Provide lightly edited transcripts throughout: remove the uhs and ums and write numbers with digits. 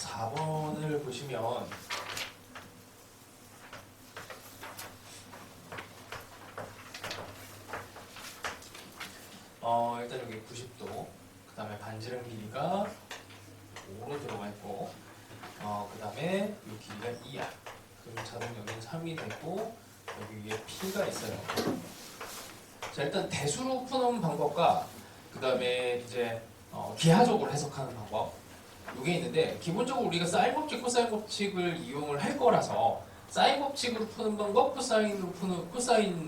4번을 보시면 일단 여기 90도, 그 다음에 반지름 길이가 5로 들어가 있고, 그 다음에 이 길이가 2야. 그럼 자동 여기는 3이 되고, 여기 위에 P가 있어요. 자, 일단 대수로 푸는 방법과, 그 다음에 이제 기하적으로 해석하는 방법, 이게 있는데, 기본적으로 우리가 사인 법칙, 코사인 법칙을 이용을 할 거라서, 사인 법칙으로 푸는 방법, 코사인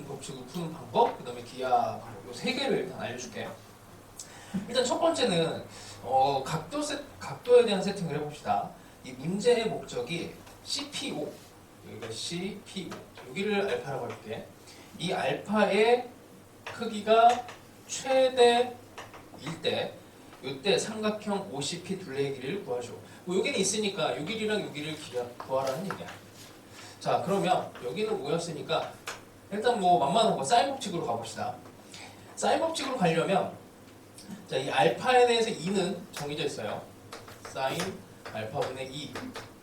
법칙으로 푸는 방법, 그 다음에 기하 방법, 이 세 개를 일단 알려줄게. 일단 첫 번째는 각도에 대한 세팅을 해봅시다. 이 문제의 목적이 CPO, 여기가 CPO, 여기를 알파라고 할게. 이 알파의 크기가 최대일 때, 이때 삼각형 OCP 둘레의 길이를 구하죠. 뭐 여기는 있으니까 요 길이랑 요 길이를 구하라는 얘기야. 자, 그러면 여기는 5였으니까 일단 뭐 만만한 거 사인 법칙으로 가봅시다. 사인 법칙으로 가려면 자, 이 알파에 대해서 2는 정해져 있어요. 사인 알파분의 2.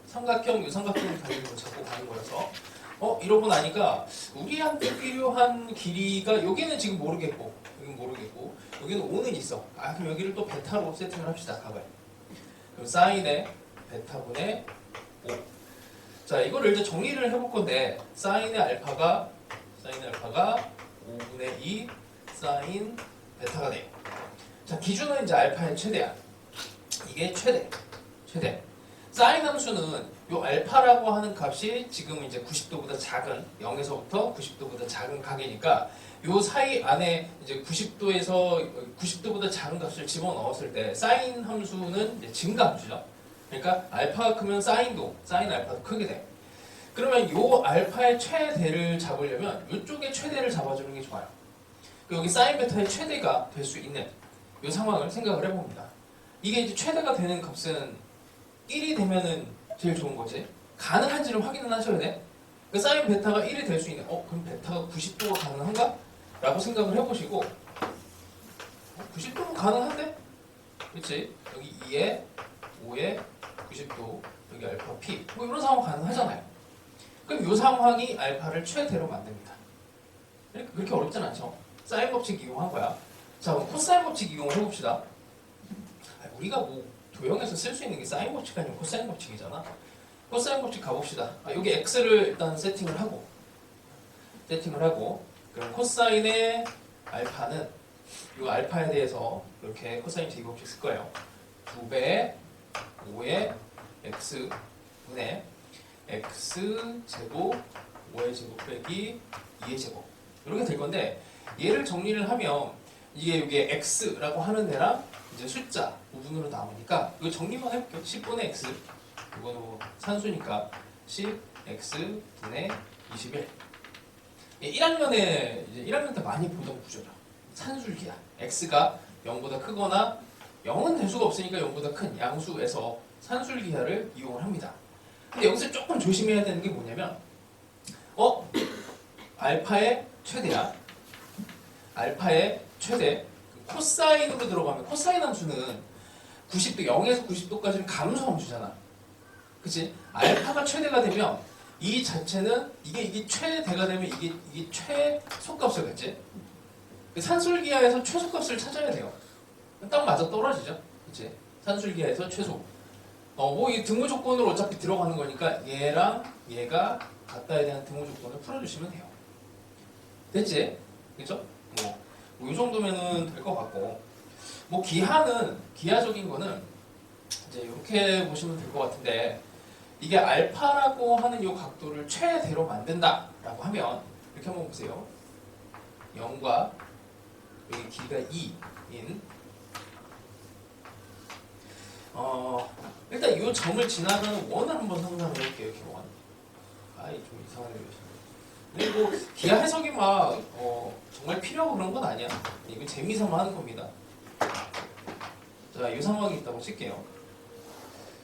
삼각형, 유삼각형을 달리고 잡고 가는 거라서 이러고 나니까 우리한테 필요한 길이가 여기는 지금 모르겠고 여기는 모르겠고 여기는 5는 있어. 그럼 여기를 또 베타로 세팅을 합시다. 각을. 그럼 사인의 베타분의 5. 자, 이거를 이제 정리를 해볼 건데 사인의 알파가 5분의 2 사인 베타가 돼요. 자, 기준은 이제 알파의 최대야. 이게 최대. 사인 함수는 요 알파라고 하는 값이 지금 이제 90도보다 작은 0에서부터 90도보다 작은 각이니까 요 사이 안에 이제 90도보다 작은 값을 집어넣었을 때 사인 함수는 이제 증가 함수죠. 그러니까 알파가 크면 사인 알파도 크게 돼. 그러면 요 알파의 최대를 잡으려면 이쪽의 최대를 잡아주는 게 좋아요. 여기 사인 베타의 최대가 될 수 있는 이 상황을 생각을 해봅니다. 이게 이제 최대가 되는 값은 1이 되면은 제일 좋은 거지. 가능한지를 확인을 하셔야 돼. 그 사인 베타가 1이 될 수 있는, 그럼 베타가 90도가 가능한가? 라고 생각을 해보시고, 90도는 가능한데? 그치? 여기 2에, 5에, 90도, 여기 알파 P. 뭐 이런 상황 가능하잖아요. 그럼 이 상황이 알파를 최대로 만듭니다. 그렇게 어렵진 않죠? 사인 법칙 이용한 거야. 자, 그럼 코사인 법칙 이용을 해봅시다. 우리가 뭐 도형에서 쓸 수 있는 게 사인 법칙이 아니고 코사인 법칙이잖아. 코사인 법칙 가봅시다. 여기 x를 일단 세팅을 하고 그럼 코사인의 알파는 이 알파에 대해서 이렇게 코사인 제곱법칙 쓸 거예요. 2배 5의 x 분의 x 제곱 5의 제곱 빼기 2의 제곱 이렇게 될 건데 얘를 정리를 하면 이게 x라고 하는 데랑 이제 숫자 부분으로 나오니까 이거 정리만 해볼게요. 10분의 x 이거는 뭐 산수니까 10x 분의 21. 1학년 때 많이 보던 구조죠. 산술기야. x가 0보다 크거나 0은 될 수가 없으니까 0보다 큰 양수에서 산술기하를 이용을 합니다. 근데 여기서 조금 조심해야 되는 게 뭐냐면 알파의 최대야. 알파의 최대 코사인으로 들어가면 코사인 함수는 90도 0에서 90도까지는 감소 함수잖아. 그치? 알파가 최대가 되면 이 자체는 이게 최대가 되면 이게 최소값을 갖지. 산술기하에서 최소값을 찾아야 돼요. 딱 맞아 떨어지죠. 그치? 산술기하에서 최소. 뭐 이 등호 조건으로 어차피 들어가는 거니까 얘랑 얘가 같다에 대한 등호 조건을 풀어주시면 돼요. 됐지? 그죠? 이 정도면은 될 것 같고, 뭐 기하적인 거는 이제 이렇게 보시면 될 것 같은데, 이게 알파라고 하는 이 각도를 최대로 만든다라고 하면 이렇게 한번 보세요. 0과 여기 길이가 2인 일단 이 점을 지나가는 원을 한번 상상을 해볼게요. 이렇게 원. 좀 이상하게 그러시네. 근데 뭐 기하 해석이 막 정말 필요하고 그런 건 아니야. 이거 재미삼아 하는 겁니다. 자, 이 상황이 있다고 칠게요.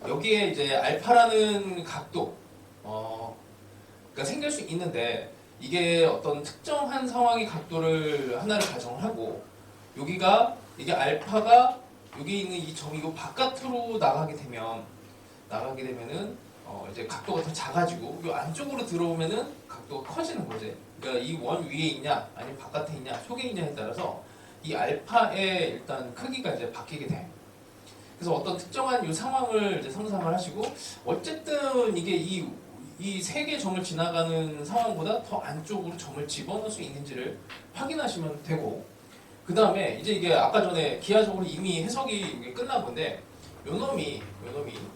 여기에 이제 알파라는 각도 가 생길 수 있는데 이게 어떤 특정한 상황의 각도를 하나를 가정을 하고 이게 알파가 여기 있는 이 점이 바깥으로 나가게 되면 나가게 되면은 이제 각도가 더 작아지고 이 안쪽으로 들어오면은 각도가 커지는 거지. 그러니까 이 원 위에 있냐 아니면 바깥에 있냐 속에 있냐에 따라서 이 알파의 일단 크기가 이제 바뀌게 돼. 그래서 어떤 특정한 이 상황을 이제 상상을 하시고 어쨌든 이게 이 세 개 점을 지나가는 상황보다 더 안쪽으로 점을 집어넣을 수 있는지를 확인하시면 되고, 그 다음에 이제 이게 아까 전에 기하적으로 이미 해석이 이게 끝난 건데 요놈이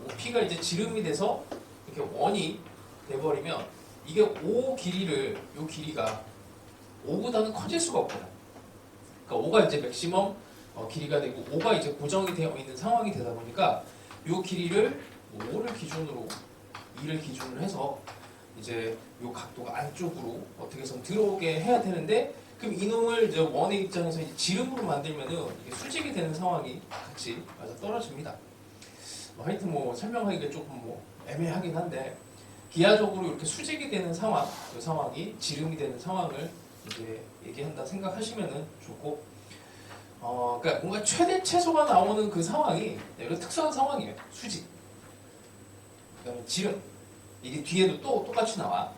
OP가 이제 지름이 돼서 이렇게 원이 돼버리면 이게 O 길이를 요 길이가 5보다는 커질 수가 없거든. 그러니까 5가 이제 맥시멈 길이가 되고 5가 이제 고정이 되어 있는 상황이 되다 보니까 요 길이를 5를 기준으로 2를 기준으로 해서 이제 요 각도가 안쪽으로 어떻게 해서 들어오게 해야 되는데, 그럼 이놈을 이제 원의 입장에서 이제 지름으로 만들면은 이게 수직이 되는 상황이 같이 맞아 떨어집니다. 하여튼 뭐 설명하기가 조금 뭐 애매하긴 한데 기하적으로 이렇게 수직이 되는 상황, 그 상황이 지름이 되는 상황을 이제 얘기한다 생각하시면은 좋고, 그러니까 뭔가 최대 최소가 나오는 그 상황이 이런 특수한 상황이에요. 수직. 그다음에 지름. 이게 뒤에도 또 똑같이 나와.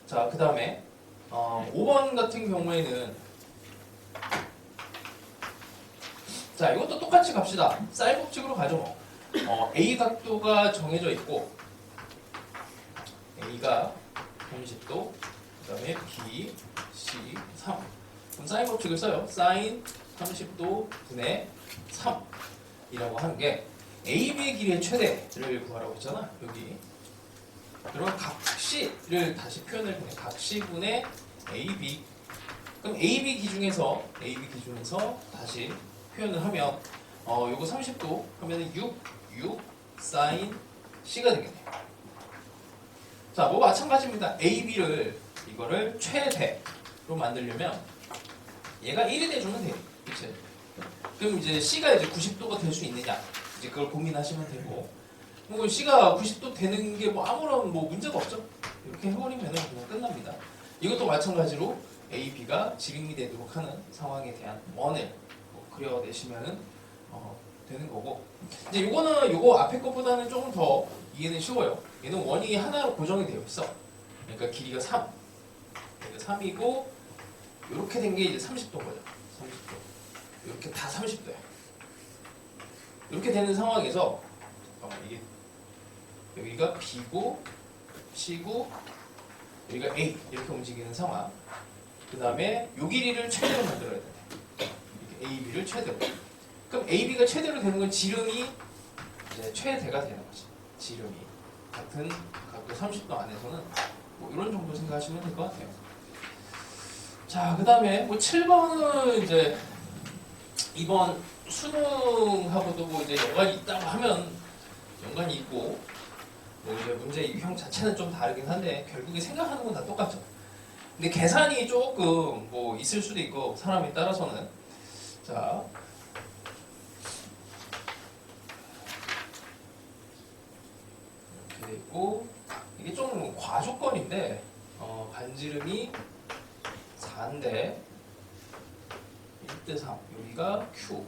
자, 그 다음에 5번 같은 경우에는 자, 이것도 똑같이 갑시다. 쌀법칙으로 가죠 뭐. A 각도가 정해져 있고 A가 30도, 그 다음에 B, C, 3. 그럼 사인 법칙을 써요. 사인 30도 분의 3이라고 하는 게 AB의 길이의 최대를 구하라고 했잖아. 여기. 그럼 각시를 다시 표현을 해. 각시분의 AB. 그럼 AB 기준에서 다시 표현을 하면 요거 30도 하면은 6 사인 C가 되겠네요. 자, 뭐 마찬가지입니다. AB를 이거를 최대로 만들려면 얘가 1이 돼주면 돼요. 그치? 그럼 이제 C가 이제 90도가 될 수 있느냐? 이제 그걸 고민하시면 되고, 뭐 C가 90도 되는 게 뭐 아무런 뭐 문제가 없죠. 이렇게 해버리면 그냥 끝납니다. 이것도 마찬가지로 AB가 지름이 되도록 하는 상황에 대한 원을 그려내시면은 되는 거고, 이제 요거 앞에 것보다는 조금 더 이해는 쉬워요. 얘는 원이 하나로 고정이 되어 있어. 그러니까 길이가 3. 그러니까 3이고 이렇게 된 게 이제 30도인 거죠. 30도. 이렇게 다 30도야. 이렇게 되는 상황에서 이게 여기가 B고 C고 여기가 A 이렇게 움직이는 상황. 그 다음에 요 길이를 최대로 만들어야 돼. 이렇게 AB를 최대로. 그럼 AB가 최대로 되는 건 지름이 이제 최대가 되는 거지. 지름이 같은 각도 30도 안에서는 뭐 이런 정도 생각하시면 될 것 같아요. 자, 그 다음에 뭐 7번은 이제 이번 수능하고도 뭐 이제 연관이 있다고 하면 연관이 있고, 뭐 이제 문제 유형 자체는 좀 다르긴 한데 결국에 생각하는 건 다 똑같죠. 근데 계산이 조금 뭐 있을 수도 있고 사람에 따라서는. 자, 이렇게 있고 이게 좀 과조건인데 반지름이 4인데 1대3 여기가 Q.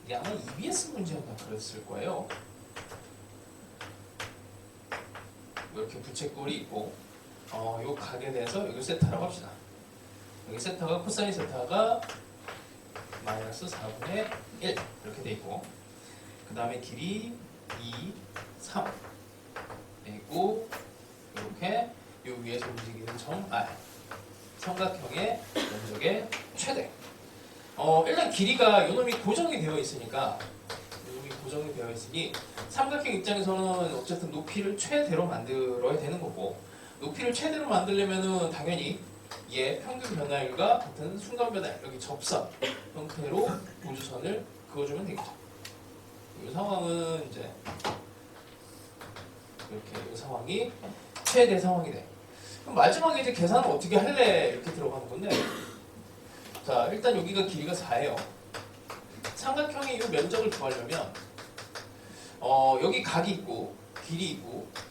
이게 아마 EBS 문제였나 그랬을 거예요. 이렇게 부채꼴이 있고 요 각에 대해서 여기 세타라고 합시다. 여기 세타가 코사인 세타가 마이너스 4분의 1 이렇게 돼 있고, 그 다음에 길이 2, 3 있고, 이렇게 요 위에서 움직이는 점 R, 삼각형의 면적의 최대. 일단 길이가 요놈이 고정이 되어 있으니까, 삼각형 입장에서는 어쨌든 높이를 최대로 만들어야 되는 거고, 높이를 최대로 만들려면은 당연히 얘 평균 변화율과 같은 순간 변화율, 여기 접선 형태로 우주선을 그어주면 되겠죠. 이 상황은 이제 이렇게 이 상황이 최대 상황이 돼. 그럼 마지막에 이제 계산을 어떻게 할래 이렇게 들어가는 건데, 자, 일단 여기가 길이가 4예요. 삼각형의 이 면적을 구하려면 여기 각이 있고 길이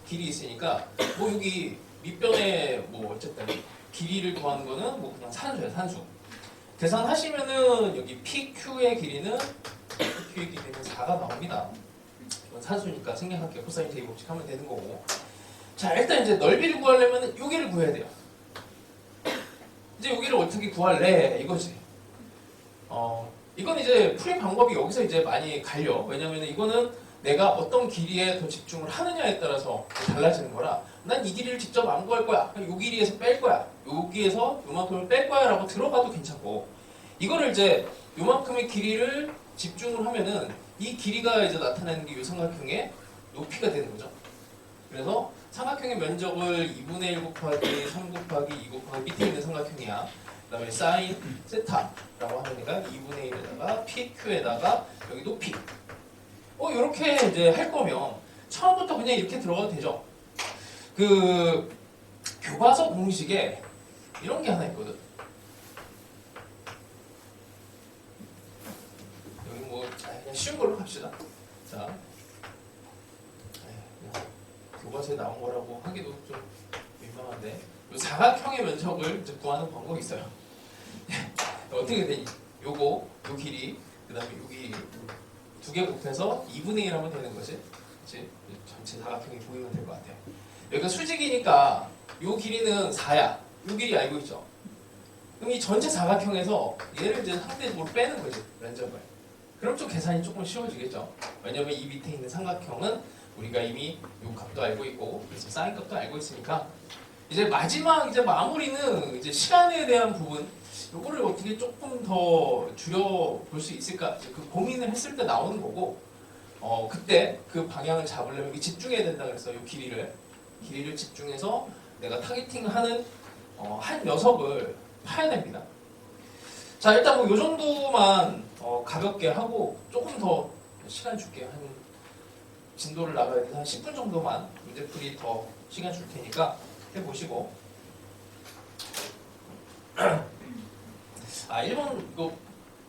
있으니까 뭐 여기 밑변에 뭐 어쨌든 길이를 구하는 거는 뭐 그냥 산수예요, 산수. 계산하시면은 여기 PQ의 길이는 4가 나옵니다. 사수니까 생략할게요. 코사인 제곱식 하면 되는 거고. 자, 일단 이제 넓이를 구하려면 여기를 구해야 돼요. 이제 여기를 어떻게 구할래? 이거지. 이건 이제 풀이 방법이 여기서 이제 많이 갈려. 왜냐면 이거는 내가 어떤 길이에 더 집중을 하느냐에 따라서 달라지는 거라 난 이 길이를 직접 안 구할 거야. 이 길이에서 뺄 거야. 여기에서 요만큼을 뺄 거야 라고 들어가도 괜찮고 이거를 이제 요만큼의 길이를 집중을 하면은 이 길이가 이제 나타내는 게 이 삼각형의 높이가 되는 거죠. 그래서 삼각형의 면적을 2분의 1 곱하기 3 곱하기 2 곱하기 밑에 있는 삼각형이야. 그 다음에 사인 세타라고 하니까 2분의 1에다가 PQ에다가 여기 높이 이렇게 이제 할 거면 처음부터 그냥 이렇게 들어가도 되죠. 그 교과서 공식에 이런 게 하나 있거든. 여기 뭐 그냥 쉬운 걸로 갑시다. 자, 교과서에 나온 거라고 하기도 좀 민망한데 이 사각형의 면적을 이제 구하는 방법이 있어요. 어떻게 되니? 요거, 요 길이, 그 다음에 여기 두 개 곱해서 2분의 1 하면 되는 거지. 그치? 전체 사각형이 보이면 될 것 같아요. 여기가 수직이니까 요 길이는 4야. 요 길이 알고 있죠? 그럼 이 전체 사각형에서 얘를 이제 상대적으로 빼는 거지, 면적을. 그럼 좀 계산이 조금 쉬워지겠죠? 왜냐면 이 밑에 있는 삼각형은 우리가 이미 요 값도 알고 있고, 그래서 사인 값도 알고 있으니까 이제 마지막 이제 마무리는 이제 시간에 대한 부분, 요거를 어떻게 조금 더 줄여볼 수 있을까? 그 고민을 했을 때 나오는 거고, 그때 그 방향을 잡으려면 집중해야 된다 그래서 요 길이를 집중해서 내가 타겟팅하는 한 녀석을 파야 됩니다. 자, 일단 뭐 요 정도만 가볍게 하고 조금 더 시간 줄게요. 한 진도를 나가야 돼서 한 10분 정도만 문제풀이 더 시간 줄 테니까 해보시고. 1번 이거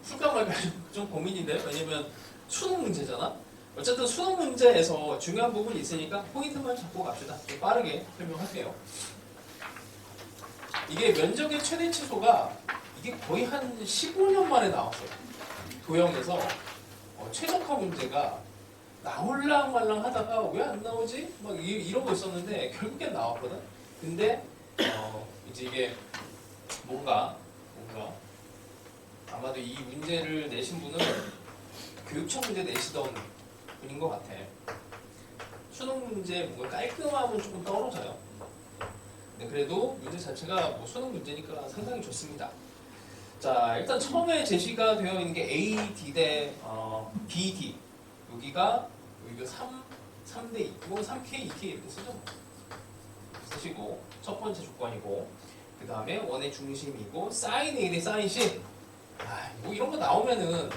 풀까 말까 좀 고민인데, 왜냐면 수능 문제잖아. 어쨌든 수능 문제에서 중요한 부분이 있으니까 포인트만 잡고 갑시다. 좀 빠르게 설명할게요. 이게 면적의 최대치소가 이게 거의 한 15년 만에 나왔어요. 도형에서 최적화 문제가 나올랑 말랑 하다가 왜 안 나오지? 막 이러고 있었는데 결국엔 나왔거든. 근데 이제 이게 뭔가 아마도 이 문제를 내신 분은 교육청 문제 내시던 분인 것 같아. 수능 문제 뭔가 깔끔함은 조금 떨어져요. 근데 그래도 문제 자체가 뭐 수능 문제니까 상당히 좋습니다. 자, 일단 처음에 제시가 되어 있는 게 AD 대 BD. 여기가 3대 2, 이건 3K, 2K 이렇게 쓰죠. 쓰시고 첫 번째 조건이고, 그 다음에 원의 중심이고 사인 A 대 사인 C. 뭐 이런 거 나오면은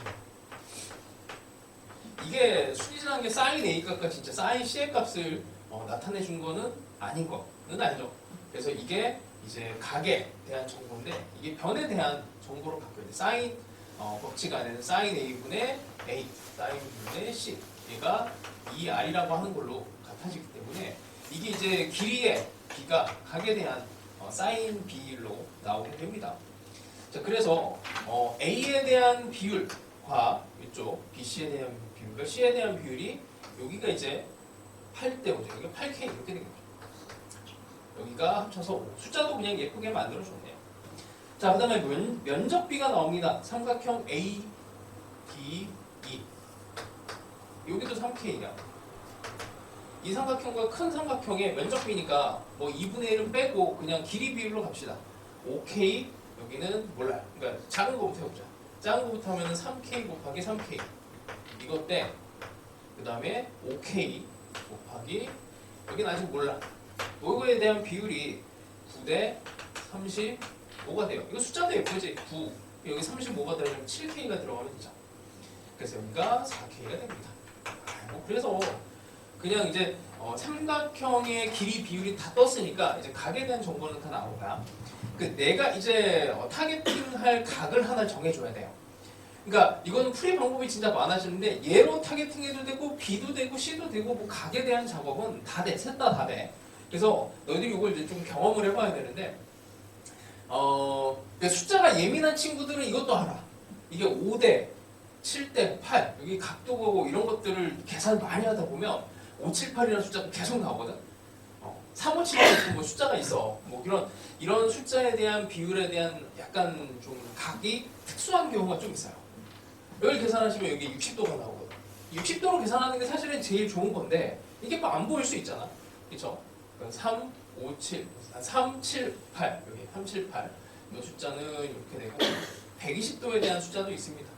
이게 수리지라는 게 사인 A 값과 진짜 사인 C의 값을 나타내 준 거는 아닌 거는 알죠. 그래서 이게 이제 각에 대한 정보인데 이게 변에 대한 정보로 바뀌어야 돼. 사인 법칙 안에는 사인 A분의 A, 사인 B분의 C 얘가 2R이라고 하는 걸로 같아지기 때문에 이게 이제 길이의 B가 각에 대한 사인 비율로 나오게 됩니다. 자, 그래서 A에 대한 비율과 이쪽 BC에 대한 비율과 C에 대한 비율이 여기가 이제 8대 5죠. 여기가 8K 이렇게 되겠죠. 여기가 합쳐서 5. 숫자도 그냥 예쁘게 만들어줬네요. 자, 그 다음에 면적비가 나옵니다. 삼각형 A, D, E. 여기도 3K야. 이 삼각형과 큰 삼각형의 면적비니까 뭐 2분의 1은 빼고 그냥 길이 비율로 갑시다. 5K, 여기는 몰라요. 그러니까 작은 거부터 해보자. 작은 거부터 하면은 3K 곱하기 3K. 이것 때, 그 다음에 5K 곱하기, 여기는 아직 몰라. 이거에 대한 비율이 9대 35가 돼요. 이거 숫자도 예쁘지? 9. 여기 35가 들어가면 7K가 들어가면 되죠. 그래서 여기가 4K가 됩니다. 그래서 그냥 이제 삼각형의 길이 비율이 다 떴으니까 이제 각에 대한 정보는 다 나온 거야. 내가 이제 타겟팅할 각을 하나 정해줘야 돼요. 그러니까 이거는 풀이 방법이 진짜 많아지는데 얘로 타겟팅해도 되고 B도 되고 C도 되고 뭐 각에 대한 작업은 다 돼. 셋 다 다 돼. 그래서 너희들이 이걸 이제 좀 경험을 해봐야 되는데 숫자가 예민한 친구들은 이것도 알아. 이게 5대 7대 8 여기 각도 보고 이런 것들을 계산 많이 하다 보면 578이라는 숫자가 계속 나오거든. 3, 5, 7, 8 뭐 숫자가 있어. 뭐 이런 숫자에 대한 비율에 대한 약간 좀 각이 특수한 경우가 좀 있어요. 여기 계산하시면 여기 60도가 나오거든. 60도로 계산하는 게 사실은 제일 좋은 건데 이게 뭐 안 보일 수 있잖아. 그렇죠? 3, 5, 7, 3, 7, 8 여기 3, 7, 8 이 숫자는 이렇게 되고 120도에 대한 숫자도 있습니다.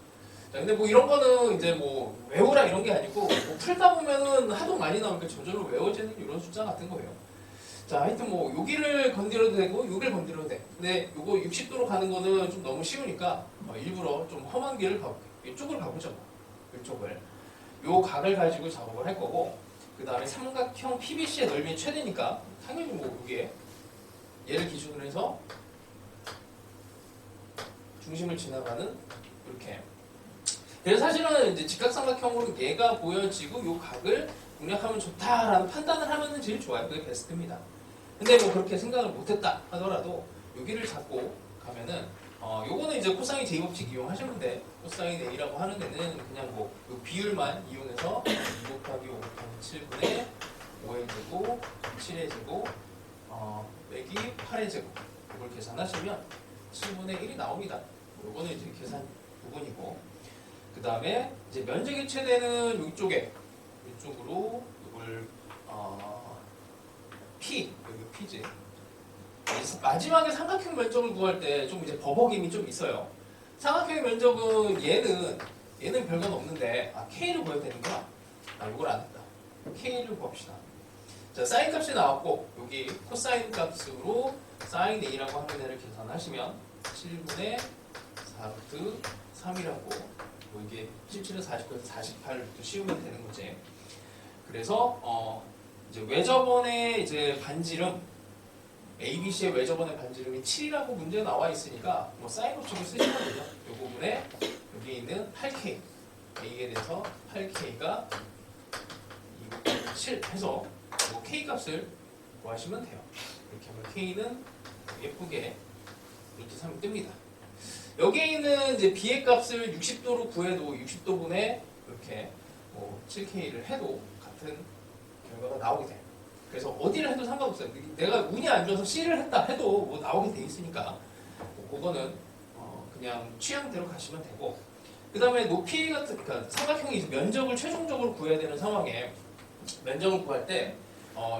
자, 근데 뭐 이런 거는 이제 뭐 외우라 이런 게 아니고 뭐 풀다 보면은 하도 많이 나오니까 저절로 외워지는 이런 숫자 같은 거예요. 자, 하여튼 뭐 여기를 건드려도 되고 여기를 건드려도 돼. 근데 요거 60도로 가는 거는 좀 너무 쉬우니까 일부러 좀 험한 길을 가볼게요. 이쪽을 가보죠. 이쪽을. 요 각을 가지고 작업을 할 거고 그 다음에 삼각형 PVC의 넓이 최대니까 당연히 뭐 여기에 얘를 기준으로 해서 중심을 지나가는 이렇게. 그래서 사실은 이제 직각삼각형으로 얘가 보여지고 요 각을 공략하면 좋다라는 판단을 하면은 제일 좋아요. 그게 베스트입니다. 근데 뭐 그렇게 생각을 못했다 하더라도 여기를 잡고 가면은 요거는 이제 코사인 제곱식 이용하시면 돼. 코사인 A라고 하는 데는 그냥 뭐 요 비율만 이용해서 2 곱하기 5 곱하기 7분의 5의 제곱 7의 제곱 빼기 8의 제곱 이걸 계산하시면 7분의 1이 나옵니다. 요거는 이제 계산 부분이고 그 다음에 이제 면적의 최대는 이쪽에 이쪽으로 이걸 P 여기 P지. 마지막에 삼각형 면적을 구할 때 좀 이제 버벅임이 좀 있어요. 삼각형의 면적은 얘는 별건 없는데 K를 구해야 되는구나. 이걸 안 했다. K를 구합시다. 자, 사인 값이 나왔고 여기 코사인 값으로 사인 A라고 하는 애를 계산하시면 7분의 4루트 3이라고 뭐 이게 17은 49에서 48도 씌우면 되는 거지. 그래서 이제 외접원의 이제 반지름 ABC의 외접원의 반지름이 7이라고 문제가 나와 있으니까 뭐 사인 법칙을 쓰시면 되죠. 이 부분에 여기 있는 8K A에 대해서 8K가 7 해서 뭐 K 값을 구하시면 돼요. 이렇게 하면 K는 예쁘게 루트 3이 뜹니다. 여기에 있는 이제 B의 값을 60도로 구해도 60도분에 이렇게 뭐 7K를 해도 같은 결과가 나오게 돼요. 그래서 어디를 해도 상관없어요. 내가 운이 안 좋아서 C를 했다 해도 뭐 나오게 돼 있으니까 그거는 그냥 취향대로 가시면 되고 그 다음에 높이 같은 그러니까 삼각형이 면적을 최종적으로 구해야 되는 상황에 면적을 구할 때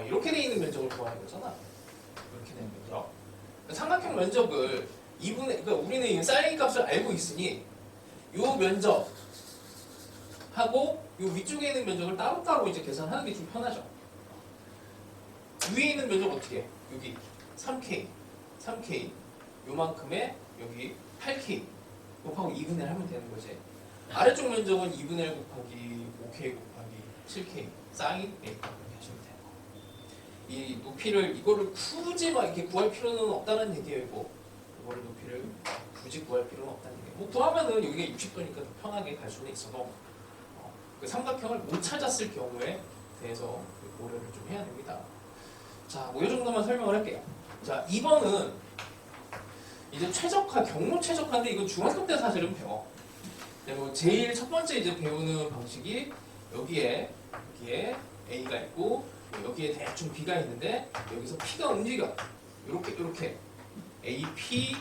이렇게 돼 있는 면적을 구하는 거잖아. 이렇게 되는 면적. 삼각형 면적을 2분의 그러니까 우리는 이 사인 값을 알고 있으니 이 면적 하고 이 위쪽에 있는 면적을 따로따로 이제 계산하는 게 좀 편하죠. 위에 있는 면적 어떻게 해? 여기 3K 요만큼에 여기 8K 곱하고 2분의 1 하면 되는 거지. 아래쪽 면적은 2분의 1 곱하기 5K 곱하기 7K 사인 A 이렇게 하시면 돼요. 이 높이를 이거를 굳이 막 이렇게 구할 필요는 없다는 얘기예요. 이거를 높이를 굳이 구할 필요는 없다는 얘기예요. 뭐 구하면은 여기가 60도니까 더 편하게 갈 수는 있어도 그 삼각형을 못 찾았을 경우에 대해서 고려를 좀 해야 됩니다. 자, 뭐 이 정도만 설명을 할게요. 자, 2번은 이제 최적화, 경로 최적화인데 이건 중학교 때 사실은 배워. 뭐 제일 첫 번째 이제 배우는 방식이 여기에 A가 있고 여기에 대충 B가 있는데 여기서 P가 움직여. 이렇게 AP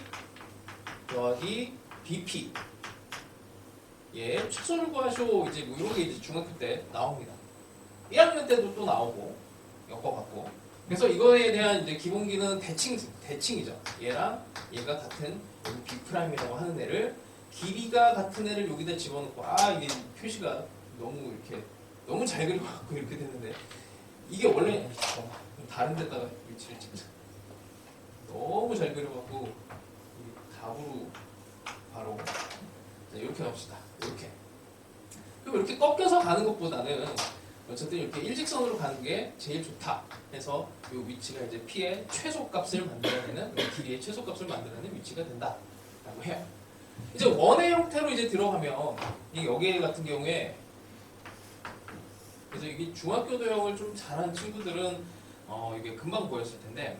더하기 BP 최소를 구하쇼 이제 뭐 이런 게 이제 중학교 때 나옵니다. 1학년 때도 또 나오고 엮어갖고 그래서 이거에 대한 이제 기본기는 대칭이죠. 얘랑 얘가 같은 여기 B'이라고 하는 애를 길이가 같은 애를 여기다 집어넣고 이게 표시가 너무 이렇게 너무 잘 그려갖고 이렇게 되는데 이게 원래 다른 데다가 위치를 찍자. 너무 잘 그려갖고 답으로 바로 이렇게 합시다. 이렇게. 그럼 이렇게 꺾여서 가는 것보다는 어쨌든 이렇게 일직선으로 가는 게 제일 좋다 해서 이 위치가 이제 P의 최소값을 만들어내는 길이의 최소값을 만들어내는 위치가 된다라고 해요. 이제 원의 형태로 이제 들어가면 이 여기 같은 경우에 그래서 이게 중학교 도형을 좀 잘하는 친구들은 이게 금방 보였을 텐데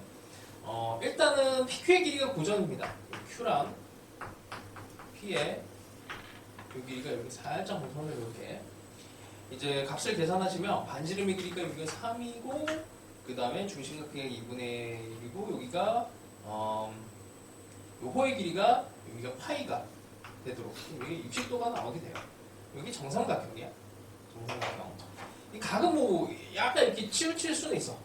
일단은 PQ의 길이가 고정입니다. Q랑 P의 이 길이가 여기 살짝 선을 이렇게 이제 값을 계산하시면 반지름의 길이가 여기가 3이고 그 다음에 중심각형의 2분의 1이고 여기가 요 호의 길이가 여기가 파이가 되도록 여기 60도가 나오게 돼요. 여기 정삼각형이야. 정삼각형. 이 각은 뭐 약간 이렇게 치우칠 수는 있어.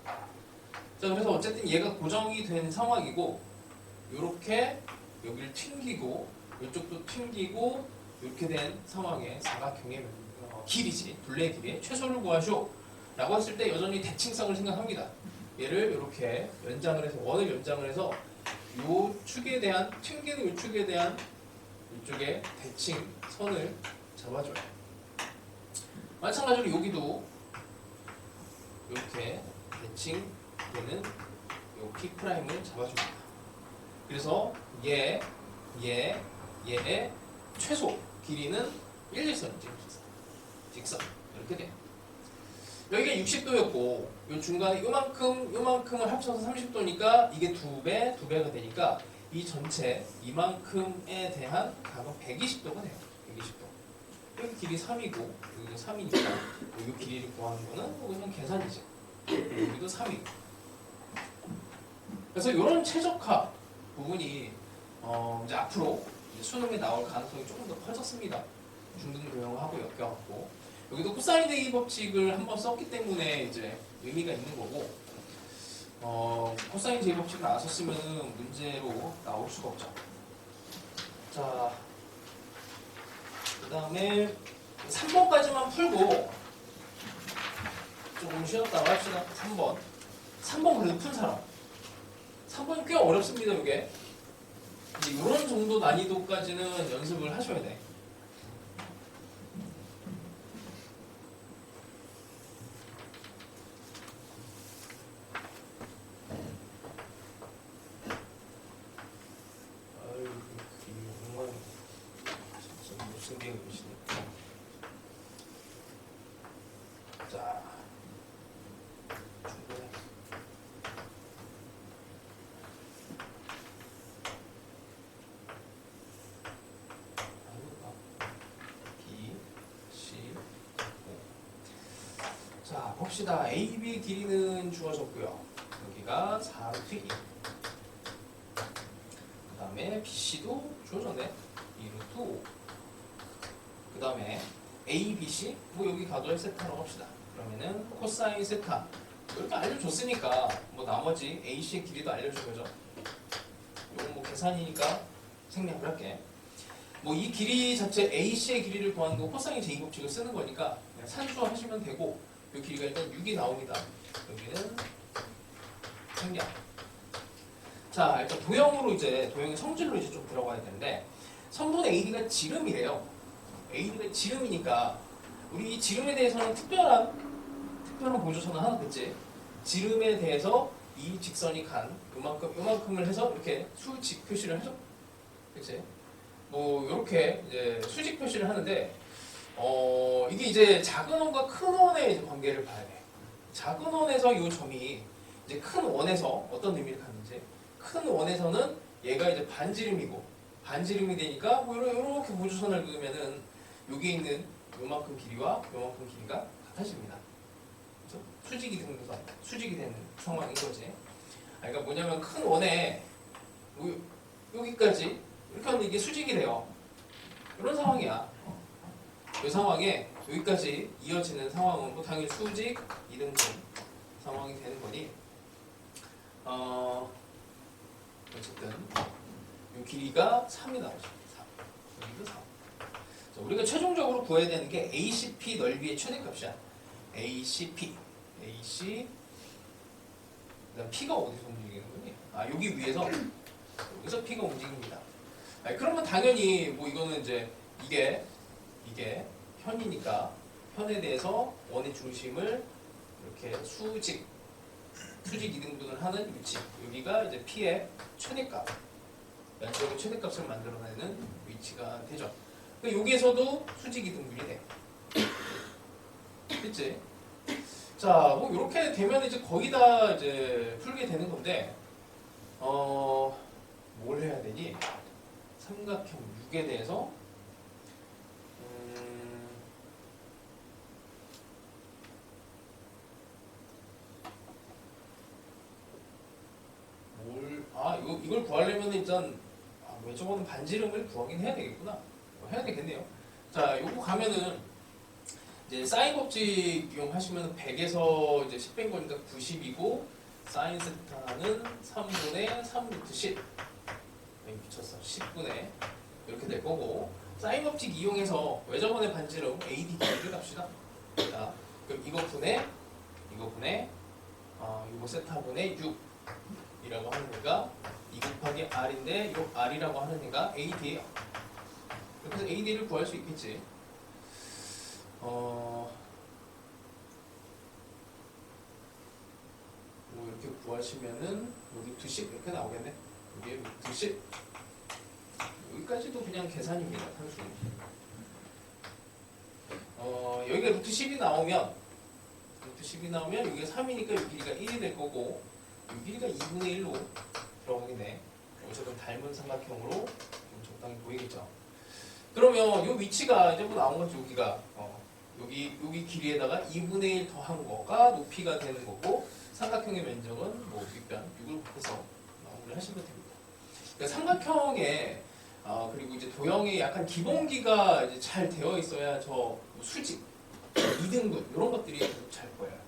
자, 그래서 어쨌든 얘가 고정이 된 상황이고 요렇게 여기를 튕기고 이쪽도 튕기고 이렇게 된 상황의 사각형의 길이지. 둘레의 길이 최소를 구하쇼 라고 했을 때 여전히 대칭성을 생각합니다. 얘를 이렇게 연장을 해서 원을 연장을 해서 요 축에 대한 튕기는 요 축에 대한 이쪽에 대칭선을 잡아줘요. 마찬가지로 여기도 이렇게 대칭되는 요 P'을 잡아줍니다. 그래서 얘의 최소 길이는 일직선이죠. 직선 이렇게 돼요. 여기가 60도였고 요 중간에 요만큼을 합쳐서 30도니까 이게 2배가 되니까 이 전체 이만큼에 대한 값은 120도가 돼요. 120도. 여기 길이 3이고 여기도 3이니까 이 길이를 구하는 거는 그냥 계산이죠. 여기도 3이고. 그래서 이런 최적화 부분이 이제 앞으로 이제 수능에 나올 가능성이 조금 더 커졌습니다. 중등교형하고 엮여갖고 여기도 코사인 대기 법칙을 한번 썼기 때문에 이제 의미가 있는 거고 코사인 제이 법칙을 안 썼으면 문제로 나올 수가 없죠. 자, 그 다음에 3번까지만 풀고 조금 쉬었다가 합시다. 3번 그래도 푼 사람. 3번이 꽤 어렵습니다. 이게 이런 정도 난이도까지는 연습을 하셔야 돼. 자, 자, 봅시다. AB 길이는 주어졌고요. 여기가 4루트 2. 그 다음에 BC도 주어졌네. 2루트 5. 그 다음에 ABC, 뭐 여기 가도에 세타라고 합시다. 그러면은 코사인 세타. 이렇게 알려줬으니까 뭐 나머지 AC의 길이도 알려준 거죠. 이건 뭐 계산이니까 생략을 할게. 뭐 이 길이 자체 AC의 길이를 구하는 거 코사인 제2법칙을 쓰는 거니까 그냥 산수하시면 되고 이 길이가 일단 6이 나옵니다. 여기는 생략. 자, 일단 도형의 성질로 이제 좀 들어가야 되는데 선분의 AD가 지름이래요. AD가 지름이니까 우리 이 지름에 대해서는 특별한 보조선을 하나 됐지. 지름에 대해서 이 직선이 간 요만큼을 해서 이렇게 수직 표시를 하죠. 그치? 뭐 이렇게 이제 수직 표시를 하는데 이게 이제 작은 원과 큰 원의 이제 관계를 봐야 돼. 작은 원에서 이 점이 이제 큰 원에서 어떤 의미를 갖는지. 큰 원에서는 얘가 이제 반지름이 되니까 뭐 이렇게 보조선을 그으면은 여기 있는 요만큼 길이와 요만큼 길이가 같아집니다. 그렇죠? 수직이 되는 상황인 거지. 그러니까 뭐냐면 큰 원에 여기까지 이렇게 하면 이게 수직이 돼요. 이런 상황이야. 이 상황에 여기까지 이어지는 상황은 뭐 당연히 수직 이등분 상황이 되는 거니 어쨌든 이 길이가 3이 나오죠. 3. 여기도 3. 자, 우리가 최종적으로 구해야 되는 게 ACP 넓이의 최대값이야. ACP. AC 그다음 P가 어디서 움직이는 거니? 여기 위에서 여기서 P가 움직입니다. 그러면 당연히 뭐 이거는 이제 이게 현이니까 현에 대해서 원의 중심을 이렇게 수직 이등분을 하는 위치. 여기가 이제 P의 최대값, 면적의 최대값을 만들어내는 위치가 되죠. 그러니까 여기에서도 수직 이등분이 돼. 그치? 자, 뭐 이렇게 되면 이제 거의 다 이제 풀게 되는 건데, 뭘 해야 되니? 삼각형 6에 대해서 이걸 구하려면 일단 외적어는 반지름을 구하긴 해야 되겠구나. 해야 되겠네요. 자, 요거 가면은 이제 사인 법칙 이용하시면 100에서 이제 10 뺀 거니까 90이고 사인 세타는 3분의 3 루트 10. 미쳤어. 10분의 이렇게 될 거고 사인 법칙 이용해서 외접원의 반지름 AD 길이를 갑시다. 자, 그럼 이거 분의 이거 세타분의 6이라고 하는 애가 2 곱하기 R인데 이 R이라고 하는 애가 AD예요. 이렇게 해서 AD를 구할 수 있겠지. 뭐 이렇게 구하시면은 여기 2씩 이렇게 나오겠네. 여기 2씩 여기까지도 그냥 계산입니다. 단수. 여기가 루트 10이 나오면 여기가 3이니까 이 길이가 1이 될 거고 이 길이가 2분의 1로 들어가겠네. 어쨌든 닮은 삼각형으로 좀 적당히 보이겠죠. 그러면 이 위치가 이제 뭐 나온 거죠. 여기가 여기 길이에다가 2분의 1 더한 거가 높이가 되는 거고 삼각형의 면적은 뭐 윗변 6을 곱해서 마무리를 하시면 됩니다. 그러니까 삼각형에 그리고 이제 도형이 약간 기본기가 이제 잘 되어 있어야 저 수직, 2등분 이런 것들이 잘 보여요.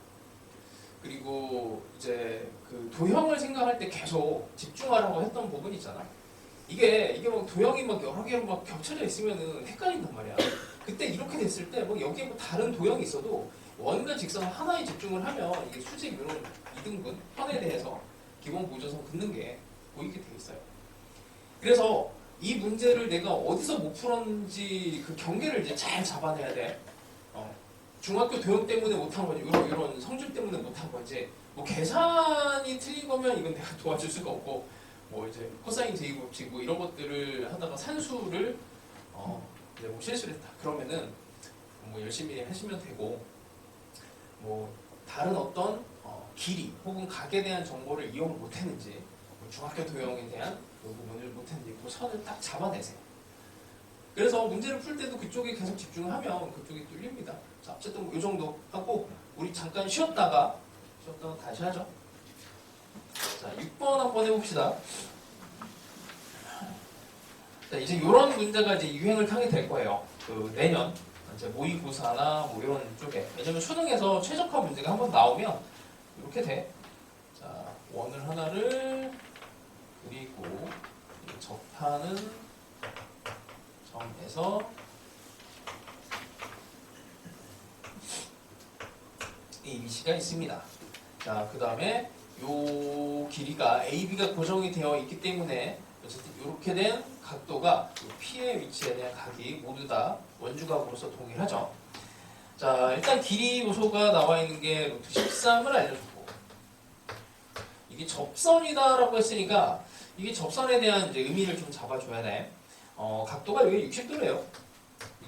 그리고 이제 그 도형을 생각할 때 계속 집중하라고 했던 부분 있잖아. 이게 막 도형이 막 여러 개 막 겹쳐져 있으면은 헷갈린단 말이야. 그때 이렇게 됐을 때 뭐 여기에 뭐 다른 도형이 있어도 원과 직선 하나에 집중을 하면 이게 수직 이런 2등분 편에 대해서 기본 보조선 긋는 게 보이게 돼 있어요. 그래서 이 문제를 내가 어디서 못 풀었는지 그 경계를 이제 잘 잡아내야 돼. 중학교 도형 때문에 못한 거지, 이런 성질 때문에 못한 거지. 뭐 계산이 틀린 거면 이건 내가 도와줄 수가 없고, 뭐 이제 코사인 제곱 법칙 뭐 이런 것들을 하다가 산수를 이제 뭐 실수를 했다. 그러면은 뭐 열심히 하시면 되고, 뭐 다른 어떤 길이 혹은 각에 대한 정보를 이용을 못했는지, 뭐 중학교 도형에 대한 그 부분을 못했는지 그 선을 딱 잡아내세요. 그래서 문제를 풀 때도 그쪽에 계속 집중하면 그쪽이 뚫립니다. 자, 어쨌든 뭐 이 정도 하고 우리 잠깐 쉬었다가 다시 하죠. 자, 6번 한번 해봅시다. 자, 이제 이런 문제가 이제 유행을 타게 될 거예요. 그 내년 이제 모의고사나 뭐 이런 쪽에. 왜냐면 수능에서 최적화 문제가 한번 나오면 이렇게 돼. 자, 원을 하나를 그리고 접하는 점에서 ABC가 있습니다. 자, 그 다음에 요 길이가 AB가 고정이 되어 있기 때문에 어쨌든 이렇게 된 각도가 P의 위치에 대한 각이 모두 다 원주각으로서 동일하죠. 자, 일단 길이 요소가 나와 있는 게 루트 13을 알려줬고, 이게 접선이다라고 했으니까 이게 접선에 대한 이제 의미를 좀 잡아줘야 돼. 각도가 여기 60도래요.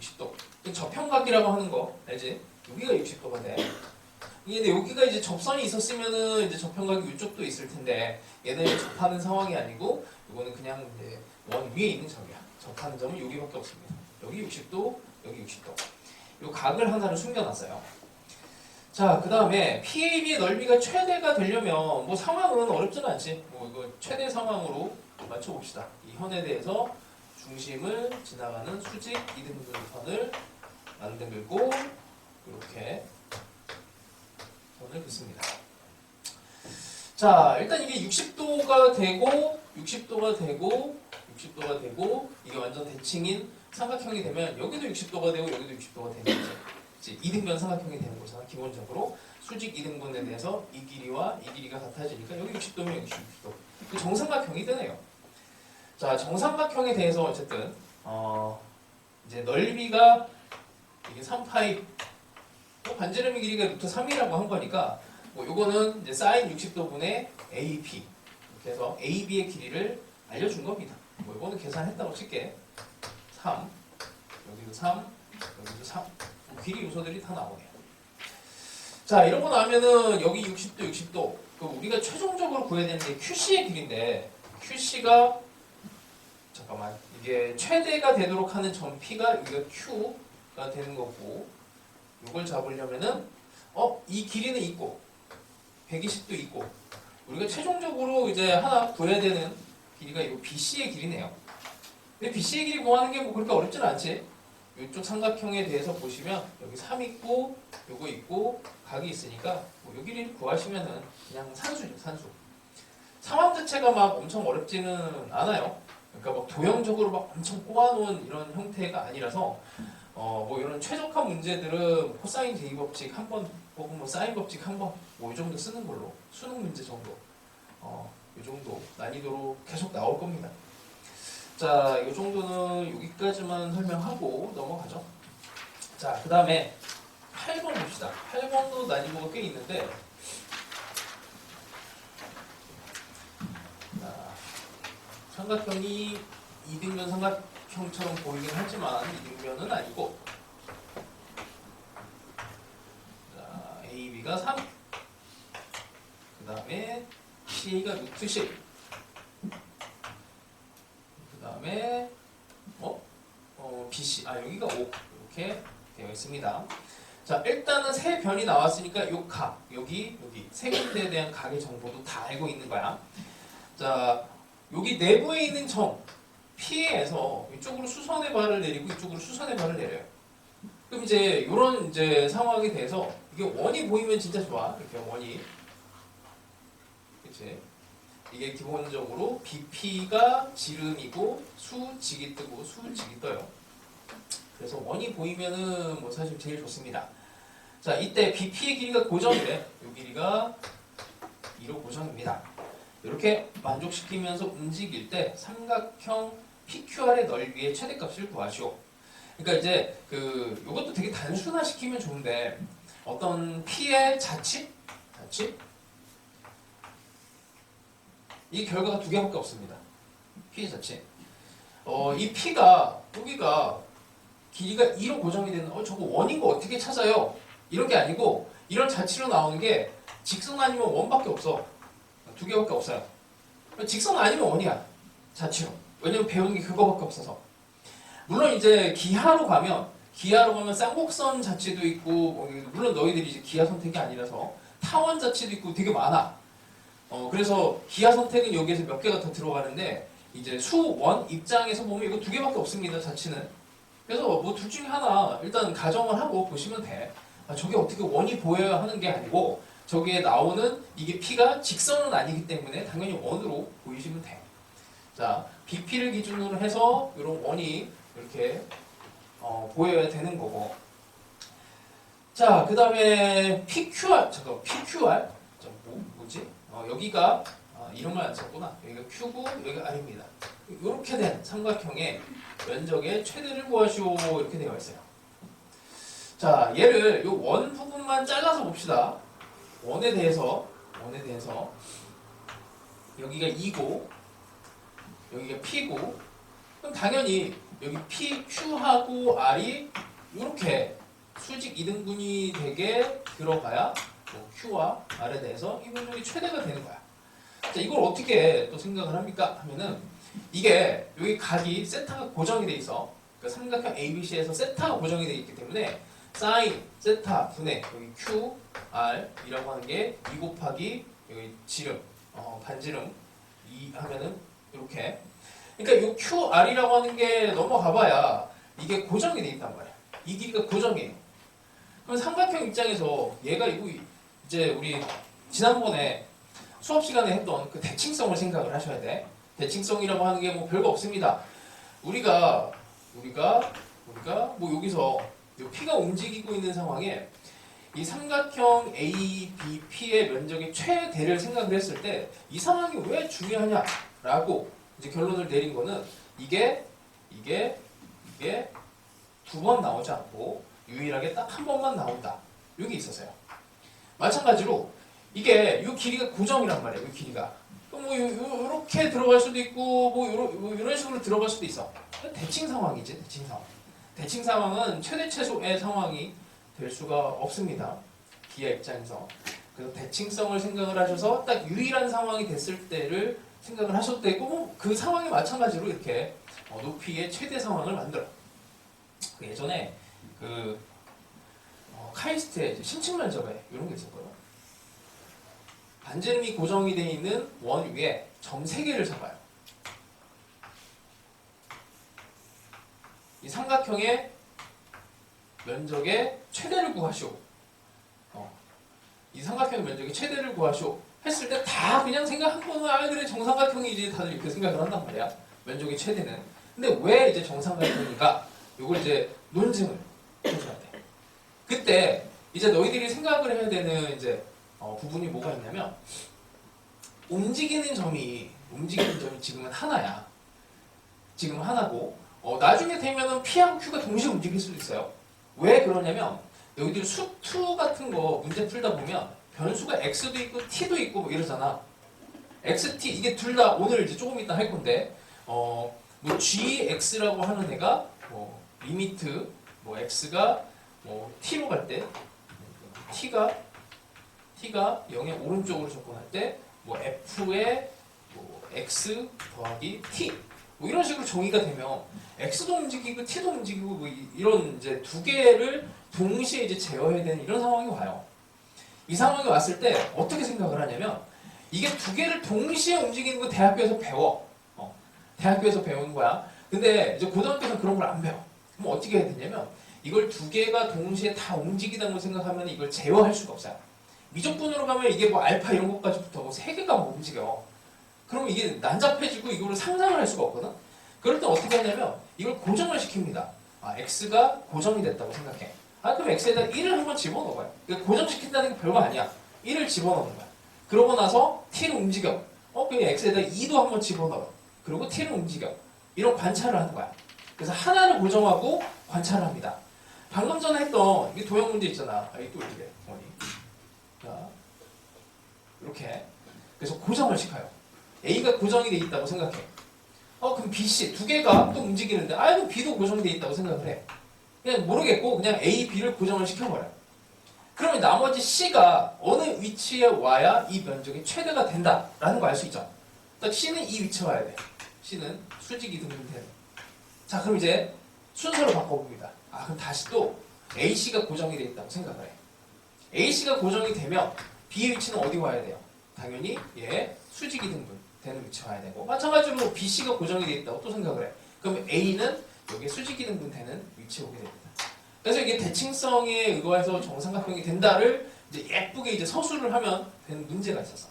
60도. 저평각이라고 하는 거 알지? 여기가 60도가 돼. 근데 여기가 이제 접선이 있었으면은 이제 저평각이 이쪽도 있을 텐데 얘는 접하는 상황이 아니고 이거는 그냥 이제 원 위에 있는 점이야. 접하는 점은 여기밖에 없습니다. 여기 60도, 여기 60도. 이 각을 하나를 숨겨놨어요. 자, 그 다음에 PAB의 넓이가 최대가 되려면 뭐 상황은 어렵진 않지. 뭐 이거 최대 상황으로 맞춰봅시다. 이 현에 대해서 중심을 지나가는 수직 2등분 선을 만들고 이렇게 선을 긋습니다. 자, 일단 이게 60도가 되고 이게 완전 대칭인 삼각형이 되면 여기도 60도가 되고 여기도 60도가 되는 거죠. 이제 2등변 삼각형이 되는 거잖아. 기본적으로 수직 2등분에 대해서 이 길이와 이 길이가 같아지니까 여기 60도면 여기 60도. 그 정삼각형이 되네요. 자, 정삼각형에 대해서 어쨌든 이제 넓이가 이게 3파이 반지름의 길이가 루트 3이라고 한 거니까 뭐 요거는 이제 사인 60도분의 AP 이렇게 해서 AB의 길이를 알려준 겁니다. 뭐 이거는 계산했다고 칠게. 3 여기도 3 여기도 3 뭐 길이 요소들이 다 나오네요. 자, 이러고 나면은 여기 60도 그 우리가 최종적으로 구해야 되는 게 QC의 길인데 QC가 잠깐만 이게 최대가 되도록 하는 점 P가 여기가 Q가 되는 거고 이걸 잡으려면은 이 길이는 있고 120도 있고 우리가 최종적으로 이제 하나 구해야 되는 길이가 이 BC의 길이네요. 근데 BC의 길이 구하는 게 뭐 그렇게 어렵진 않지. 이쪽 삼각형에 대해서 보시면 여기 3 있고 요거 있고 각이 있으니까 뭐 요 길이를 구하시면은 그냥 산수죠, 산수. 상황 자체가 막 엄청 어렵지는 않아요. 그러니까 막 도형적으로 막 엄청 꼬아놓은 이런 형태가 아니라서 뭐 이런 최적화 문제들은 코사인 제이 법칙 한 번 혹은 뭐 사인 법칙 한 번 뭐 이 정도 쓰는 걸로 수능 문제 정도 이 정도 난이도로 계속 나올 겁니다. 자, 이 정도는 여기까지만 설명하고 넘어가죠. 자, 그 다음에 8번 봅시다. 8번도 난이도가 꽤 있는데 자, 삼각형이 이등변 삼각형처럼 보이긴 하지만 이등변은 아니고 자, AB가 3 그 다음에 CA가 루트 10 그 다음에 BC 여기가 5 이렇게 되어 있습니다. 자, 일단은 세 변이 나왔으니까 요 각 여기 세 군데에 대한 각의 정보도 다 알고 있는 거야. 자, 여기 내부에 있는 점 P에서 이쪽으로 수선의 발을 내리고 이쪽으로 수선의 발을 내려요. 그럼 이제 이런 이제 상황에 대해서 이게 원이 보이면 진짜 좋아. 이렇게 원이 그치? 이게 기본적으로 BP가 지름이고 수직이 뜨고 수직이 떠요. 그래서 원이 보이면은 뭐 사실 제일 좋습니다. 자, 이때 BP의 길이가 고정이래. 이 길이가 2로 고정입니다. 이렇게 만족시키면서 움직일 때 삼각형 PQR의 넓이의 최대값을 구하시오. 그러니까 이제 이것도 되게 단순화시키면 좋은데 어떤 P의 자치? 이 결과가 두 개밖에 없습니다. P의 자치. 이 P가 여기가 길이가 2로 고정이 되는 저거 원인 거 어떻게 찾아요? 이런 게 아니고 이런 자치로 나오는 게 직선 아니면 원밖에 없어. 두 개밖에 없어요. 직선 아니면 원이야. 자치로. 왜냐면 배우는 게 그거밖에 없어서. 물론 이제 기하로 가면 쌍곡선 자치도 있고 물론 너희들이 이제 기하 선택이 아니라서 타원 자치도 있고 되게 많아. 그래서 기하 선택은 여기에서 몇 개가 더 들어가는데 이제 수원 입장에서 보면 이거 두 개밖에 없습니다. 자치는. 그래서 뭐 둘 중에 하나 일단 가정을 하고 보시면 돼. 저게 어떻게 원이 보여야 하는 게 아니고 저기에 나오는 이게 P가 직선은 아니기 때문에 당연히 원으로 보이시면 돼. 자, BP를 기준으로 해서 이런 원이 이렇게 보여야 되는 거고. 자, 그 다음에 PQR, PQR? 뭐지? 여기가 이름을 안 썼구나. 여기가 Q고 여기가 R입니다. 이렇게 된 삼각형의 면적의 최대를 구하시오 이렇게 되어 있어요. 자, 얘를 이 원 부분만 잘라서 봅시다. 원에 대해서 여기가 2고 여기가 P고 그럼 당연히 여기 P, Q하고 R이 이렇게 수직 이등분이 되게 들어가야 뭐 Q와 R에 대해서 이 면적이 최대가 되는 거야. 자, 이걸 어떻게 또 생각을 합니까? 하면은 이게 여기 각이 세타가 고정이 돼 있어. 그러니까 삼각형 ABC에서 세타가 고정이 돼 있기 때문에 사인 세타 분의 여기 Q, R이라고 하는 게 2 곱하기 여기 지름, 반지름 2 하면은 이렇게. 그러니까 이 Q, R이라고 하는 게 넘어가봐야 이게 고정이 돼 있단 말이야. 이 길이가 고정이에요. 그럼 삼각형 입장에서 얘가 이제 우리 지난번에 수업 시간에 했던 그 대칭성을 생각을 하셔야 돼. 대칭성이라고 하는 게 뭐 별거 없습니다. 우리가 뭐 여기서 P가 움직이고 있는 상황에 이 삼각형 ABP의 면적의 최대를 생각을 했을 때 이 상황이 왜 중요하냐라고 이제 결론을 내린 거는 이게 두 번 나오지 않고 유일하게 딱 한 번만 나온다. 여기 있었어요. 마찬가지로 이게 이 길이가 고정이란 말이에요. 이 길이가. 그럼 뭐 이렇게 들어갈 수도 있고 뭐 이런 식으로 들어갈 수도 있어. 대칭 상황이지. 대칭 상황은 최대 최소의 상황이 될 수가 없습니다. 기하 입장에서. 그래서 대칭성을 생각을 하셔서 딱 유일한 상황이 됐을 때를 생각을 하셔도 되고 그 상황에 마찬가지로 이렇게 높이의 최대 상황을 만들어. 예전에 카이스트의 심층 면접에 이런 게 있었거든요. 반지름이 고정이 되어 있는 원 위에 점 3개를 잡아요. 이 삼각형의 면적의 최대를 구하시오. 이 삼각형의 면적의 최대를 구하시오. 했을 때 다 그냥 생각한 거는 아 그래 정삼각형이지 다들 이렇게 생각을 한단 말이야. 면적의 최대는. 근데 왜 이제 정삼각형인가? 이걸 이제 논증을 해줘야 돼. 그때 이제 너희들이 생각을 해야 되는 이제 부분이 뭐가 있냐면 움직이는 점이 지금은 하나야. 지금 하나고 나중에 되면은 P하고 Q가 동시에 움직일 수도 있어요. 왜 그러냐면 여기들 수투 같은 거 문제 풀다 보면 변수가 x도 있고 t도 있고 뭐 이러잖아. xt 이게 둘 다 오늘 이제 조금 이따 할 건데 뭐 gx라고 하는 애가 뭐 리미트 뭐 x가 뭐 t로 갈 때 t가 0의 오른쪽으로 접근할 때 뭐 f의 뭐 x 더하기 t 뭐 이런 식으로 정의가 되면 x도 움직이고 t도 움직이고 뭐 이런 이제 두 개를 동시에 이제 제어해야 되는 이런 상황이 와요. 이 상황이 왔을 때 어떻게 생각을 하냐면 이게 두 개를 동시에 움직이는 거 대학교에서 배워. 대학교에서 배우는 거야. 근데 이제 고등학교에서는 그런 걸 안 배워. 그럼 어떻게 해야 되냐면 이걸 두 개가 동시에 다 움직이다고 생각하면 이걸 제어할 수가 없어요. 미적분으로 가면 이게 뭐 알파 이런 것까지부터 뭐 세 개가 뭐 움직여. 그러면 이게 난잡해지고 이거를 상상을 할 수가 없거든. 그럴 때 어떻게 하냐면 이걸 고정을 시킵니다. x가 고정이 됐다고 생각해. 그럼 x에다 1을 한번 집어넣어봐요. 그러니까 고정시킨다는 게 별거 아니야. 1을 집어넣는 거야. 그러고 나서 t를 움직여. 그럼 x에다 2도 한번 집어넣어. 그리고 t를 움직여. 이런 관찰을 하는 거야. 그래서 하나를 고정하고 관찰을 합니다. 방금 전에 했던 이 도형 문제 있잖아. 이게 또 이렇게 어디? 자, 이렇게. 그래서 고정을 시켜요. a가 고정이 돼 있다고 생각해. 그럼 b, c 두 개가 또 움직이는데 그럼 b도 고정돼 있다고 생각을 해. 그냥 모르겠고 그냥 A, B를 고정을 시켜버려요. 그러면 나머지 C가 어느 위치에 와야 이 면적이 최대가 된다라는 거 알 수 있죠. 딱 C는 이 위치에 와야 돼. C는 수직이 등분되는. 자 그럼 이제 순서를 바꿔봅니다. 그럼 다시 또 AC가 고정이 돼 있다고 생각을 해. AC가 고정이 되면 B의 위치는 어디 와야 돼요? 당연히 얘 수직이 등분되는 위치에 와야 되고 마찬가지로 BC가 고정이 돼 있다고 또 생각을 해. 그럼 A는 여기 수직이 등분되는 위치에 오게 됩니다. 그래서 이게 대칭성에 의거해서 정삼각형이 된다를 이제 예쁘게 이제 서술을 하면 되는 문제가 있었어.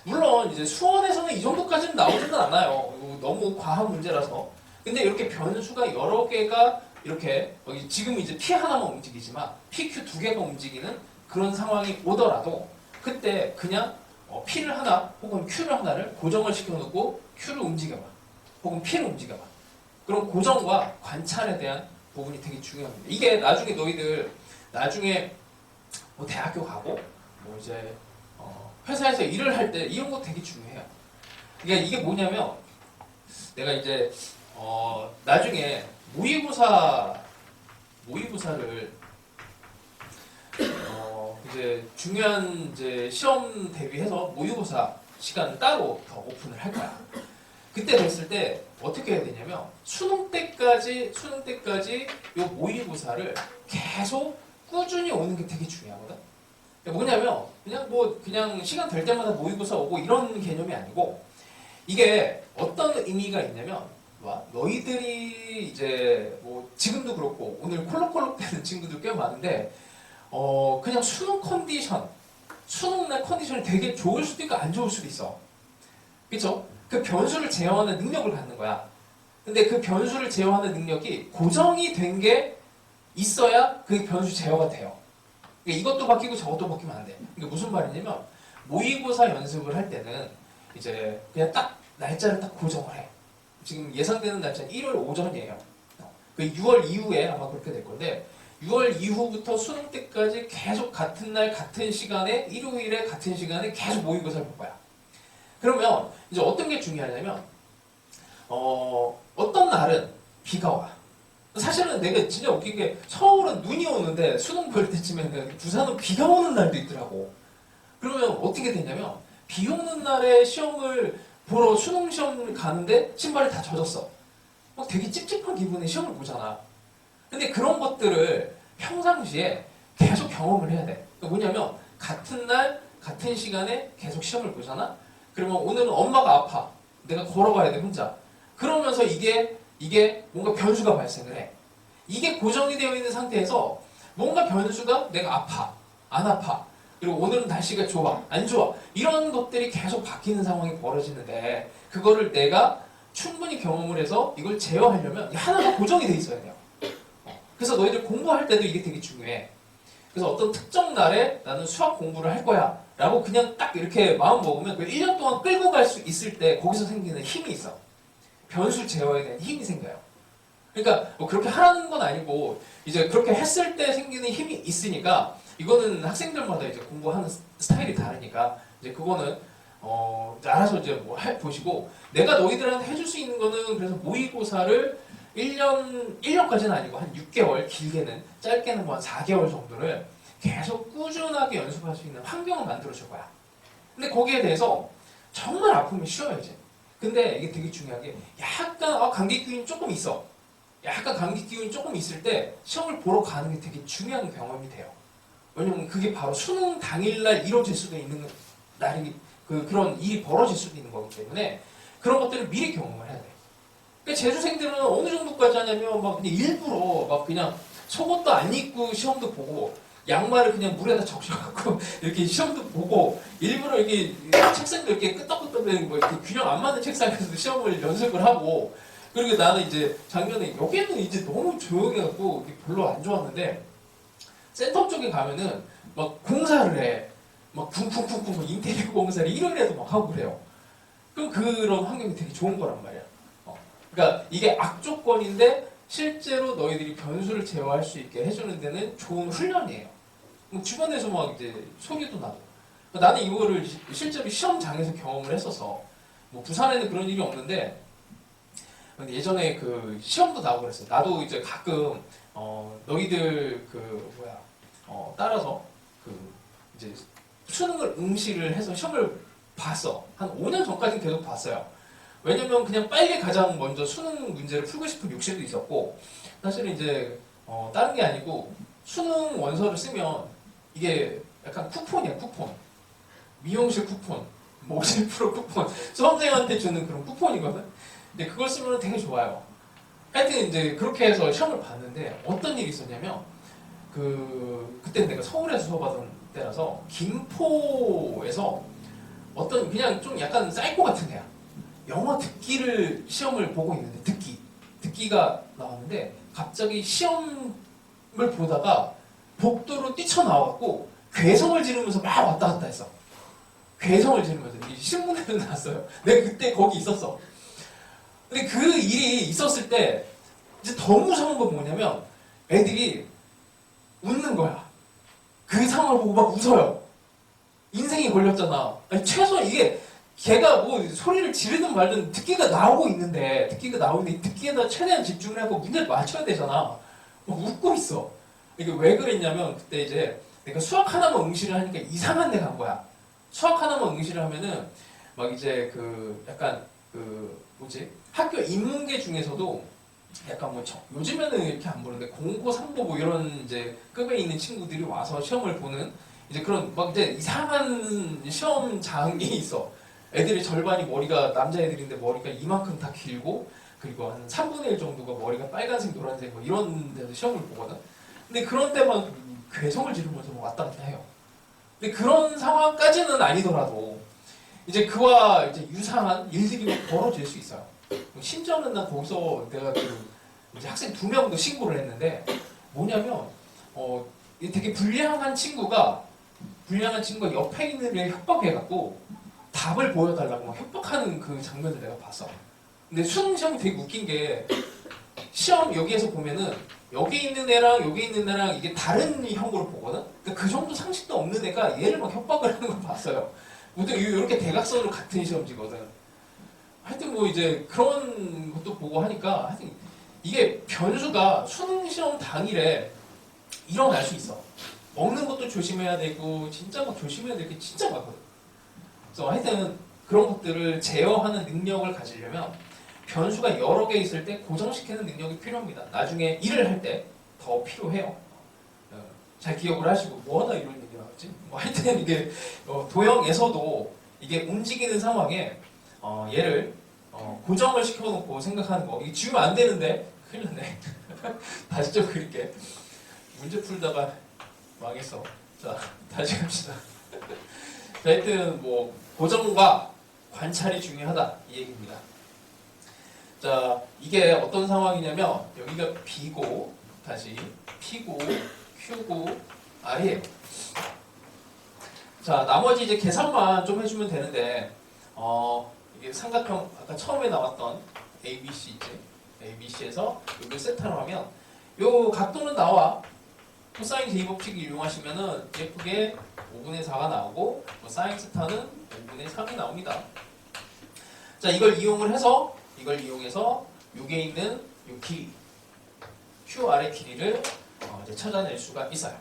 물론 이제 수원에서는 이 정도까지는 나오지는 않아요. 너무 과한 문제라서. 근데 이렇게 변수가 여러 개가 이렇게 지금 이제 P 하나만 움직이지만 PQ 두 개가 움직이는 그런 상황이 오더라도 그때 그냥 P를 하나 혹은 Q를 하나를 고정을 시켜놓고 Q를 움직여봐. 혹은 P를 움직여봐. 그런 고정과 관찰에 대한 부분이 되게 중요합니다. 이게 나중에 너희들 나중에 뭐 대학교 가고 뭐 이제 회사에서 일을 할 때 이런 거 되게 중요해요. 그러니까 이게 뭐냐면 내가 이제 나중에 모의고사를 이제 중요한 이제 시험 대비해서 모의고사 시간을 따로 더 오픈을 할 거야. 그때 됐을 때 어떻게 해야 되냐면 수능 때까지 이 모의고사를 계속 꾸준히 오는 게 되게 중요하거든. 뭐냐면 그냥 시간 될 때마다 모의고사 오고 이런 개념이 아니고 이게 어떤 의미가 있냐면 너희들이 이제 뭐 지금도 그렇고 오늘 콜록콜록 되는 친구들 꽤 많은데 그냥 수능날 컨디션이 되게 좋을 수도 있고 안 좋을 수도 있어. 그쵸? 그 변수를 제어하는 능력을 갖는 거야. 근데 그 변수를 제어하는 능력이 고정이 된 게 있어야 그 변수 제어가 돼요. 그러니까 이것도 바뀌고 저것도 바뀌면 안 돼. 그러니까 무슨 말이냐면 모의고사 연습을 할 때는 이제 그냥 딱 날짜를 딱 고정을 해. 지금 예상되는 날짜는 1월 오전이에요. 그 6월 이후에 아마 그렇게 될 건데 6월 이후부터 수능 때까지 계속 같은 날 같은 시간에 일요일에 같은 시간에 계속 모의고사를 볼 거야. 그러면 이제 어떤 게 중요하냐면 어떤 날은 비가 와. 사실은 내가 진짜 웃긴 게 서울은 눈이 오는데 수능 볼 때쯤에는 부산은 비가 오는 날도 있더라고. 그러면 어떻게 되냐면 비 오는 날에 시험을 보러 수능 시험을 가는데 신발이 다 젖었어. 되게 찝찝한 기분에 시험을 보잖아. 근데 그런 것들을 평상시에 계속 경험을 해야 돼. 그러니까 뭐냐면 같은 날 같은 시간에 계속 시험을 보잖아. 그러면 오늘은 엄마가 아파. 내가 걸어가야 돼 혼자. 그러면서 이게 이게 뭔가 변수가 발생을 해. 이게 고정이 되어 있는 상태에서 뭔가 변수가 내가 아파, 안 아파, 그리고 오늘은 날씨가 좋아, 안 좋아, 이런 것들이 계속 바뀌는 상황이 벌어지는데 그거를 내가 충분히 경험을 해서 이걸 제어하려면 하나가 고정이 돼 있어야 돼요. 그래서 너희들 공부할 때도 이게 되게 중요해. 그래서 어떤 특정 날에 나는 수학 공부를 할 거야 라고 그냥 딱 이렇게 마음 먹으면 그 1년 동안 끌고 갈 수 있을 때 거기서 생기는 힘이 있어. 변수 제어에 대한 힘이 생겨요. 그러니까 뭐 그렇게 하라는 건 아니고 이제 그렇게 했을 때 생기는 힘이 있으니까 이거는 학생들마다 이제 공부하는 스타일이 다르니까 이제 그거는 이제 알아서 이제 뭐 보시고 내가 너희들한테 해줄 수 있는 거는 그래서 모의고사를 1년까지는 아니고 한 6개월, 길게는 짧게는 뭐 한 4개월 정도를 계속 꾸준하게 연습할 수 있는 환경을 만들어 줄 거야. 근데 거기에 대해서 정말 아프면 쉬어요 이제. 근데 이게 되게 중요한 게 약간 감기 기운이 조금 있어. 약간 감기 기운이 조금 있을 때 시험을 보러 가는 게 되게 중요한 경험이 돼요. 왜냐면 그게 바로 수능 당일날 이루어질 수도 있는 날이 그런 일이 벌어질 수도 있는 거기 때문에 그런 것들을 미리 경험을 해야 돼. 그러니까 재수생들은 어느 정도까지 하냐면 막 그냥 일부러 막 그냥 속옷도 안 입고 시험도 보고 양말을 그냥 물에다 적셔갖고 이렇게 시험도 보고 일부러 이렇게 책상도 이렇게 끄떡끄떡대는 뭐 이렇게 균형 안 맞는 책상에서 시험을 연습을 하고 그리고 나는 이제 작년에 여기는 이제 너무 조용해갖고 별로 안 좋았는데 센터 쪽에 가면은 막 공사를 해. 막 쿵쿵쿵쿵 인테리어 공사를 일요일에도 막 하고 그래요. 그럼 그런 환경이 되게 좋은 거란 말이야. 그러니까 이게 악조건인데 실제로 너희들이 변수를 제어할 수 있게 해주는 데는 좋은 훈련이에요. 주변에서 막 이제 소리도 나고. 나는 이거를 실제로 시험장에서 경험을 했어서 뭐 부산에는 그런 일이 없는데 예전에 그 시험도 나오고 그랬어요. 나도 이제 가끔 너희들 따라서 그 이제 수능을 응시를 해서 시험을 봤어. 한 5년 전까지는 계속 봤어요. 왜냐면 그냥 빨리 가장 먼저 수능 문제를 풀고 싶은 욕심도 있었고 사실은 이제 다른 게 아니고 수능 원서를 쓰면 이게 약간 쿠폰이야 쿠폰. 미용실 쿠폰, 뭐 50% 쿠폰, 수험생한테 주는 그런 쿠폰이거든. 근데 그걸 쓰면 되게 좋아요. 하여튼 이제 그렇게 해서 시험을 봤는데 어떤 일이 있었냐면 그때 내가 서울에서 수업하던 때라서 김포에서 어떤 그냥 좀 약간 사이코 같은 애야. 영어 듣기를 시험을 보고 있는데 듣기가 나왔는데 갑자기 시험을 보다가 복도로 뛰쳐나와갖고 괴성을 지르면서 막 왔다 갔다 했어. 괴성을 지르면서 신문에도 나왔어요. 내가 그때 거기 있었어. 근데 그 일이 있었을 때 이제 더 무서운 건 뭐냐면 애들이 웃는 거야. 그 상황을 보고 막 웃어요. 인생이 걸렸잖아. 아니, 최소한 이게 걔가 뭐 소리를 지르든 말든 듣기가 나오고 있는데 듣기에다 최대한 집중을 하고 문제를 맞춰야 되잖아. 막 웃고 있어. 이게 왜 그랬냐면 그때 이제 내가 수학 하나만 응시를 하니까 이상한 데 간 거야. 수학 하나만 응시를 하면은 막 이제 약간 학교 인문계 중에서도 약간 뭐 요즘에는 이렇게 안 보는데 공고, 상고 뭐 이런 이제 급에 있는 친구들이 와서 시험을 보는 이제 그런 막 이제 이상한 시험장이 있어. 애들이 절반이 머리가 남자애들인데 머리가 이만큼 다 길고 그리고 한 3분의 1 정도가 머리가 빨간색, 노란색 뭐 이런 데서 시험을 보거든. 근데 그런 데만 괴성을 지르면서 뭐 왔다 갔다 해요. 근데 그런 상황까지는 아니더라도 이제 그와 이제 유사한 일들이 벌어질 수 있어요. 심지어는 난 거기서 내가 이제 학생 2명도 신고를 했는데 뭐냐면 되게 불량한 친구가 옆에 있는 애 협박해갖고 답을 보여달라고 막 협박하는 그 장면을 내가 봤어. 근데 수능 시험이 되게 웃긴 게 시험 여기에서 보면은 여기 있는 애랑 여기 있는 애랑 이게 다른 형으로 보거든? 그러니까 그 정도 상식도 없는 애가 얘를 막 협박을 하는 걸 봤어요. 이렇게 대각선으로 같은 시험지거든. 하여튼 뭐 이제 그런 것도 보고 하니까 하여튼 이게 변수가 수능 시험 당일에 일어날 수 있어. 먹는 것도 조심해야 되고 진짜 막 조심해야 될 게 진짜 많거든. 그래서 하여튼 그런 것들을 제어하는 능력을 가지려면 변수가 여러 개 있을 때 고정시키는 능력이 필요합니다. 나중에 일을 할 때 더 필요해요. 잘 기억을 하시고 뭐하다 이런 얘기 나왔지? 뭐 하여튼 이게 도형에서도 이게 움직이는 상황에 얘를 고정을 시켜놓고 생각하는 거. 이게 지우면 안 되는데 큰일 났네. 다시 좀 그릴게. 문제 풀다가 망했어. 자, 다시 합시다. 자, 하여튼 뭐 고정과 관찰이 중요하다 이 얘기입니다. 자, 이게 어떤 상황이냐면 여기가 B고 다시 P고 Q고 R이에요. 자, 나머지 이제 계산만 좀 해주면 되는데 이게 삼각형 아까 처음에 나왔던 ABC 있지? ABC에서 이걸 세타로 하면 요 각도는 나와. 코사인 제곱법칙을 이용하시면은 예쁘게 5분의 4가 나오고 사인 세타는 5분의 3이 나옵니다. 자, 이걸 이용해서 여기에 있는 요 길이 QR의 길이를 이제 찾아낼 수가 있어요.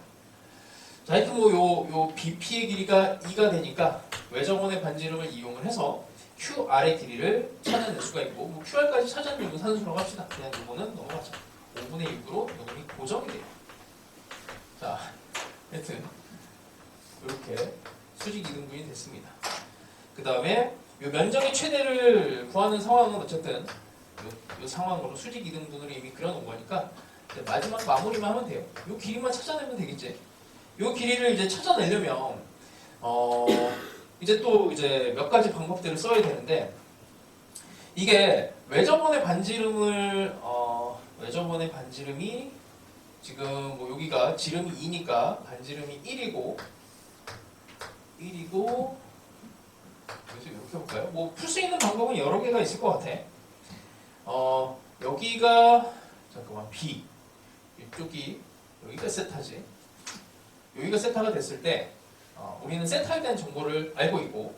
자, 하여튼 뭐 요 BP의 길이가 2가 되니까 외접원의 반지름을 이용을 해서 QR의 길이를 찾아낼 수가 있고 뭐 QR까지 찾아내면 산수라고 합시다. 그냥 이거는 넘어가죠. 5분의 6으로 이놈이 고정이 돼요. 자, 하여튼 이렇게 수직 이등분이 됐습니다. 그 다음에 이 면적의 최대를 구하는 상황은 어쨌든 이 상황으로 수직 이등분으로 이미 그려놓은 거니까 이제 마지막 마무리만 하면 돼요. 이 길이만 찾아내면 되겠지. 이 길이를 이제 찾아내려면 이제 또 이제 몇 가지 방법들을 써야 되는데 이게 외접원의 반지름이 지금 뭐 여기가 지름이 2니까 반지름이 1이고 그래서 이렇게 해볼까요? 뭐 풀 수 있는 방법은 여러 개가 있을 것 같아. 여기가 잠깐만 B 이쪽이 여기가 세타지. 여기가 세타가 됐을 때 우리는 세타에 대한 정보를 알고 있고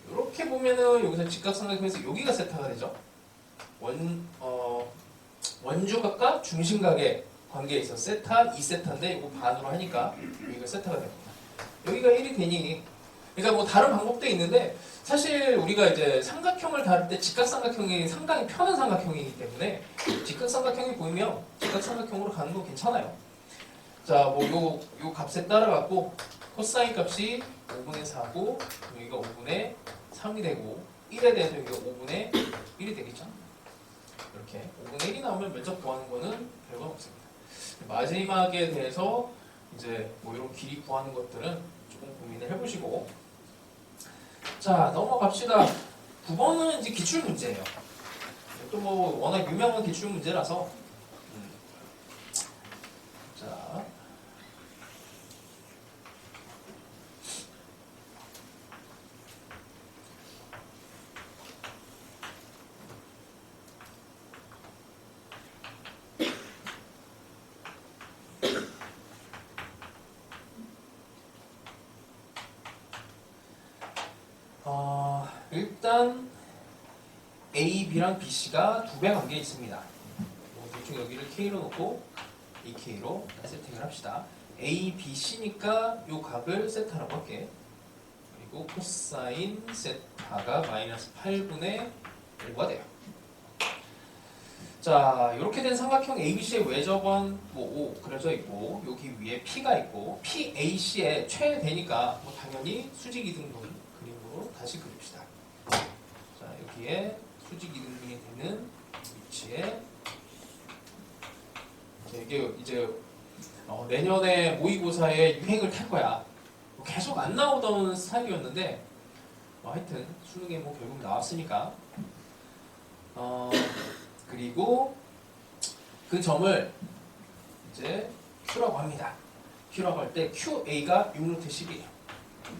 이렇게 보면은 여기서 직각삼각형에서 여기가 세타가 되죠. 원주각과 중심각의 관계에 있어 세타 2세타인데 이거 반으로 하니까 여기가 세타가 됩니다. 여기가 1이 되니 그러니까 뭐 다른 방법도 있는데 사실 우리가 이제 삼각형을 다룰 때 직각삼각형이 상당히 편한 삼각형이기 때문에 직각삼각형이 보이면 직각삼각형으로 가는 거 괜찮아요. 자, 뭐 요 값에 따라갖고 코사인 값이 5분의 4고 여기가 5분의 3이 되고 1에 대해서 여기가 5분의 1이 되겠죠. 이렇게 5분의 1이 나오면 면적 구하는 거는 별건 없습니다. 마지막에 대해서 이제 뭐 이런 길이 구하는 것들은 조금 고민을 해보시고 자, 넘어갑시다. 9번은 이제 기출문제예요. 또 뭐 워낙 유명한 기출문제라서 자, 일단 A, B랑 B, C가 두 배 관계에 있습니다. 대충 여기를 K로 놓고 이 K로 세팅을 합시다. A, B, C니까 이 각을 세타라고 할게. 그리고 코사인 세타가 마이너스 8분의 5가 돼요. 자, 이렇게 된 삼각형 ABC의 외접원 뭐 5 그려져 있고 여기 위에 P가 있고 PAC의 최대니까 뭐 당연히 수직 이등분 그림으로 다시 그립시다. 자, 여기에 수직 이등분이 되는 위치에 이게 이제 내년에 모의고사에 유행을 탈 거야. 계속 안 나오던 스타일이었는데 하여튼 수능에 뭐 결국 나왔으니까 그리고 그 점을 이제 Q라고 합니다. Q라고 할 때 QA가 6루트 10이에요.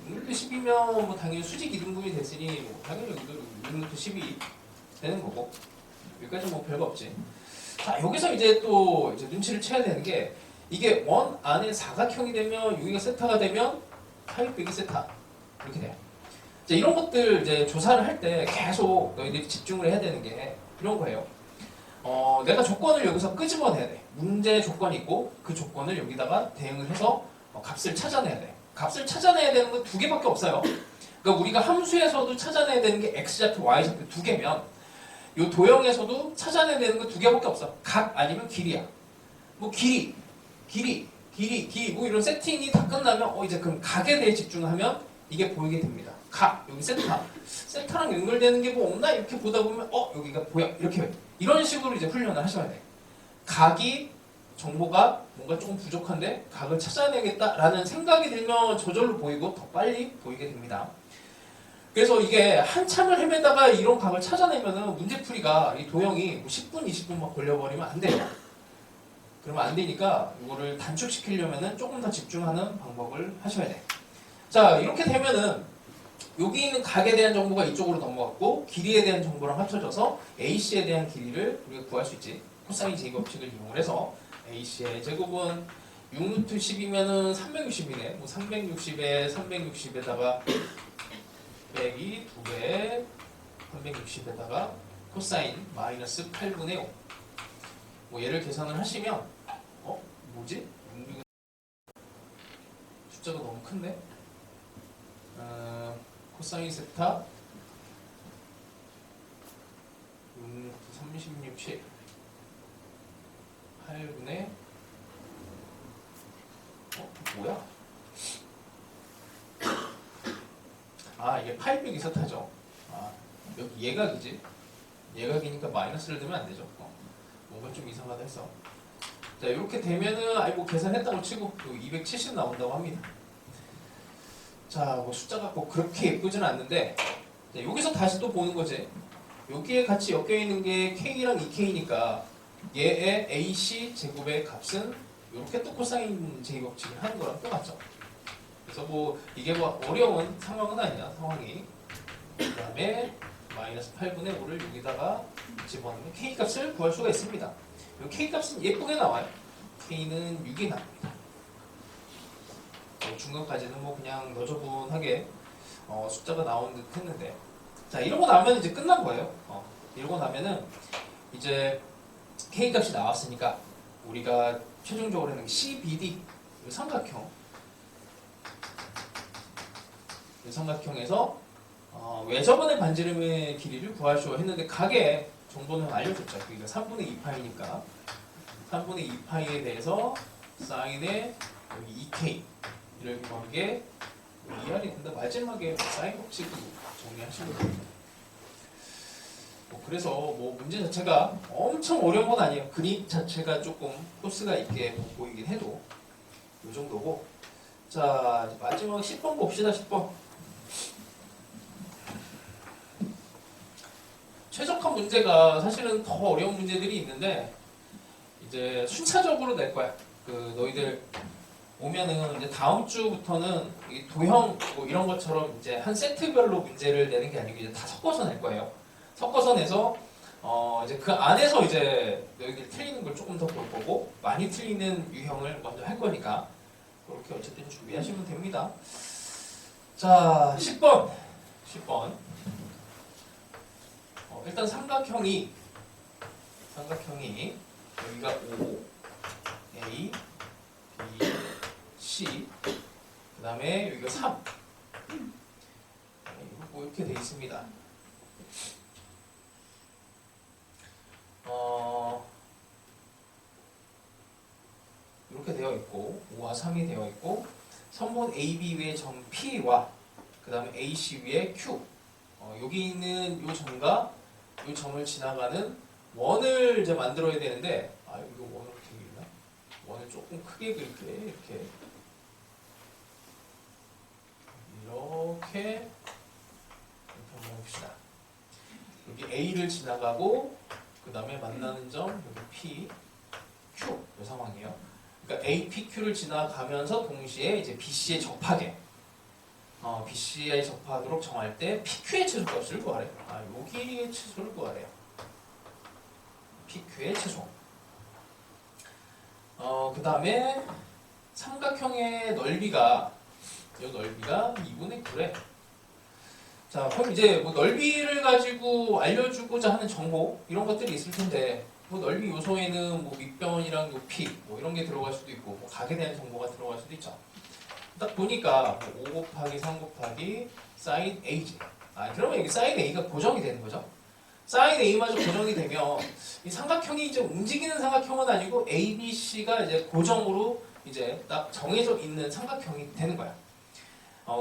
6루트 10이면 뭐 당연히 수직 이등분이 됐으니 뭐 당연히 여기도 6루트 10이 되는 거고 여기까지 뭐 별거 없지. 자, 여기서 이제 또 이제 눈치를 채야 되는 게 이게 원 안에 사각형이 되면 여기가 세타가 되면 파이 빼기 세타 이렇게 돼요. 이제 이런 것들 이제 조사를 할 때 계속 너희들이 집중을 해야 되는 게 이런 거예요. 내가 조건을 여기서 끄집어내야 돼. 문제 조건이 있고 그 조건을 여기다가 대응을 해서 값을 찾아내야 돼. 값을 찾아내야 되는 건 두 개밖에 없어요. 그러니까 우리가 함수에서도 찾아내야 되는 게 x좌표, y좌표 두 개면 이 도형에서도 찾아내야 되는 거 두 개밖에 없어. 각 아니면 길이야. 뭐 길이 뭐 이런 세팅이 다 끝나면 이제 그럼 각에 대해 집중하면 이게 보이게 됩니다. 각 여기 세타랑 연결되는 게 뭐 없나 이렇게 보다 보면 여기가 보여 이렇게 이런 식으로 이제 훈련을 하셔야 돼. 각이 정보가 뭔가 조금 부족한데 각을 찾아내겠다라는 생각이 들면 저절로 보이고 더 빨리 보이게 됩니다. 그래서 이게 한참을 헤매다가 이런 각을 찾아내면은 문제풀이가 이 도형이 뭐 10분, 20분 막 걸려버리면 안 돼요. 그러면 안 되니까 이거를 단축시키려면은 조금 더 집중하는 방법을 하셔야 돼. 자, 이렇게 되면은 여기 있는 각에 대한 정보가 이쪽으로 넘어갔고 길이에 대한 정보랑 합쳐져서 AC에 대한 길이를 우리가 구할 수 있지. 코사인 제곱식을 이용을 해서 AC의 제곱은 6루트 10이면은 360이네. 뭐 360에 360에다가 빼기 2배 360에다가 코사인 마이너스 8분의 5. 뭐 얘를 계산을 하시면 뭐지? 숫자가 너무 큰데? 코사인 세타 36, 10 8분의 뭐야? 이게 800 이사타죠. 여기 예각이지. 예각이니까 마이너스를 넣으면 안 되죠. 뭔가 좀 이상하다 했어. 자, 이렇게 되면은 뭐 계산했다고 치고 270 나온다고 합니다. 자, 뭐 숫자가 꼭 그렇게 예쁘진 않는데 자, 여기서 다시 또 보는 거지. 여기에 같이 엮여 있는 게 K랑 2K니까 얘의 AC 제곱의 값은 이렇게 또 코사인 제곱식을 하는 거랑 똑같죠. 그래서 뭐 이게 뭐 어려운 상황은 아니야, 상황이. 그 다음에 마이너스 8분의 5를 여기다가 집어넣으면 K 값을 구할 수가 있습니다. 이 K 값은 예쁘게 나와요. K는 6이 나옵니다. 중간까지는 뭐 그냥 너저분하게 숫자가 나온 듯 했는데 자, 이러고 나면 이제 끝난 거예요. 이러고 나면은 이제 K 값이 나왔으니까 우리가 최종적으로 하는 CBD 이 삼각형에서 왜 저번에 반지름의 길이를 구하시오 했는데 각의 정보는 알려줬죠. 그러니까 3분의 2파이니까 3분의 2파이에 대해서 사인의 여기 2K를 구한 게 ER이 된다. 마지막에 사인 법칙으로 정리하시면 됩니다. 그래서 뭐 문제 자체가 엄청 어려운 건 아니에요. 그림 자체가 조금 코스가 있게 보이긴 해도 이 정도고. 자, 마지막 10번 봅시다. 10번. 최적화 문제가 사실은 더 어려운 문제들이 있는데 이제 순차적으로 낼 거야. 너희들 오면은 이제 다음 주부터는 이 도형 뭐 이런 것처럼 이제 한 세트별로 문제를 내는 게 아니고 이제 다 섞어서 낼 거예요. 섞어서 내서 이제 그 안에서 이제 너희들 틀리는 걸 조금 더 볼 거고 많이 틀리는 유형을 먼저 할 거니까 그렇게 어쨌든 준비하시면 됩니다. 자, 10번. 일단 삼각형이 여기가 O, A, B, C 그 다음에 여기가 3 뭐 이렇게 돼 있습니다. 이렇게 되어 있고 5와 3이 되어 있고 선분 AB 위에 점 P와 그 다음에 AC 위에 Q 여기 있는 이 점과 이 점을 지나가는 원을 이제 만들어야 되는데 이거 원을 어떻게 그리나? 원을 조금 크게 그릴게. 이렇게 한번 봅시다. 여기 A를 지나가고 그 다음에 만나는 점 여기 P, Q 이 상황이에요. 그러니까 A, P, Q를 지나가면서 동시에 이제 BC에 접하게 BC에 접하도록 정할 때 PQ의 최소값을 구하래요. 요 길이의 최소를 구하래요. PQ의 최소. 그 다음에 삼각형의 넓이가 이 넓이가 2분의 9래. 자, 그럼 이제 뭐 넓이를 가지고 알려주고자 하는 정보 이런 것들이 있을 텐데 뭐 넓이 요소에는 뭐 밑변이랑 높이 뭐 이런 게 들어갈 수도 있고 뭐 각에 대한 정보가 들어갈 수도 있죠. 딱 보니까 5 곱하기 3 곱하기 사인 A지. 그러면 여기 사인 A가 고정이 되는 거죠. 사인 A마저 고정이 되면 이 삼각형이 이제 움직이는 삼각형은 아니고 A, B, C가 이제 고정으로 이제 딱 정해져 있는 삼각형이 되는 거야.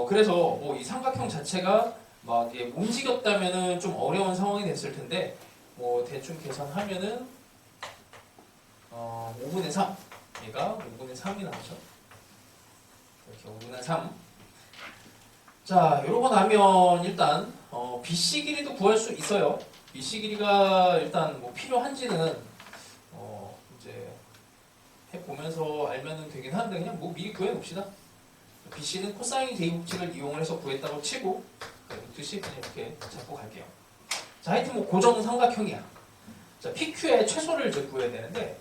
그래서 뭐 이 삼각형 자체가 막 움직였다면은 좀 어려운 상황이 됐을 텐데 뭐 대충 계산하면은 5분의 3 얘가 5분의 3이 나오죠. 이렇게 5분의 3. 자, 이러고 나면 일단 BC 길이도 구할 수 있어요. BC 길이가 일단 뭐 필요한지는 이제 해보면서 알면은 되긴 하는데 그냥 뭐 미리 구해놓읍시다. BC는 코사인 대입법칙을 이용해서 구했다고 치고 그 뜻이 그냥 이렇게 잡고 갈게요. 자, 하여튼 뭐 고정 삼각형이야. 자, PQ의 최소를 이제 구해야 되는데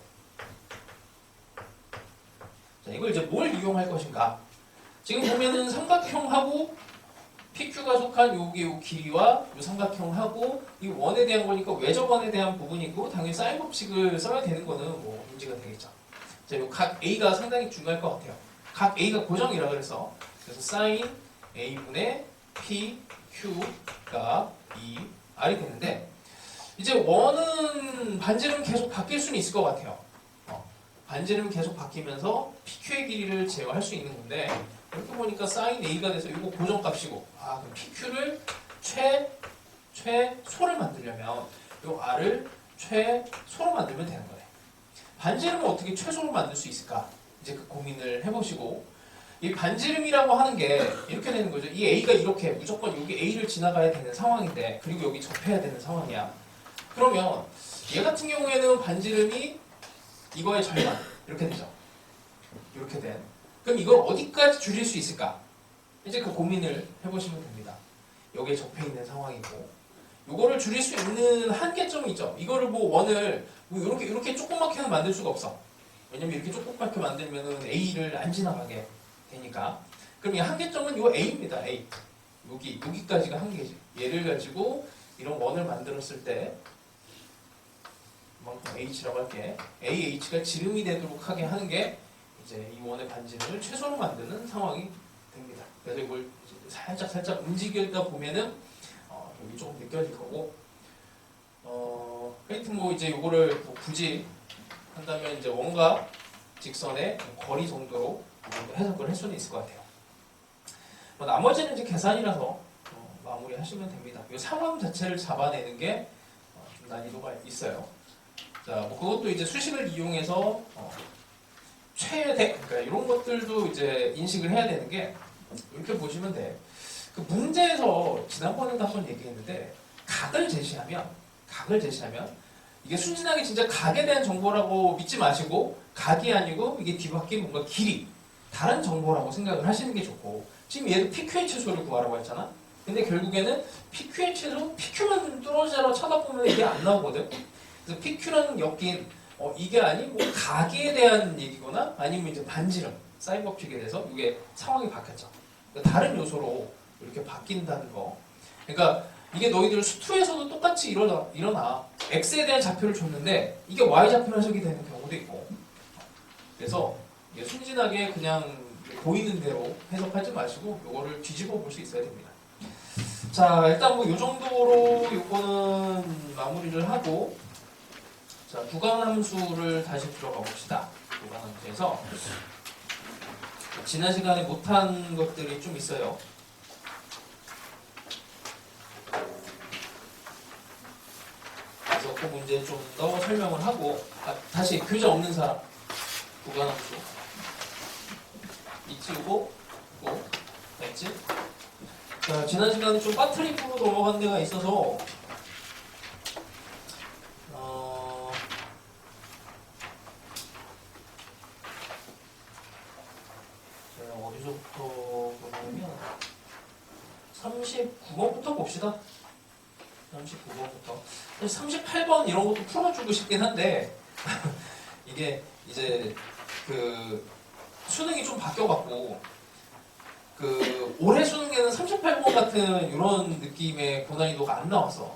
자, 이걸 이제 뭘 이용할 것인가? 지금 보면은 삼각형하고 PQ가 속한 요 길이와 요 삼각형하고 이 원에 대한 거니까 외접원에 대한 부분이 있고 당연히 사인 법칙을 써야 되는 거는 뭐 문제가 되겠죠. 자, 요 각 A가 상당히 중요할 것 같아요. 각 A가 고정이라 그래서 그래서 사인 A분의 PQ가 2R이 되는데 이제 원은 반지름 계속 바뀔 수는 있을 것 같아요. 반지름 계속 바뀌면서 PQ의 길이를 제어할 수 있는 건데 이렇게 보니까 사인 A가 돼서 이거 고정값이고 그럼 PQ를 최소를 만들려면 이 R을 최소로 만들면 되는 거네. 반지름은 어떻게 최소로 만들 수 있을까? 이제 그 고민을 해보시고 이 반지름이라고 하는 게 이렇게 되는 거죠. 이 A가 이렇게 무조건 여기 A를 지나가야 되는 상황인데 그리고 여기 접해야 되는 상황이야. 그러면 얘 같은 경우에는 반지름이 이거의 절반 이렇게 되죠. 이렇게 된. 그럼 이걸 어디까지 줄일 수 있을까? 이제 그 고민을 해보시면 됩니다. 여기에 접해 있는 상황이고, 요거를 줄일 수 있는 한계점이 있죠. 이거를 뭐 원을 뭐 이렇게 조그맣게는 만들 수가 없어. 왜냐면 이렇게 조그맣게 만들면은 A를 안 지나가게 되니까. 그럼 이 한계점은 요 A입니다. A. 여기까지가 한계지. 얘를 가지고 이런 원을 만들었을 때 이만큼 H라고 할게. AH가 지름이 되도록 하게 하는 게 이제 이 원의 반지름을 최소로 만드는 상황이 됩니다. 그래서 이걸 살짝 움직이다 보면은 여기 조금 느껴질 거고, 하여튼 뭐 이제 이거를 뭐 굳이 한다면 이제 원과 직선의 거리 정도로 해석을 할 수는 있을 것 같아요. 뭐 나머지는 이제 계산이라서 마무리하시면 됩니다. 이 상황 자체를 잡아내는 게 좀 난이도가 있어요. 자, 뭐 그것도 이제 수식을 이용해서 최대, 그러니까 이런 것들도 이제 인식을 해야 되는 게 이렇게 보시면 돼. 그 문제에서 지난번에도 한번 얘기했는데 각을 제시하면 이게 순진하게 진짜 각에 대한 정보라고 믿지 마시고 각이 아니고 이게 뒤바뀐 뭔가 길이 다른 정보라고 생각을 하시는 게 좋고 지금 얘도 PQ의 최소를 구하라고 했잖아. 근데 결국에는 PQ의 최소, PQ만 뚫어져라 쳐다보면 이게 안 나오거든. 그래서 PQ라는 엮인 이게 아닌 뭐 각에 대한 얘기거나 아니면 이제 반지름, 사인 법칙에 대해서 이게 상황이 바뀌었죠. 그러니까 다른 요소로 이렇게 바뀐다는 거. 그러니까 이게 너희들 수투에서도 똑같이 일어나. X에 대한 좌표를 줬는데 이게 Y 좌표로 해석이 되는 경우도 있고. 그래서 이게 순진하게 그냥 보이는 대로 해석하지 마시고 이거를 뒤집어 볼 수 있어야 됩니다. 자, 일단 뭐 이 정도로 이거는 마무리를 하고 자, 구간함수를 다시 들어가 봅시다. 구간함수에서 지난 시간에 못한 것들이 좀 있어요. 그래서 그 문제 좀 더 설명을 하고 다시 교재 없는 사람 구간함수 이치우고 됐지? 자, 지난 시간에 좀 빠트리프로 넘어간 데가 있어서 어디서부터 보냐면 39번부터 봅시다. 39번부터 38번 이런 것도 풀어주고 싶긴 한데 이게 이제 그 수능이 좀 바뀌어갖고 그 올해 수능에는 38번 같은 이런 느낌의 고난이도가 안 나왔어.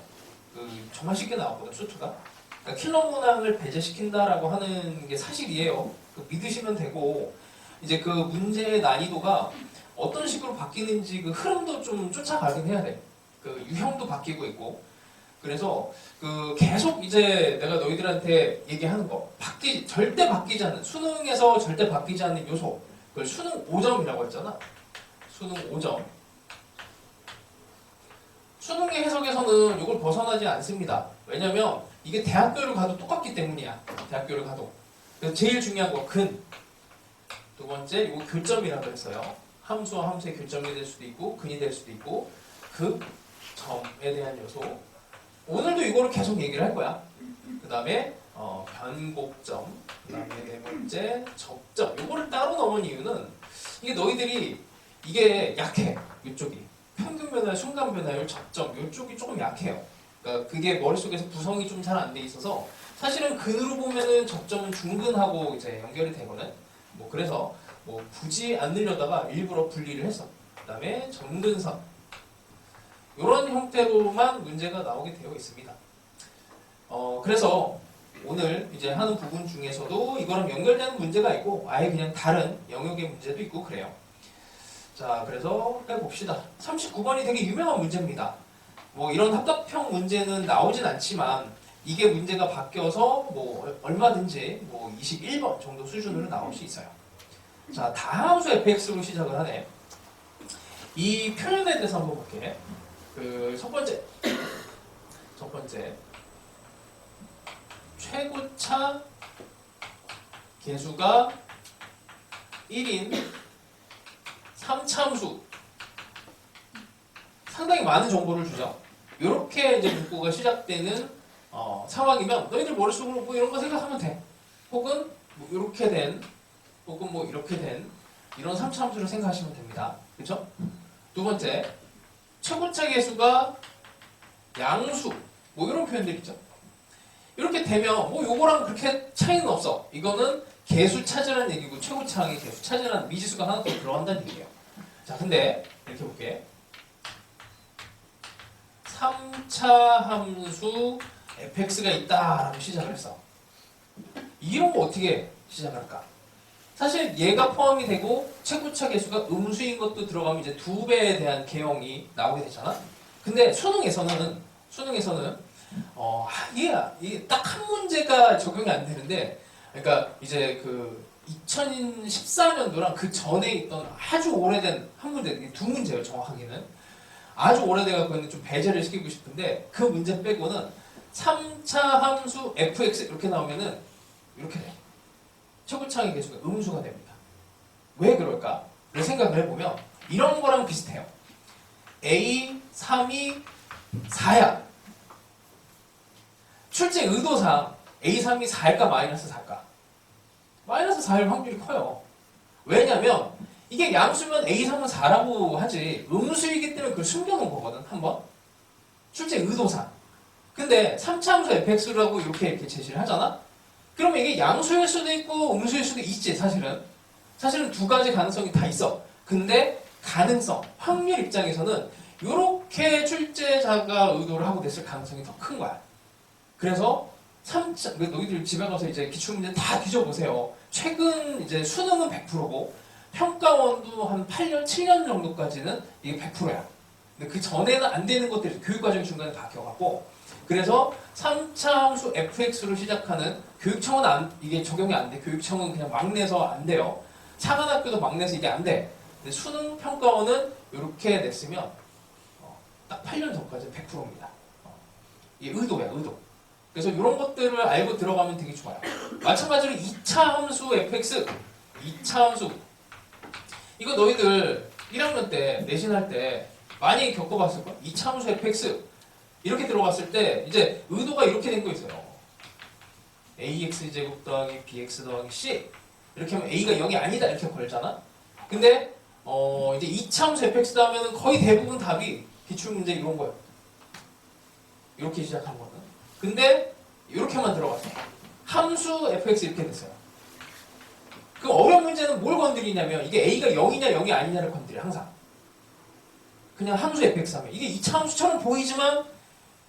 정말 쉽게 나왔거든 수투가. 그러니까 킬러 문항을 배제시킨다라고 하는 게 사실이에요. 믿으시면 되고 이제 그 문제의 난이도가 어떤 식으로 바뀌는지 그 흐름도 좀 쫓아가긴 해야 돼. 그 유형도 바뀌고 있고. 그래서 계속 이제 내가 너희들한테 얘기하는 거 절대 바뀌지 않는 수능에서 절대 바뀌지 않는 요소 그걸 수능 5점이라고 했잖아. 수능 5점. 수능의 해석에서는 이걸 벗어나지 않습니다. 왜냐면 이게 대학교를 가도 똑같기 때문이야. 대학교를 가도. 그래서 제일 중요한 거 근. 두 번째 이거 교점이라고 했어요. 함수와 함수의 교점이 될 수도 있고 근이 될 수도 있고 그 점에 대한 요소. 오늘도 이거를 계속 얘기를 할 거야. 그 다음에 변곡점. 그 다음에 네 번째 접점. 이거를 따로 넣은 이유는 이게 너희들이 이게 약해. 이쪽이. 평균 변화, 순간 변화율, 접점. 이쪽이 조금 약해요. 그러니까 그게 머릿속에서 구성이 좀 잘 안 돼 있어서 사실은 근으로 보면은 접점은 중근하고 이제 연결이 되거든. 뭐 그래서 뭐 굳이 안 늘려다가 일부러 분리를 했어. 그 다음에 점근선. 이런 형태로만 문제가 나오게 되어 있습니다. 그래서 오늘 이제 하는 부분 중에서도 이거랑 연결되는 문제가 있고 아예 그냥 다른 영역의 문제도 있고 그래요. 자, 그래서 해봅시다. 39번이 되게 유명한 문제입니다. 뭐 이런 합답형 문제는 나오진 않지만 이게 문제가 바뀌어서 뭐 얼마든지 뭐 21번 정도 수준으로 나올 수 있어요. 자, 다함수 fx로 시작을 하네. 이 표현에 대해서 한번 볼게. 첫 번째 최고차 계수가 1인 3차함수. 상당히 많은 정보를 주죠. 이렇게 이제 문구가 시작되는 상황이면 너희들 머릿속으로 뭐 이런 거 생각하면 돼. 혹은 뭐 이렇게 된, 혹은 뭐 이렇게 된 이런 3차 함수를 생각하시면 됩니다. 그렇죠? 두 번째, 최고차 계수가 양수. 뭐 이런 표현들 있죠. 이렇게 되면 뭐 요거랑 그렇게 차이는 없어. 이거는 계수 찾으라는 얘기고 최고차항의 계수 찾으라는 미지수가 하나 더 들어간다는 얘기예요. 자, 근데 이렇게 볼게. 3차 함수 fx가 있다라고 시작을 했어. 이런 거 어떻게 시작할까? 사실 얘가 포함이 되고 최고차 계수가 음수인 것도 들어가면 이제 2배에 대한 개형이 나오게 되잖아. 근데 수능에서는 이게 딱 한 문제가 적용이 안 되는데, 그러니까 이제 그 2014년도랑 그 전에 있던 아주 오래된 한 문제, 두 문제예요 정확하게는. 아주 오래돼갖고 좀 배제를 시키고 싶은데 그 문제 빼고는 3차 함수 fx 이렇게 나오면은 이렇게 돼. 최고차항의 계수가 음수가 됩니다. 왜 그럴까? 를 생각을 해보면 이런 거랑 비슷해요. a, 3이 4야. 출제 의도상 a, 3이 4일까 마이너스 4일까? 마이너스 4일 확률이 커요. 왜냐면 이게 양수면 a, 3은 4라고 하지 음수이기 때문에 그걸 숨겨놓은 거거든. 한번 출제 의도상. 근데 3차 함수 fx라고 이렇게 제시를 하잖아? 그러면 이게 양수일 수도 있고 음수일 수도 있지. 사실은 두 가지 가능성이 다 있어. 근데 가능성, 확률 입장에서는 이렇게 출제자가 의도를 하고 됐을 가능성이 더 큰 거야. 그래서 3차, 너희들 집에 가서 이제 기출문제 다 뒤져보세요. 최근 이제 수능은 100%고 평가원도 한 8년, 7년 정도까지는 이게 100%야. 근데 그 전에는 안 되는 것들이 교육과정 중간에 바뀌어갖고 그래서 3차 함수 fx로 시작하는 교육청은 이게 적용이 안 돼. 교육청은 그냥 막 내서 안 돼요. 사관학교도 막 내서 이게 안 돼. 근데 수능 평가원은 이렇게 냈으면 딱 8년 전까지 100%입니다. 이게 의도야, 의도. 그래서 이런 것들을 알고 들어가면 되게 좋아요. 마찬가지로 2차 함수 fx, 2차 함수. 이거 너희들 1학년 때 내신할 때 많이 겪어봤을 거야. 2차 함수 fx 이렇게 들어갔을 때 이제 의도가 이렇게 된 거 있어요. ax 제곱 더하기 bx 더하기 c 이렇게 하면 a가 0이 아니다 이렇게 걸잖아. 근데 이제 2차 함수 fx다 하면은 거의 대부분 답이 기출문제 이런 거예요. 이렇게 시작한 거는. 근데 이렇게만 들어갔어. 함수 fx 이렇게 됐어요. 그 어려운 문제는 뭘 건드리냐면 이게 a가 0이냐 0이 아니냐를 건드려 항상. 그냥 함수 fx 하면 이게 2차 함수처럼 보이지만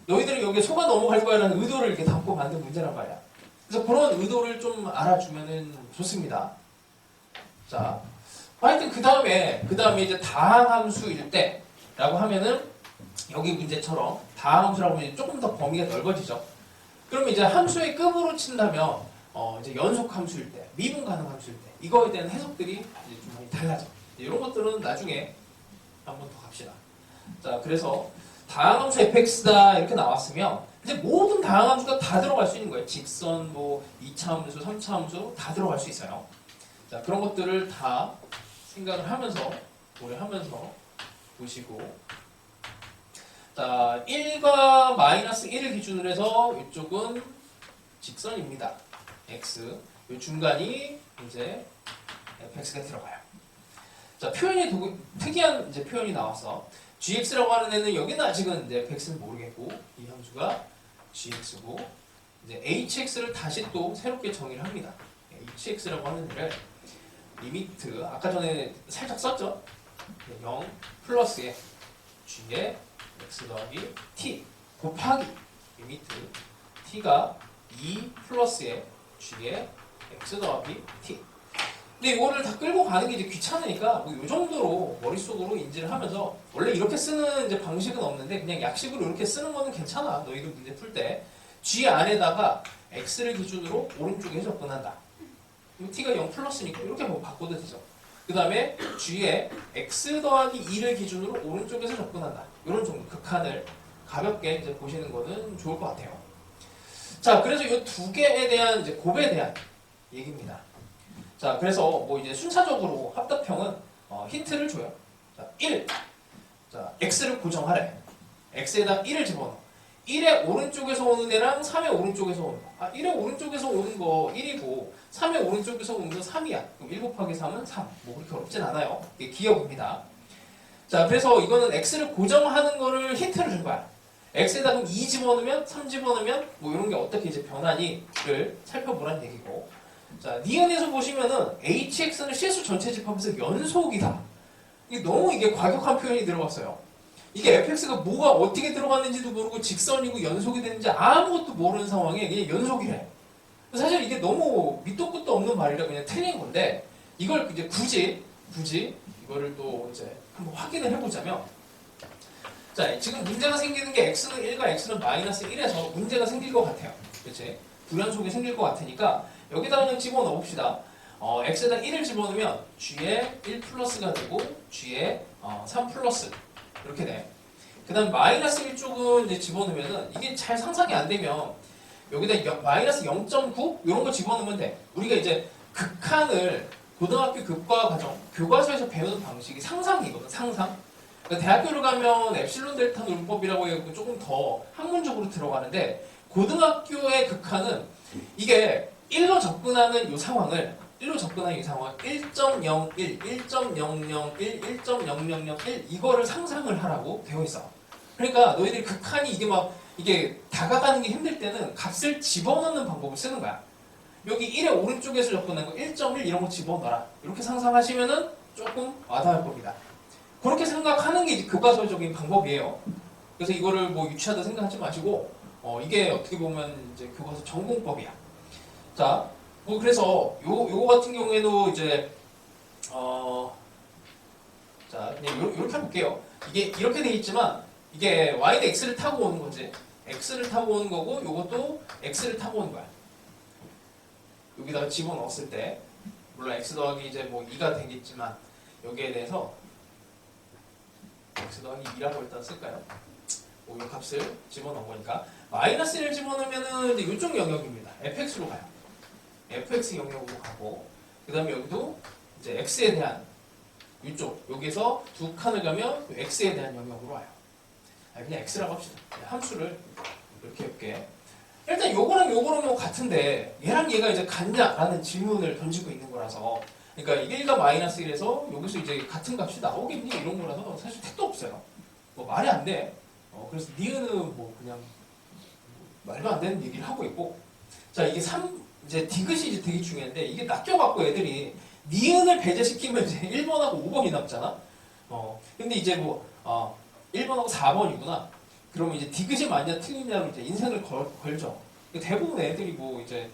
너희들은 여기에 속아 넘어갈 거야라는 의도를 이렇게 담고 만든 문제란 말이야. 그래서 그런 의도를 좀 알아주면은 좋습니다. 자, 하여튼 그 다음에 이제 다항함수일 때라고 하면은 여기 문제처럼 다항함수라고 하면 조금 더 범위가 넓어지죠. 그러면 이제 함수의 급으로 친다면 이제 연속함수일 때, 미분 가능함수일 때 이거에 대한 해석들이 이제 좀 많이 달라져. 이런 것들은 나중에 한 번 더 갑시다. 자, 그래서 다항 함수 fx다 이렇게 나왔으면 이제 모든 다항 함수가 다 들어갈 수 있는 거예요. 직선, 뭐 2차 함수, 3차 함수 다 들어갈 수 있어요. 자, 그런 것들을 다 생각을 하면서 고려하면서 보시고, 자, 1과 마이너스 1을 기준으로 해서 이쪽은 직선입니다. x. 이 중간이 이제 fx가 들어가요. 자, 표현이 특이한 이제 표현이 나왔어. gx라고 하는 애는 여기는 아직은 이제 fx는 모르겠고, 이 함수가 gx고, 이제 hx를 다시 또 새롭게 정의를 합니다. hx라고 하는 애를 리미트, 아까 전에 살짝 썼죠? 0 플러스에 g에 x 더하기 t 곱하기 리미트 t가 2 플러스에 g에 x 더하기 t. 근데 이거를 다 끌고 가는 게 이제 귀찮으니까 뭐 이 정도로 머릿속으로 인지를 하면서, 원래 이렇게 쓰는 이제 방식은 없는데 그냥 약식으로 이렇게 쓰는 거는 괜찮아. 너희들 문제 풀 때 g 안에다가 x를 기준으로 오른쪽에 접근한다. t가 0 플러스니까 이렇게 뭐 바꿔도 되죠. 그 다음에 g에 x 더하기 2를 기준으로 오른쪽에서 접근한다. 이런 정도 극한을 가볍게 이제 보시는 거는 좋을 것 같아요. 자, 그래서 이 두 개에 대한 이제 곱에 대한 얘기입니다. 자, 그래서 뭐 이제 순차적으로 합답형은 힌트를 줘요. 자, 1. 자, x를 고정하래. x에다 1을 집어넣어. 1의 오른쪽에서 오는 애랑 3의 오른쪽에서 오는 거. 1의 오른쪽에서 오는 거 1이고 3의 오른쪽에서 오는 거 3이야. 그럼 1 곱하기 3은 3. 뭐 그렇게 어렵진 않아요. 이게 기억입니다. 자, 그래서 이거는 x를 고정하는 거를 힌트를 준 거야. x에다 그럼 2 집어넣으면 3 집어넣으면 뭐 이런 게 어떻게 이제 변하니를 살펴보라는 얘기고. 자, 니은에서 보시면은 hx는 실수 전체 집합에서 연속이다. 이게 너무 이게 과격한 표현이 들어갔어요. 이게 fx가 뭐가 어떻게 들어갔는지도 모르고 직선이고 연속이 되는지 아무것도 모르는 상황에 그냥 연속이래. 사실 이게 너무 밑도 끝도 없는 말이라 그냥 틀린 건데, 이걸 이제 굳이 이거를 또 이제 한번 확인을 해보자면, 자, 지금 문제가 생기는 게 x는 1과 x는 마이너스 1에서 문제가 생길 것 같아요. 그치? 불연속이 생길 것 같으니까 여기다 그냥 집어넣어 봅시다. x에다 1을 집어넣으면 g에 1 플러스가 되고 g에 3 플러스 이렇게 돼. 그 다음 마이너스 1쪽은 이제 집어넣으면은 이게 잘 상상이 안 되면 여기다 마이너스 0.9 이런 거 집어넣으면 돼. 우리가 이제 극한을 고등학교 교과 과정 교과서에서 배우는 방식이 상상이거든. 상상. 그러니까 대학교를 가면 엡실론 델타 논법이라고 해서 조금 더 학문적으로 들어가는데, 고등학교의 극한은 이게 1로 접근하는 이 상황을 1.01, 1.001, 1.0001 이거를 상상을 하라고 되어 있어. 그러니까 너희들이 극한이 이게 막 이게 다가가는 게 힘들 때는 값을 집어넣는 방법을 쓰는 거야. 여기 1의 오른쪽에서 접근한 거 1.1 이런 거 집어넣어라. 이렇게 상상하시면은 조금 와닿을 겁니다. 그렇게 생각하는 게 이제 교과서적인 방법이에요. 그래서 이거를 뭐 유치하다 생각하지 마시고, 이게 어떻게 보면 이제 교과서 전공법이야. 자, 뭐 그래서 요거 같은 경우에도 이제 자, 그냥 이렇게 해볼게요. 이게 이렇게 돼 있지만 이게 y는 x를 타고 오는 거지. x를 타고 오는 거고, 요것도 x를 타고 오는 거야. 여기다가 집어넣었을 때 물론 x 더하기 이제 뭐 2가 되겠지만 여기에 대해서 x 더하기 2라고 일단 쓸까요? 이 값을 집어넣은 거니까 마이너스 1을 집어넣으면은 이제 이쪽 영역입니다. fx로 가요. fx 영역으로 가고, 그 다음에 여기도 이제 x에 대한 이쪽 여기서 두 칸을 가면 x에 대한 영역으로 와요. 그냥 x라고 합시다. 함수를 이렇게 일단 요거랑 요거랑 뭐 같은데 얘랑 얘가 이제 같냐라는 질문을 던지고 있는 거라서, 그러니까 이게 1과 마이너스 1에서 여기서 이제 같은 값이 나오겠니 이런 거라서 사실 택도 없어요. 뭐 말이 안 돼. 그래서 니은은 뭐 그냥 말도 안 되는 얘기를 하고 있고, 자, 이게 이제 디귿이 이제 되게 중요한데, 이게 낚여갖고 애들이 니은을 배제시키면 이제 1번하고 5번이 남잖아. 근데 이제 뭐 1번하고 4번이구나. 그러면 이제 디귿이 맞냐 틀리냐로 이제 인생을 걸죠. 대부분 애들이 뭐 이제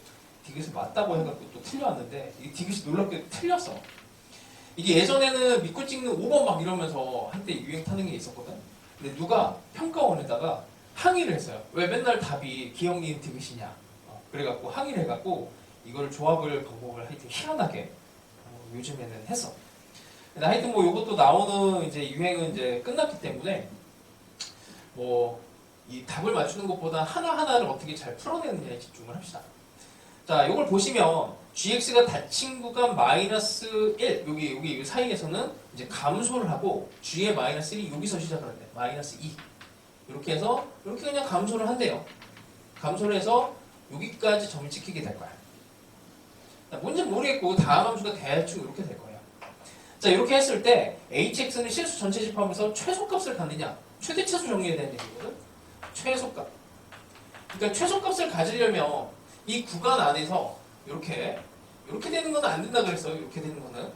디귿이 맞다고 해갖고 또 틀려왔는데, 이 디귿이 놀랍게 틀렸어. 이게 예전에는 믿고 찍는 5번 막 이러면서 한때 유행 타는 게 있었거든. 근데 누가 평가원에다가 항의를 했어요. 왜 맨날 답이 기억 니은 디귿이냐. 그래갖고 항의를 해갖고 이걸 조합을 방법을 하여튼 희한하게 요즘에는 했어. 근데 하여튼 뭐 이것도 나오는 이제 유행은 이제 끝났기 때문에 뭐 이 답을 맞추는 것보다 하나하나를 어떻게 잘 풀어내느냐에 집중을 합시다. 자, 이걸 보시면 gx가 닫힌 구간 마이너스 1 여기 사이에서는 이제 감소를 하고 g의 마이너스 1이 여기서 시작을 한대. 마이너스 2 이렇게 해서 이렇게 그냥 감소를 한대요. 감소를 해서 여기까지 점을 찍히게 될 거야. 뭔지 모르겠고 다음 함수가 대충 이렇게 될 거예요. 자, 이렇게 했을 때 hx는 실수 전체 집합에서 최소값을 갖느냐 최대치수 정리해야 되는 얘기거든. 최소값. 그러니까 최소값을 가지려면 이 구간 안에서 이렇게 되는 건 안 된다 그랬어요. 이렇게 되는 거는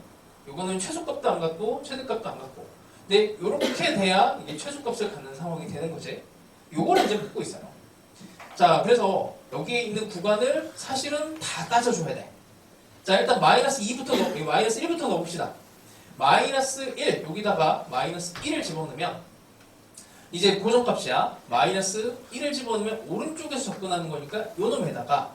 이거는 최소값도 안 갖고 최대값도 안 갖고. 근데 이렇게 돼야 이게 최소값을 갖는 상황이 되는 거지. 요거를 이제 묻고 있어요. 자, 그래서 여기에 있는 구간을 사실은 다 따져줘야 돼. 자, 일단 마이너스 2부터 마이너스 1부터 넣어봅시다. 마이너스 1 여기다가 마이너스 1을 집어넣으면 이제 고정값이야. 마이너스 1을 집어넣으면 오른쪽에서 접근하는 거니까 요 놈에다가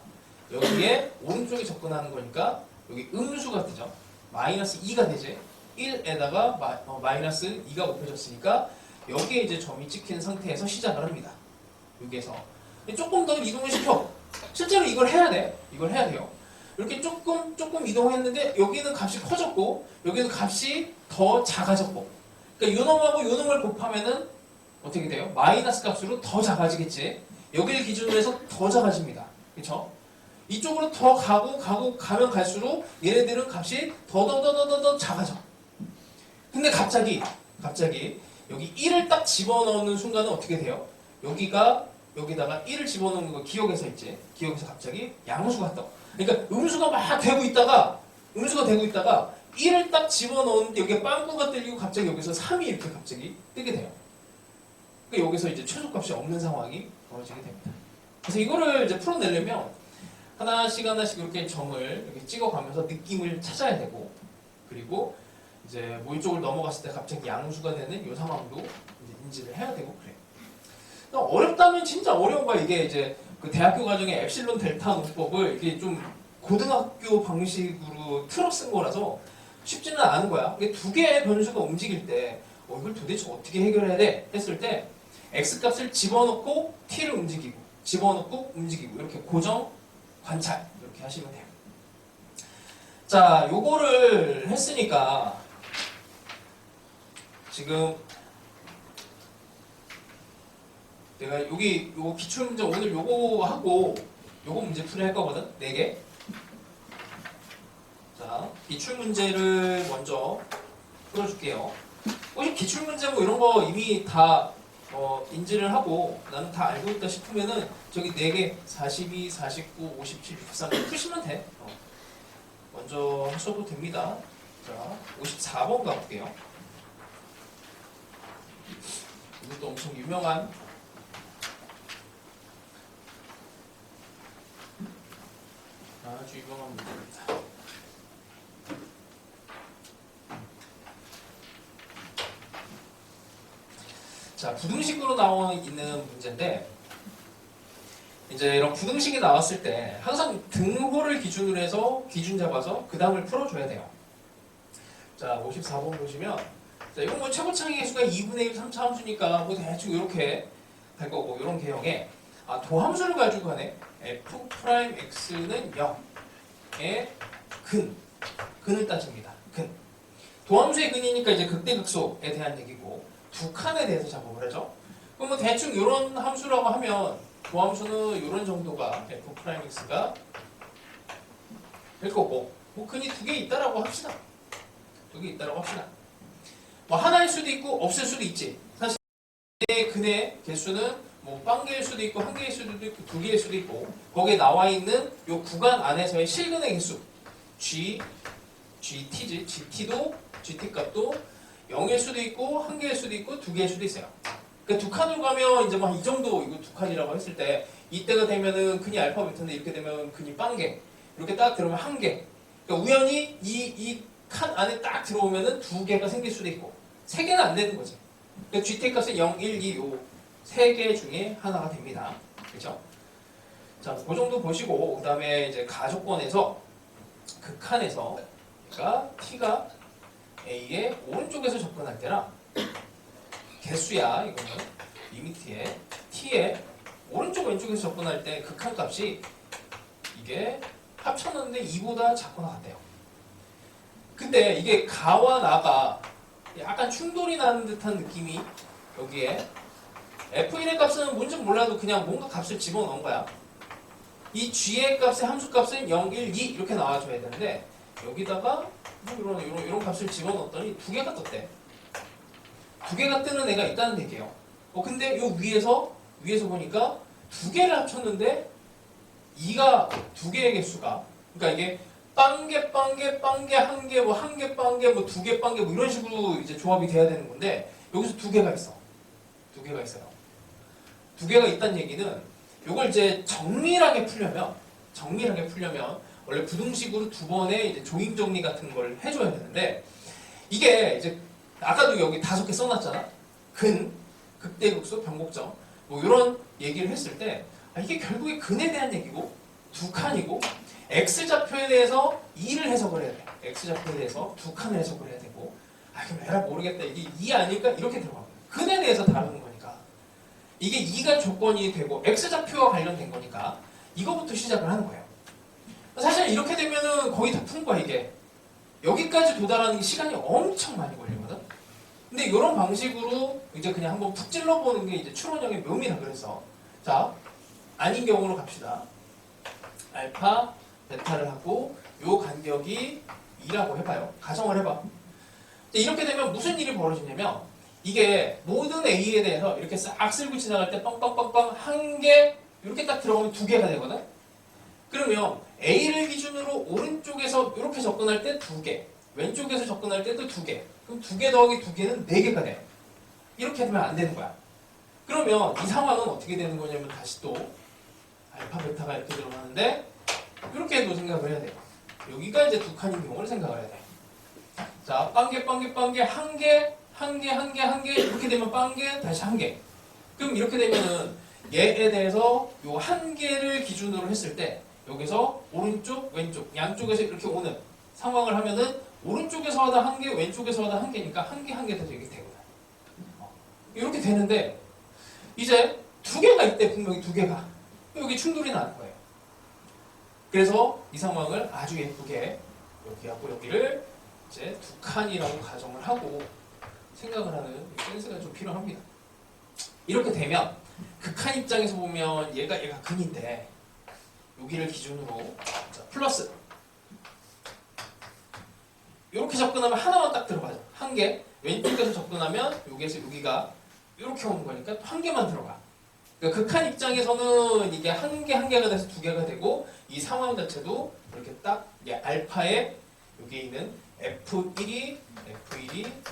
여기에 오른쪽에 접근하는 거니까 여기 음수가 되죠. 마이너스 2가 되지. 1에다가 마이너스 2가 곱해졌으니까 여기에 이제 점이 찍힌 상태에서 시작을 합니다. 여기에서 조금 더 이동을 시켜. 실제로 이걸 해야 돼. 이걸 해야 돼요. 이렇게 조금 이동했는데 여기는 값이 커졌고 여기는 값이 더 작아졌고. 그러니까 요 놈하고 요 놈을 곱하면은 어떻게 돼요? 마이너스 값으로 더 작아지겠지. 여기를 기준으로 해서 더 작아집니다. 그렇죠? 이쪽으로 더 가면 갈수록 얘네들은 값이 더 작아져. 근데 갑자기 여기 1을 딱 집어넣는 순간은 어떻게 돼요? 여기다가 1을 집어넣는 거 기억에서 있지. 기억에서 갑자기 양수가 떠. 그러니까 음수가 막 되고 있다가 1을 딱 집어넣는데 여기에 빵꾸가 뚫리고 갑자기 여기서 3이 이렇게 갑자기 뜨게 돼요. 그러니까 여기서 이제 최소값이 없는 상황이 벌어지게 됩니다. 그래서 이거를 이제 풀어내려면 하나씩 이렇게 점을 이렇게 찍어가면서 느낌을 찾아야 되고, 그리고 이제 뭐 이쪽을 넘어갔을 때 갑자기 양수가 되는 이 상황도 이제 인지를 해야 되고 그래요. 어렵다면 진짜 어려운 거야. 이게 이제 그 대학교 과정의 엡실론 델타 논법을 이게 좀 고등학교 방식으로 틀어 쓴 거라서 쉽지는 않은 거야. 이게 두 개의 변수가 움직일 때 이걸 도대체 어떻게 해결해야 돼? 했을 때 x값을 집어넣고 t를 움직이고 집어넣고 움직이고 이렇게 고정, 관찰 이렇게 하시면 돼요. 자, 요거를 했으니까 지금 내가 여기 요 기출문제 오늘 요거 하고 요거 문제 풀이할 거거든. 4개. 자, 기출문제를 먼저 풀어줄게요. 혹시 기출문제 뭐 이런 거 이미 다 인지를 하고 나는 다 알고 있다 싶으면은 저기 4개 42, 49, 57, 63 푸시면 돼. 먼저 하셔도 됩니다. 자, 54번 가볼게요. 이것도 엄청 유명한 아주 유명한 문제입니다. 자, 부등식으로 나와 있는 문제인데 이제 이런 부등식이 나왔을 때 항상 등호를 기준으로 해서 기준 잡아서 그 다음을 풀어줘야 돼요. 자, 54번 보시면 자, 이건 뭐 최고차의 개수가 2분의 1 3차 함수니까 뭐 대충 이렇게 할 거고 이런 개형에 도함수를 가지고 하네. f'x는 0의 근을 따집니다. 근. 도함수의 근이니까 이제 극대극소에 대한 얘기고 두 칸에 대해서 작업을 하죠. 그럼 뭐 대충 이런 함수라고 하면 도함수는 이런 정도가 f'x가 될 거고 뭐 근이 2개 있다라고 합시다. 2개 있다라고 합시다. 뭐 하나일 수도 있고 없을 수도 있지. 사실 근의 개수는 뭐 0개일 수도 있고 1개일 수도 있고 2개일 수도 있고 거기에 나와 있는 요 구간 안에서의 실근의 개수 GT지. GT 값도 0일 수도 있고 1개일 수도 있고 2개일 수도 있어요. 그러니까 2칸으로 가면 이제 막 이 정도 이거 2칸이라고 했을 때 이때가 되면은 근이 알파 베타인데 이렇게 되면 근이 0개 이렇게 딱 들어오면 1개. 그러니까 우연히 이 칸 안에 딱 들어오면은 2개가 생길 수도 있고 3개는 안 되는 거지. 그러니까 GT 값은 0, 1, 2 요 3개 중에 하나가 됩니다. 그렇죠? 자, 그 정도 보시고 그 다음에 이제 가족권에서 극한에서 그러니까 t가 A의 오른쪽에서 접근할 때랑 개수야 이거는 리미트에 T의 오른쪽 왼쪽에서 접근할 때 극한값이 이게 합쳤는데 2보다 작거나 같대요. 근데 이게 가와 나가 약간 충돌이 나는 듯한 느낌이 여기에 F1의 값은 뭔지 몰라도 그냥 뭔가 값을 집어넣은 거야. 이 G의 값의 함수값은 0, 1, 2 이렇게 나와줘야 되는데 여기다가 뭐 이런 값을 집어넣었더니 두 개가 떴대. 두 개가 뜨는 애가 있다는 얘기예요. 근데 요 위에서 보니까 두 개를 합쳤는데 2가 두 개의 개수가 그러니까 이게 빵개 한 개 뭐 한 개 빵개 뭐 두 개 빵개 뭐 이런 식으로 이제 조합이 돼야 되는 건데 여기서 두 개가 있어. 두 개가 있어요. 두 개가 있다는 얘기는 이걸 이제 정밀하게 풀려면 원래 부등식으로 두 번의 이제 조임 정리 같은 걸 해줘야 되는데 이게 이제 아까도 여기 5개 써놨잖아. 극대극소, 변곡점 뭐 이런 얘기를 했을 때 이게 결국에 근에 대한 얘기고 두 칸이고 X좌표에 대해서 2를 해석을 해야 돼. X좌표에 대해서 두 칸을 해석을 해야 되고 그럼 에라 모르겠다. 이게 2 아닐까? 이렇게 들어가고 근에 대해서 다루는 거니까 이게 2가 조건이 되고 X좌표와 관련된 거니까 이거부터 시작을 하는 거예요. 사실 이렇게 되면은 거의 다 푼 거야 이게. 여기까지 도달하는 게 시간이 엄청 많이 걸리거든. 근데 이런 방식으로 이제 그냥 한번 푹 찔러보는 게 이제 추론형의 묘미라 그래서 자 아닌 경우로 갑시다. 알파, 베타를 하고 요 간격이 2라고 해봐요. 가정을 해봐. 이렇게 되면 무슨 일이 벌어지냐면 이게 모든 A에 대해서 이렇게 싹 쓸고 지나갈 때 빵빵빵빵 한 개 이렇게 딱 들어가면 두 개가 되거든. 그러면 A를 기준으로 오른쪽에서 이렇게 접근할 때 두 개, 왼쪽에서 접근할 때도 두 개. 그럼 두 개 더하기 두 개는 네 개가 돼요. 이렇게 되면 안 되는 거야. 그러면 이 상황은 어떻게 되는 거냐면 다시 또 알파, 베타가 이렇게 들어가는데 이렇게도 생각을 해야 돼요. 여기가 이제 두 칸인 경우를 생각을 해야 돼. 자, 빵개 한 개 이렇게 되면 빵개 다시 한 개. 그럼 이렇게 되면은 얘에 대해서 요 한 개를 기준으로 했을 때 여기서 오른쪽, 왼쪽 양쪽에서 이렇게 오는 상황을 하면은 오른쪽에서 하다 한 개, 왼쪽에서 하다 한 개니까 한 개 더 되게 되거든. 이렇게 되는데 이제 두 개가 있대. 분명히 두 개가 여기 충돌이 나는 거예요. 그래서 이 상황을 아주 예쁘게 여기하고 여기를 이제 두 칸이라고 가정을 하고 생각을 하는 센스가 좀 필요합니다. 이렇게 되면 극한 입장에서 보면 얘가 근인데 여기를 기준으로 자, 플러스 이렇게 접근하면 하나만 딱 들어가죠. 한 개. 왼쪽에서 접근하면 여기에서 여기가 이렇게 오는 거니까 또 한 개만 들어가. 그러니까 극한 입장에서는 이게 한 개가 돼서 두 개가 되고 이 상황 자체도 이렇게 딱 알파에 여기에 있는 F1이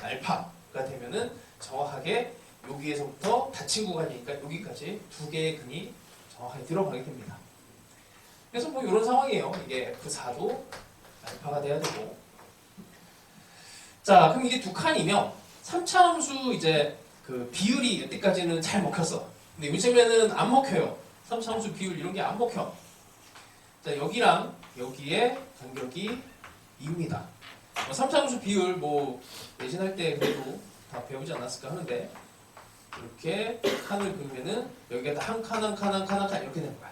알파가 되면은 정확하게 여기에서부터 닫힌 구간이니까 여기까지 두 개의 근이 정확하게 들어가게 됩니다. 그래서 뭐 이런 상황이에요. 이게 F4도 알파가 돼야 되고. 자, 그럼 이게 두 칸이면 3차 함수 이제 그 비율이 여태까지는 잘 먹혔어. 근데 요즘에는 안 먹혀요. 3차 함수 비율 이런 게 안 먹혀. 자, 여기랑 여기에 간격이 2입니다. 3차 함수 비율 뭐 내신할 때 그래도 다 배우지 않았을까 하는데 이렇게 칸을 그리면은 여기가 다 한 칸 이렇게 되는 거야.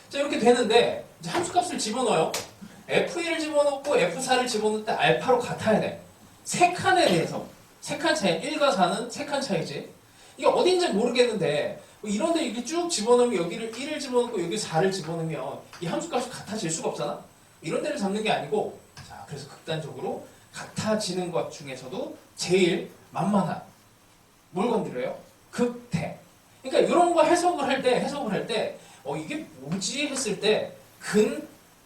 자, 이렇게 되는데 이제 함수값을 집어넣어요. F1을 집어넣고 F4를 집어넣을 때 알파로 같아야 돼. 세 칸에 대해서 세 칸 차이, 1과 4는 세 칸 차이지. 이게 어딘지 모르겠는데 뭐 이런데 이렇게 쭉 집어넣으면 여기를 1을 집어넣고 여기 4를 집어넣으면 이 함수값이 같아질 수가 없잖아. 이런 데를 잡는 게 아니고 자, 그래서 극단적으로 같아지는 것 중에서도 제일 만만한 뭘 건드려요? 극대. 그러니까 이런 거 해석을 할 때 이게 뭐지 했을 때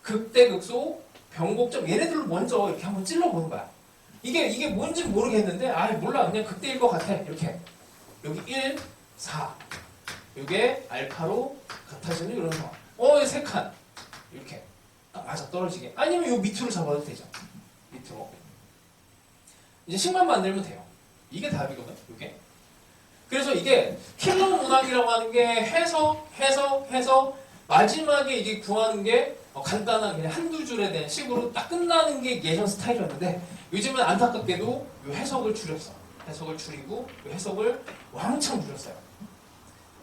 극대, 극소, 변곡점 얘네들로 먼저 이렇게 한번 찔러보는 거야. 이게 뭔지 모르겠는데 몰라 그냥 극대일 것 같아. 이렇게 여기 1, 4 이게 알파로 같아지는 이런 상황. 세 칸 이렇게 딱 맞아 떨어지게. 아니면 요 밑으로 잡아도 되죠. 밑으로 이제 식만 만들면 돼요. 이게 답이거든. 이게. 그래서 이게 킬러 문항이라고 하는 게 해서 마지막에 이게 구하는 게 간단한 그냥 한두 줄에 대한 식으로 딱 끝나는 게 예전 스타일이었는데 요즘은 안타깝게도 요 해석을 줄였어. 해석을 줄이고 요 해석을 왕창 줄였어요.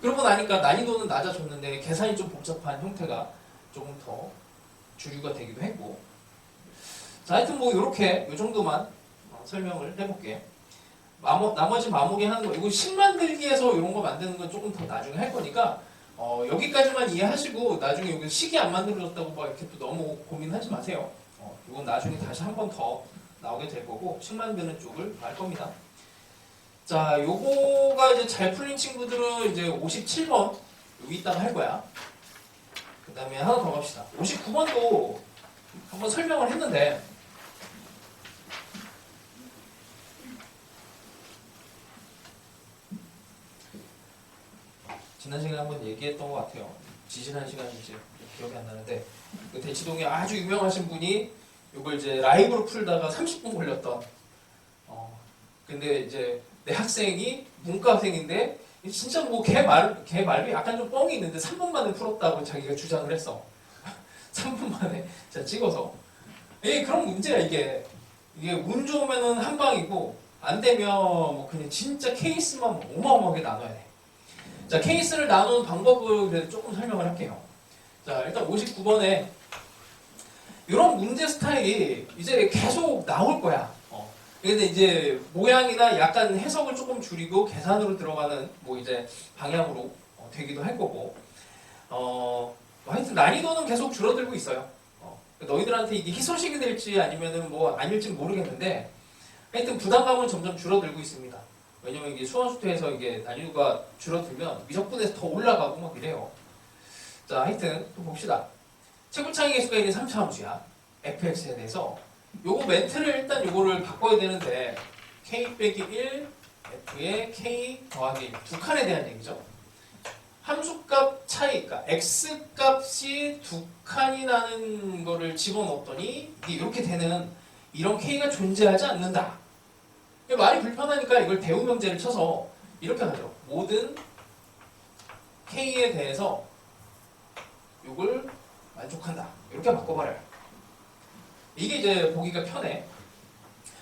그러고 나니까 난이도는 낮아졌는데 계산이 좀 복잡한 형태가 조금 더 주류가 되기도 했고. 자, 하여튼 뭐 이렇게 요 정도만 설명을 해볼게. 나머지 마무리하는 거 이거 식 만들기에서 이런 거 만드는 건 조금 더 나중에 할 거니까 여기까지만 이해하시고 나중에 여기 식이 안 만들어졌다고 막 이렇게 또 너무 고민하지 마세요. 이건 나중에 다시 한 번 더 나오게 될 거고 식 만드는 쪽을 할 겁니다. 자, 요거가 이제 잘 풀린 친구들은 이제 57번 여기 있다가 할 거야. 그 다음에 하나 더 갑시다. 59번도 한번 설명을 했는데 지난 시간에 한번 얘기했던 것 같아요. 지지난 시간인지 기억이 안 나는데 그 대치동에 아주 유명하신 분이 이걸 이제 라이브로 풀다가 30분 걸렸던 근데 이제 내 학생이 문과 학생인데 진짜 뭐 걔 말이 약간 좀 뻥이 있는데 3분 만에 풀었다고 자기가 주장을 했어. 3분 만에 제가 찍어서 그런 문제야 이게 운 좋으면은 한 방이고 안 되면 뭐 그냥 진짜 케이스만 어마어마하게 나눠야 돼. 자, 케이스를 나누는 방법을 그래도 조금 설명을 할게요. 자, 일단 59번에 이런 문제 스타일이 이제 계속 나올 거야. 근데 이제 모양이나 약간 해석을 조금 줄이고 계산으로 들어가는 뭐 이제 방향으로 되기도 할 거고. 하여튼 난이도는 계속 줄어들고 있어요. 너희들한테 이게 희소식이 될지 아니면은 뭐 아닐지 모르겠는데 하여튼 부담감은 점점 줄어들고 있습니다. 왜냐면 이게 수원수투에서 이게 난이도가 줄어들면 미적분에서 더 올라가고 막 이래요. 자, 하여튼 또 봅시다. 최고차이 계수가 있는 3차 함수야. fx에 대해서 요거 멘트를 일단 요거를 바꿔야 되는데 k 빼기 1 f의 k 더하기 1 두 칸에 대한 얘기죠. 함수값 차이, 그러니까 x값이 두 칸이 나는 거를 집어넣었더니 이게 이렇게 되는 이런 k가 존재하지 않는다. 말이 불편하니까 이걸 대우명제를 쳐서 이렇게 하죠. 모든 k에 대해서 이걸 만족한다. 이렇게 바꿔버려요. 이게 이제 보기가 편해.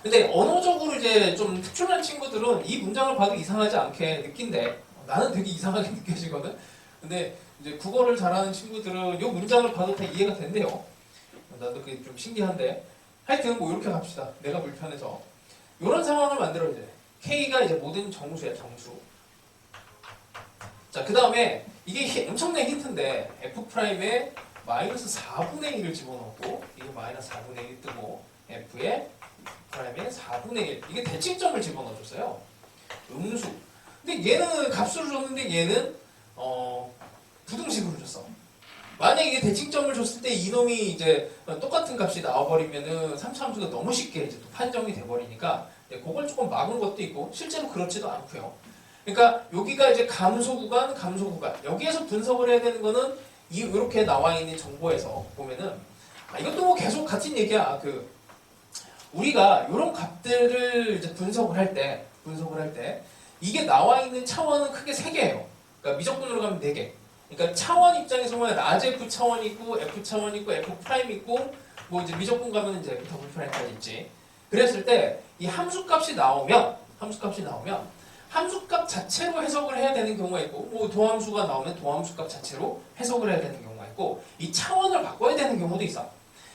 근데 언어적으로 이제 좀 특출난 친구들은 이 문장을 봐도 이상하지 않게 느낀대. 나는 되게 이상하게 느껴지거든. 근데 이제 국어를 잘하는 친구들은 이 문장을 봐도 다 이해가 된대요. 나도 그게 좀 신기한데. 하여튼 뭐 이렇게 갑시다. 내가 불편해서. 이런 상황을 만들어야 돼. K가 이제 모든 정수야, 정수. 자, 그 다음에 이게 엄청난 힌트인데 F'에 마이너스 4분의 1을 집어넣고 이게 마이너스 4분의 1 뜨고 F에 F'에 4분의 1 이게 대칭점을 집어넣어줬어요. 음수. 근데 얘는 값으로 줬는데 얘는 부등식으로 줬어. 만약에 이게 대칭점을 줬을 때 이놈이 이제 똑같은 값이 나와버리면은 3차 함수가 너무 쉽게 이제 또 판정이 돼버리니까 그걸 조금 막은 것도 있고 실제로 그렇지도 않고요. 그러니까 여기가 이제 감소 구간, 여기에서 분석을 해야 되는 거는 이렇게 나와 있는 정보에서 보면은 이것도 뭐 계속 같은 얘기야. 우리가 이런 값들을 이제 분석을 할 때 이게 나와 있는 차원은 크게 3개예요. 그러니까 미적분으로 가면 4개. 그러니까 차원 입장에서 보면 라지 F 차원 있고 F 차원 있고 F 프라임 있고 뭐 이제 미적분 가면 이제 F 더블 프라임까지 있지. 그랬을 때 이 함수값이 나오면 함수값 자체로 해석을 해야 되는 경우가 있고 뭐 도함수가 나오면 도함수값 자체로 해석을 해야 되는 경우가 있고 이 차원을 바꿔야 되는 경우도 있어.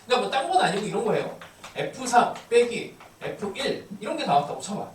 그러니까 뭐 딴 건 아니고 이런 거예요. F3 빼기 F1 이런 게 나왔다고 쳐봐.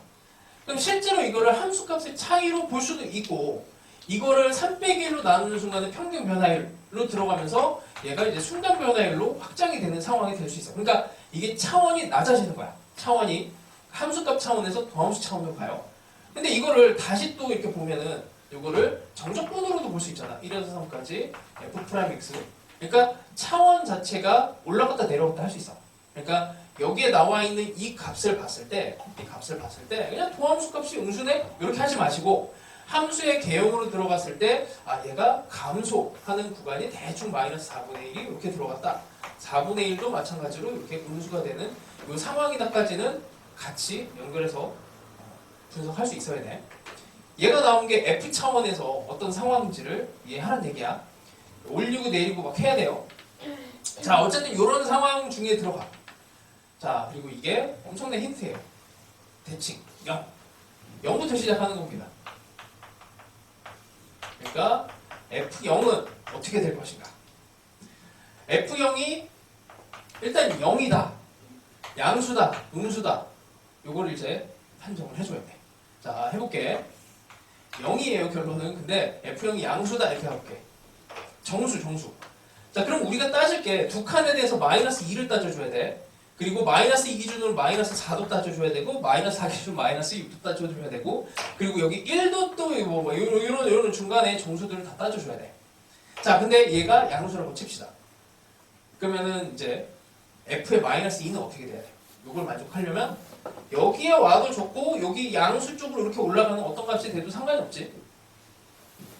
그럼 실제로 이거를 함수값의 차이로 볼 수도 있고 이거를 3 빼기 1로 나누는 순간에 평균 변화율로 들어가면서 얘가 이제 순간 변화율로 확장이 되는 상황이 될 수 있어. 그러니까 이게 차원이 낮아지는 거야. 차원이 함수값 차원에서 도함수 차원으로 가요. 근데 이거를 다시 또 이렇게 보면은 이거를 정적분으로도 볼 수 있잖아. 1에서 3까지 F'X. 그러니까 차원 자체가 올라갔다 내려갔다 할 수 있어. 그러니까 여기에 나와 있는 이 값을 봤을 때 그냥 도함수 값이 음수네? 이렇게 하지 마시고 함수의 개형으로 들어갔을 때 얘가 감소하는 구간이 대충 마이너스 4분의 1이 이렇게 들어갔다. 4분의 1도 마찬가지로 이렇게 음수가 되는 이 상황이다까지는 같이 연결해서 분석할 수 있어야 돼. 얘가 나온 게 F 차원에서 어떤 상황인지를 이해하는 얘기야. 올리고 내리고 막 해야 돼요. 자, 어쨌든 이런 상황 중에 들어가. 자, 그리고 이게 엄청난 힌트예요. 대칭 0. 0부터 시작하는 겁니다. 그러니까 F0은 어떻게 될 것인가? F0이 일단 0이다, 양수다, 음수다. 요거를 이제 판정을 해줘야 돼. 자, 해볼게. 0이에요, 결론은. 근데 F0이 양수다 이렇게 해볼게. 정수. 자, 그럼 우리가 따질게. 두 칸에 대해서 마이너스 2를 따져줘야 돼. 그리고 마이너스 2 기준으로 마이너스 4도 따져줘야 되고, 마이너스 4 기준으로 마이너스 6도 따져줘야 되고, 그리고 여기 1도 또 이런 중간에 정수들을 다 따져줘야 돼. 자, 근데 얘가 양수라고 칩시다. 그러면은 이제 F의 마이너스 2는 어떻게 돼야 돼? 이걸 만족하려면 여기에 와도 좋고, 여기 양수 쪽으로 이렇게 올라가는 어떤 값이 돼도 상관이 없지.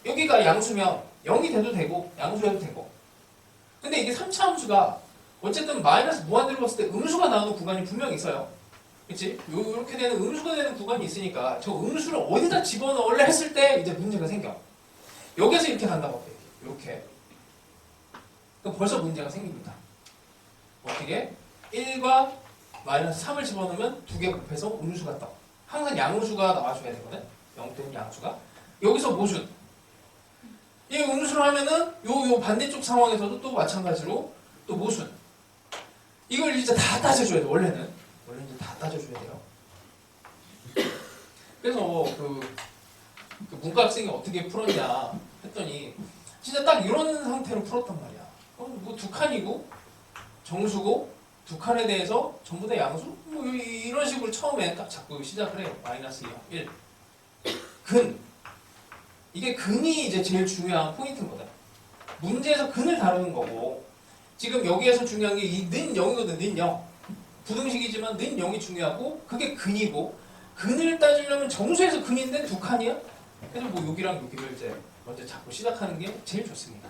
여기가 양수면 0이 돼도 되고, 양수여도 되고. 근데 이게 3차 함수가 어쨌든 마이너스 무한대로 봤을 때 음수가 나오는 구간이 분명히 있어요. 그치? 이렇게 되는 음수가 되는 구간이 있으니까 저 음수를 어디다 집어넣을래 했을 때 이제 문제가 생겨. 여기서 이렇게 간다고 할게요. 이렇게. 그럼 벌써 문제가 생깁니다. 어떻게? 1과 마이너스 3을 집어넣으면 두 개 곱해서 음수가 떠. 항상 양수가 나와줘야 되거든. 0 또는 양수가. 여기서 모순. 이 음수를 하면은 요 반대쪽 상황에서도 또 마찬가지로 또 모순. 이걸 이제 다 따져줘야 돼. 원래는 이제 다 따져줘야 돼요. 그래서 그 문과 학생이 어떻게 풀었냐 했더니 진짜 딱 이런 상태로 풀었단 말이야. 뭐 두 칸이고 정수고 두 칸에 대해서 전부 다 양수? 뭐 이런 식으로 처음에 딱 자꾸 시작을 해요. 마이너스 0, 1. 근. 이게 근이 이제 제일 중요한 포인트인 거다. 문제에서 근을 다루는 거고, 지금 여기에서 중요한 게 이 는 0이거든, 는 0. 부등식이지만 는 0이 중요하고, 그게 근이고, 근을 따지려면 정수에서 근인데 두 칸이야? 그래서 뭐 여기랑 여기를 이제 먼저 잡고 시작하는 게 제일 좋습니다.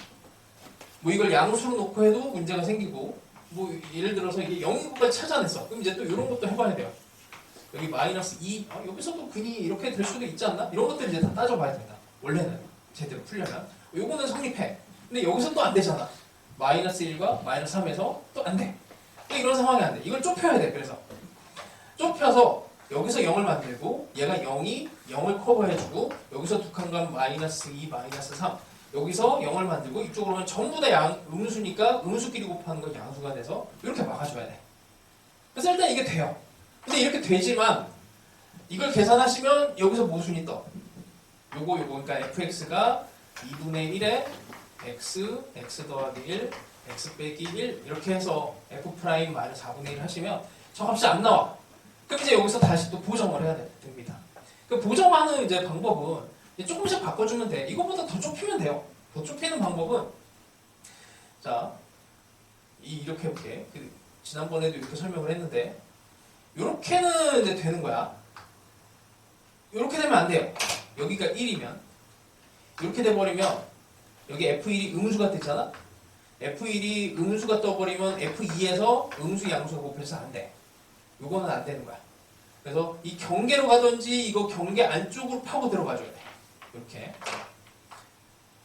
뭐 이걸 양수로 놓고 해도 문제가 생기고, 뭐 예를 들어서 이게 0인 것까지 찾아냈어. 그럼 이제 또 이런 것도 해봐야 돼요. 여기 마이너스 2, 여기서도 근이 이렇게 될 수도 있지 않나? 이런 것들 이제 다 따져봐야 된다. 원래는 제대로 풀려면 요거는 성립해. 근데 여기서 또 안 되잖아. 마이너스 1과 마이너스 3에서 또 안 돼. 또 이런 상황이 안 돼. 이걸 좁혀야 돼. 그래서 좁혀서 여기서 0을 만들고, 얘가 0이 0을 커버해주고, 여기서 두 칸간 마이너스 2, 마이너스 3, 여기서 0을 만들고, 이쪽으로 오면 전부 다 음수니까 음수끼리 곱하는 건 양수가 돼서 이렇게 막아줘야 돼. 그래서 일단 이게 돼요. 근데 이렇게 되지만 이걸 계산하시면 여기서 모순이 떠. 요거 그러니까 fx가 2분의 1에 x 더하기 1, x 빼기 1 이렇게 해서 f 프라임 마이너스 4분의 1 하시면 저 값이 안 나와. 그럼 이제 여기서 다시 또 보정을 해야 됩니다. 그 보정하는 이제 방법은 이제 조금씩 바꿔주면 돼. 이거보다 더 좁히면 돼요. 더 좁히는 방법은 자, 이렇게 해볼게. 지난번에도 이렇게 설명을 했는데 이렇게는 이제 되는 거야. 이렇게 되면 안 돼요. 여기가 1이면 이렇게 돼버리면 여기 F1이 음수가 됐잖아? F1이 음수가 떠버리면 F2에서 음수 양수가 곱해서 안 돼. 요거는 안 되는 거야. 그래서 이 경계로 가든지 이거 경계 안쪽으로 파고 들어가줘야 돼.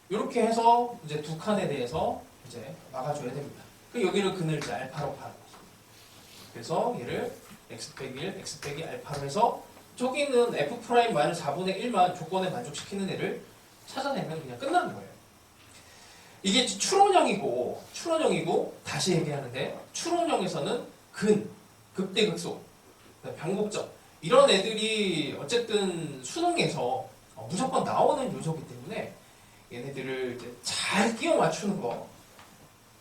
이렇게 해서 이제 두 칸에 대해서 이제 막아줘야 됩니다. 그 여기를 근을 이제 알파로 파는 거죠. 그래서 얘를 x 빼기 1, x 빼기 알파로 해서 저기는 f 프라임 마이너스 4분의 1만 조건에 만족시키는 애를 찾아내면 그냥 끝나는 거예요. 이게 추론형이고 다시 얘기하는데 추론형에서는 근, 극대극소, 병곡점 이런 애들이 어쨌든 수능에서 무조건 나오는 요소이기 때문에 얘네들을 이제 잘 끼워 맞추는 거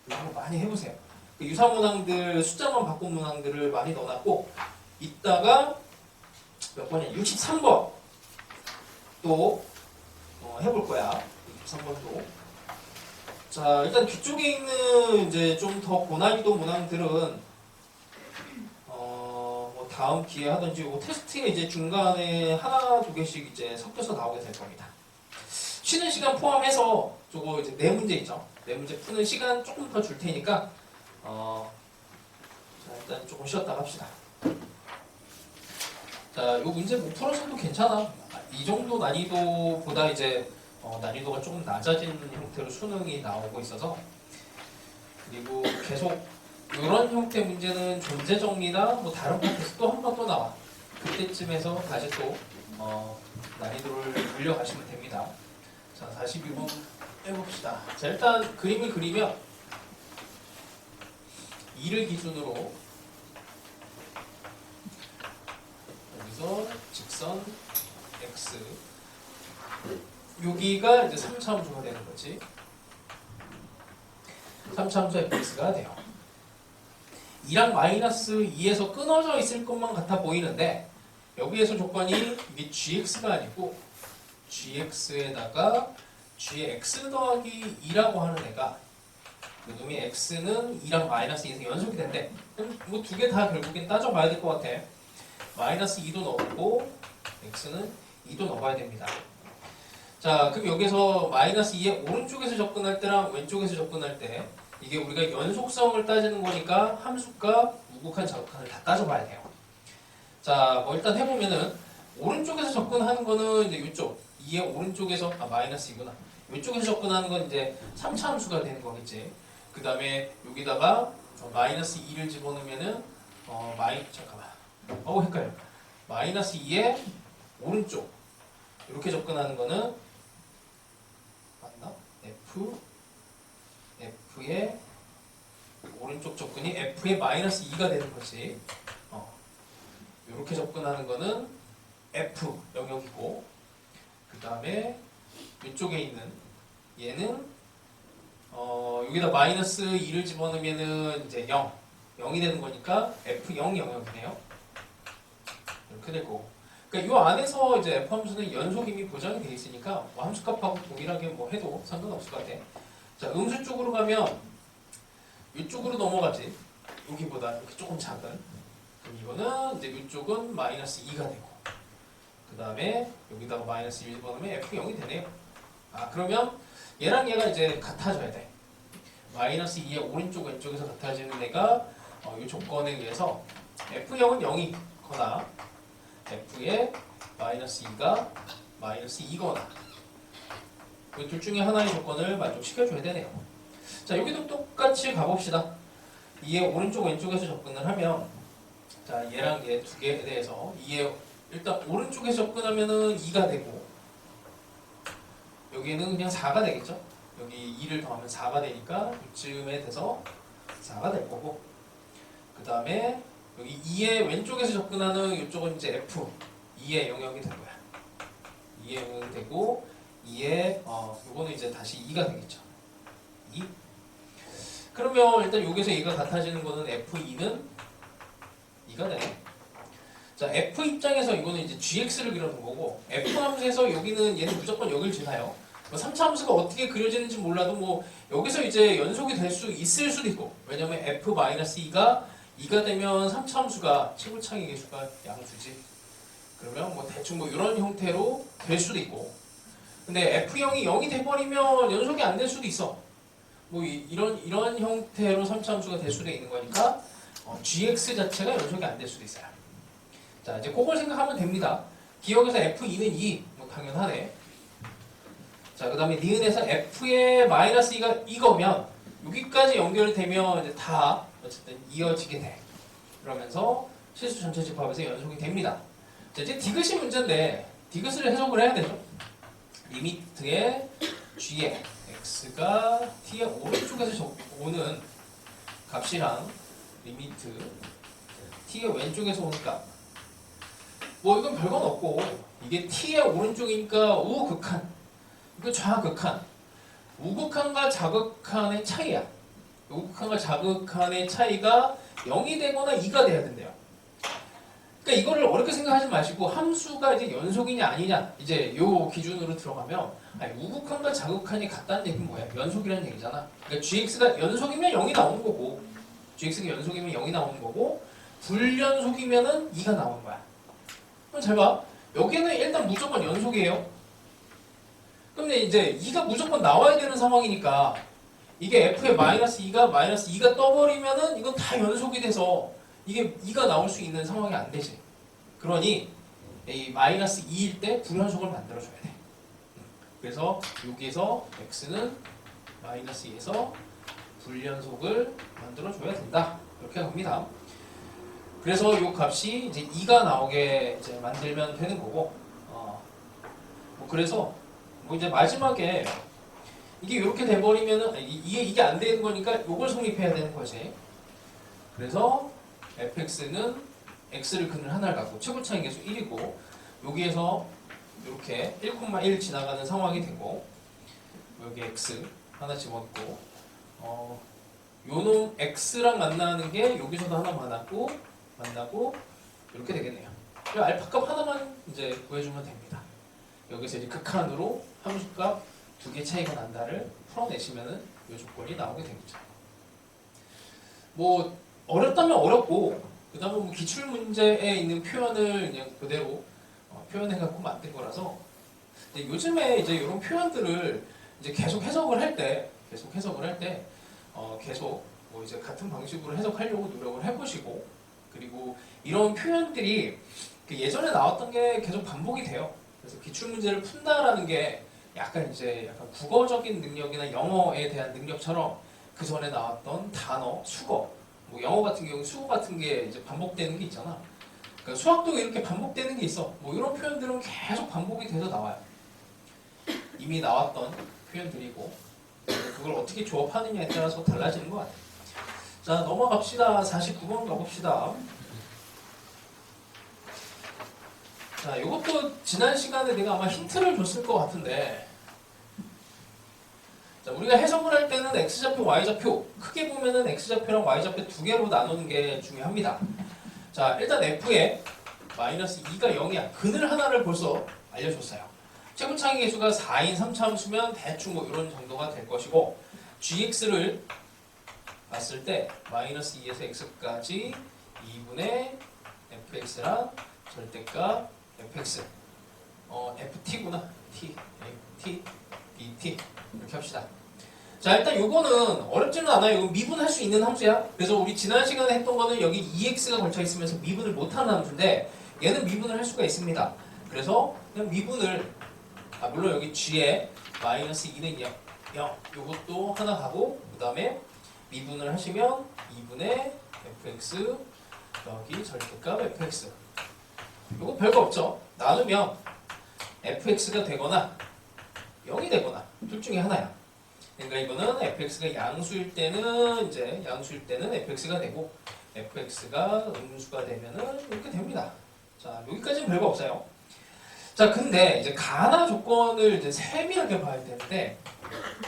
이거 많이 해보세요. 유사문항들 숫자만 바꾼 문항들을 많이 넣어놨고 이따가 몇 번이야? 63번 또 해볼 거야. 63번도. 자, 일단 뒤쪽에 있는 이제 좀 더 고난이도 문항들은 뭐 다음 기회 하든지 요 테스트에 이제 중간에 하나 두 개씩 이제 섞여서 나오게 될 겁니다. 쉬는 시간 포함해서 저거 이제 네 문제 있죠. 네 문제 푸는 시간 조금 더 줄 테니까 자, 일단 조금 쉬었다 합시다. 자, 요 문제 못 풀어서도 괜찮아. 이 정도 난이도보다 이제 난이도가 조금 낮아진 형태로 수능이 나오고 있어서 그리고 계속 이런 형태 문제는 존재 정리나 뭐 다른 파트에서 또 한 번 또 나와. 그때쯤에서 다시 또 난이도를 올려가시면 됩니다. 자, 42번 해봅시다. 자, 일단 그림을 그리면 2를 기준으로 여기서 직선 x 여기가 이제 3차 함수가 되는 거지. 3차 함수 fx가 돼요. 2랑 마이너스 2에서 끊어져 있을 것만 같아 보이는데 여기에서 조건이 이게 gx가 아니고 gx에다가 gx 더하기 2라고 하는 애가 그놈이 x는 2랑 마이너스 2에서 연속이 된대. 그럼 뭐 두 개 다 결국엔 따져봐야 될 것 같아. 마이너스 2도 넣고 x는 2도 넣어봐야 됩니다. 자, 그럼 여기서 마이너스 2의 오른쪽에서 접근할 때랑 왼쪽에서 접근할 때 이게 우리가 연속성을 따지는 거니까 함수값, 우극한, 자극한을 다 따져봐야 돼요. 자, 뭐 일단 해보면은 오른쪽에서 접근하는 거는 이제 이쪽 2의 오른쪽에서 마이너스 2구나. 이쪽에서 접근하는 건 이제 3차 함수가 되는 거겠지. 그 다음에 여기다가 마이너스 2를 집어넣으면은 잠깐만. 헷갈려. 마이너스 2의 오른쪽 이렇게 접근하는 거는 맞나? F의 오른쪽 접근이 F의 마이너스 2가 되는 거지. 이렇게 접근하는 거는 F 영역이고 그 다음에 이쪽에 있는 얘는 여기다 마이너스 2를 집어넣으면은 이제 0이 되는 거니까 F0 영역이네요. 이렇게 될 거고. 그러니까 이 안에서 이제 F 함수는 연속 이미 보장이 되어 있으니까 뭐 함수값하고 동일하게 뭐 해도 상관없을 것 같아. 자, 음수 쪽으로 가면 이쪽으로 넘어가지. 여기보다 이렇게 조금 작은. 그럼 이거는 이제 이쪽은 마이너스 2가 되고 그 다음에 여기다가 마이너스 1 집어넣으면 F0이 되네요. 그러면 얘랑 얘가 이제 같아져야 돼. 마이너스 2의 오른쪽 왼쪽에서 같아지는 애가 이 조건에 의해서 F0은 0이거나 F의 마이너스 2가 마이너스 2거나 이 둘 중에 하나의 조건을 만족시켜줘야 되네요. 자, 여기도 똑같이 가봅시다. 2의 오른쪽 왼쪽에서 접근을 하면 자, 얘랑 얘 두 개에 대해서 2의 일단 오른쪽에서 접근하면은 2가 되고 여기는 그냥 4가 되겠죠? 여기 2를 더하면 4가 되니까 이쯤에 돼서 4가 될 거고 그 다음에 여기 2의 왼쪽에서 접근하는 이쪽은 이제 F 2의 영역이 된 거야. 2의 영역이 되고 2의 요거는 이제 다시 2가 되겠죠. 2 그러면 일단 여기서 얘가 같아지는 거는 F2는 2가 되네. 자, F 입장에서 이거는 이제 GX를 그려놓은 거고 F 함수에서 여기는 얘는 무조건 여길 지나요. 뭐 3차 함수가 어떻게 그려지는지 몰라도 뭐 여기서 이제 연속이 될 수 있을 수도 있고 왜냐면 F-2가 2가 되면 3차 함수가 치부창의 개수가 양수지. 그러면 뭐 대충 뭐 이런 형태로 될 수도 있고 근데 F0이 0이 돼버리면 연속이 안 될 수도 있어. 뭐 이런 형태로 3차 함수가 될 수도 있는 거니까 GX 자체가 연속이 안 될 수도 있어요. 자, 이제 그걸 생각하면 됩니다. 기억에서 F2는 2, 뭐 당연하네. 자, 그 다음에 니은에서 F의 마이너스 2가 이거면 여기까지 연결되면 이제 다 어쨌든 이어지게 돼. 그러면서 실수 전체 집합에서 연속이 됩니다. 자, 이제 디귿이 문제인데 디귿을 해석을 해야 되죠. 리미트의 g의 x가 t의 오른쪽에서 오는 값이랑 리미트 t의 왼쪽에서 오는 값. 뭐 이건 별건 없고 이게 t의 오른쪽이니까 우극한 이거 좌극한 우극한과 자극한의 차이야. 우극한과 자극한의 차이가 0이 되거나 2가 돼야 된대요. 그러니까 이거를 어렵게 생각하지 마시고 함수가 이제 연속이냐 아니냐 이제 요 기준으로 들어가면 우극한과 자극한이 같다는 얘기는 뭐야? 연속이라는 얘기잖아. 그러니까 gx가 연속이면 0이 나오는 거고 gx가 연속이면 0이 나오는 거고 불연속이면은 2가 나오는 거야. 그럼 잘 봐. 여기는 일단 무조건 연속이에요. 근데 이제 2가 무조건 나와야 되는 상황이니까 이게 f의 마이너스 2가 떠버리면은 이건 다 연속이 돼서 이게 2가 나올 수 있는 상황이 안 되지. 그러니 이 마이너스 2일 때 불연속을 만들어줘야 돼. 그래서 여기서 x는 마이너스 2에서 불연속을 만들어줘야 된다. 이렇게 갑니다. 그래서 이 값이 이제 2가 나오게 이제 만들면 되는 거고, 뭐 그래서 뭐 이제 마지막에 이게 이렇게 돼버리면은 이게 안 되는 거니까 이걸 성립해야 되는 거지. 그래서 fx는 x를 근을 하나를 갖고 최고차인 계수 1이고 여기에서 이렇게 1,1 지나가는 상황이 되고 여기 x 하나 집어넣고 요놈 x랑 만나는 게 여기서도 하나 만나고 이렇게 되겠네요. 알파값 하나만 이제 구해주면 됩니다. 여기서 이제 극한으로 함수값 2개 차이가 난다를 풀어내시면은 이 조건이 나오게 되겠죠. 뭐 어렵다면 어렵고 그 다음에 뭐 기출문제에 있는 표현을 그냥 그대로 표현해갖고 만든 거라서 근데 요즘에 이제 이런 표현들을 이제 계속 해석을 할 때 계속 뭐 이제 같은 방식으로 해석하려고 노력을 해보시고 그리고 이런 표현들이 예전에 나왔던 게 계속 반복이 돼요. 그래서 기출문제를 푼다라는 게 약간 국어적인 능력이나 영어에 대한 능력처럼 그 전에 나왔던 단어, 수거, 뭐 영어 같은 경우 수거 같은 게 이제 반복되는 게 있잖아. 그러니까 수학도 이렇게 반복되는 게 있어. 뭐 이런 표현들은 계속 반복이 돼서 나와요. 이미 나왔던 표현들이고 그걸 어떻게 조합하느냐에 따라서 달라지는 것 같아요. 자, 넘어갑시다. 49번 가봅시다. 자, 이것도 지난 시간에 내가 아마 힌트를 줬을 것 같은데 자, 우리가 해석을 할 때는 x좌표, y좌표 크게 보면은 x좌표랑 y좌표 두 개로 나누는 게 중요합니다. 자, 일단 f에 마이너스 2가 0이야. 근을 하나를 벌써 알려줬어요. 최고차의 계수가 4인 3차함수면 대충 뭐 이런 정도가 될 것이고 gx를 봤을 때 마이너스 2에서 x까지 2분의 fx랑 절대값 fx ft구나. t, dt 이렇게 합시다. 자, 일단 요거는 어렵지는 않아요. 이거 미분할 수 있는 함수야. 그래서 우리 지난 시간에 했던 거는 여기 2x가 걸쳐 있으면서 미분을 못하는 함수인데 얘는 미분을 할 수가 있습니다. 그래서 그냥 미분을 물론 여기 g에 마이너스 2는 0 요것도 하나 가고 그 다음에 미분을 하시면 2분의 fx 여기 절대값 fx 요거 별거 없죠. 나누면 fx가 되거나 0이 되거나 둘 중에 하나야. 그러니까 이거는 fx가 양수일 때는 fx가 되고 fx가 음수가 되면은 이렇게 됩니다. 자, 여기까지는 별거 없어요. 자, 근데 이제 가나 조건을 이제 세밀하게 봐야 되는데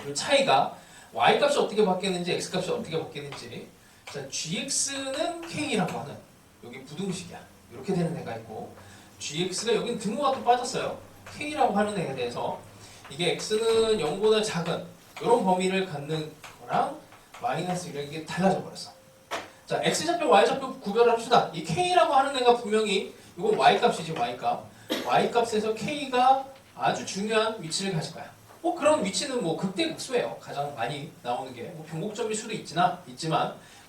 이 차이가 y 값이 어떻게 바뀌었는지 x 값이 어떻게 바뀌었는지 자, gx는 k라고 하는 여기 부등식이야. 이렇게 되는 애가 있고 gx가 여기는 등호가 또 빠졌어요. k라고 하는 애에 대해서 이게 x는 0보다 작은 이런 범위를 갖는 거랑 마이너스 1이 이게 달라져 버렸어. 자, x좌표, y좌표 구별을 합시다. 이 k라고 하는 애가 분명히 이건 y값이지, y값. y값에서 k가 아주 중요한 위치를 가질 거야. 뭐 그런 위치는 뭐 극대극소예요. 가장 많이 나오는 게 뭐 변곡점일 수도 있지만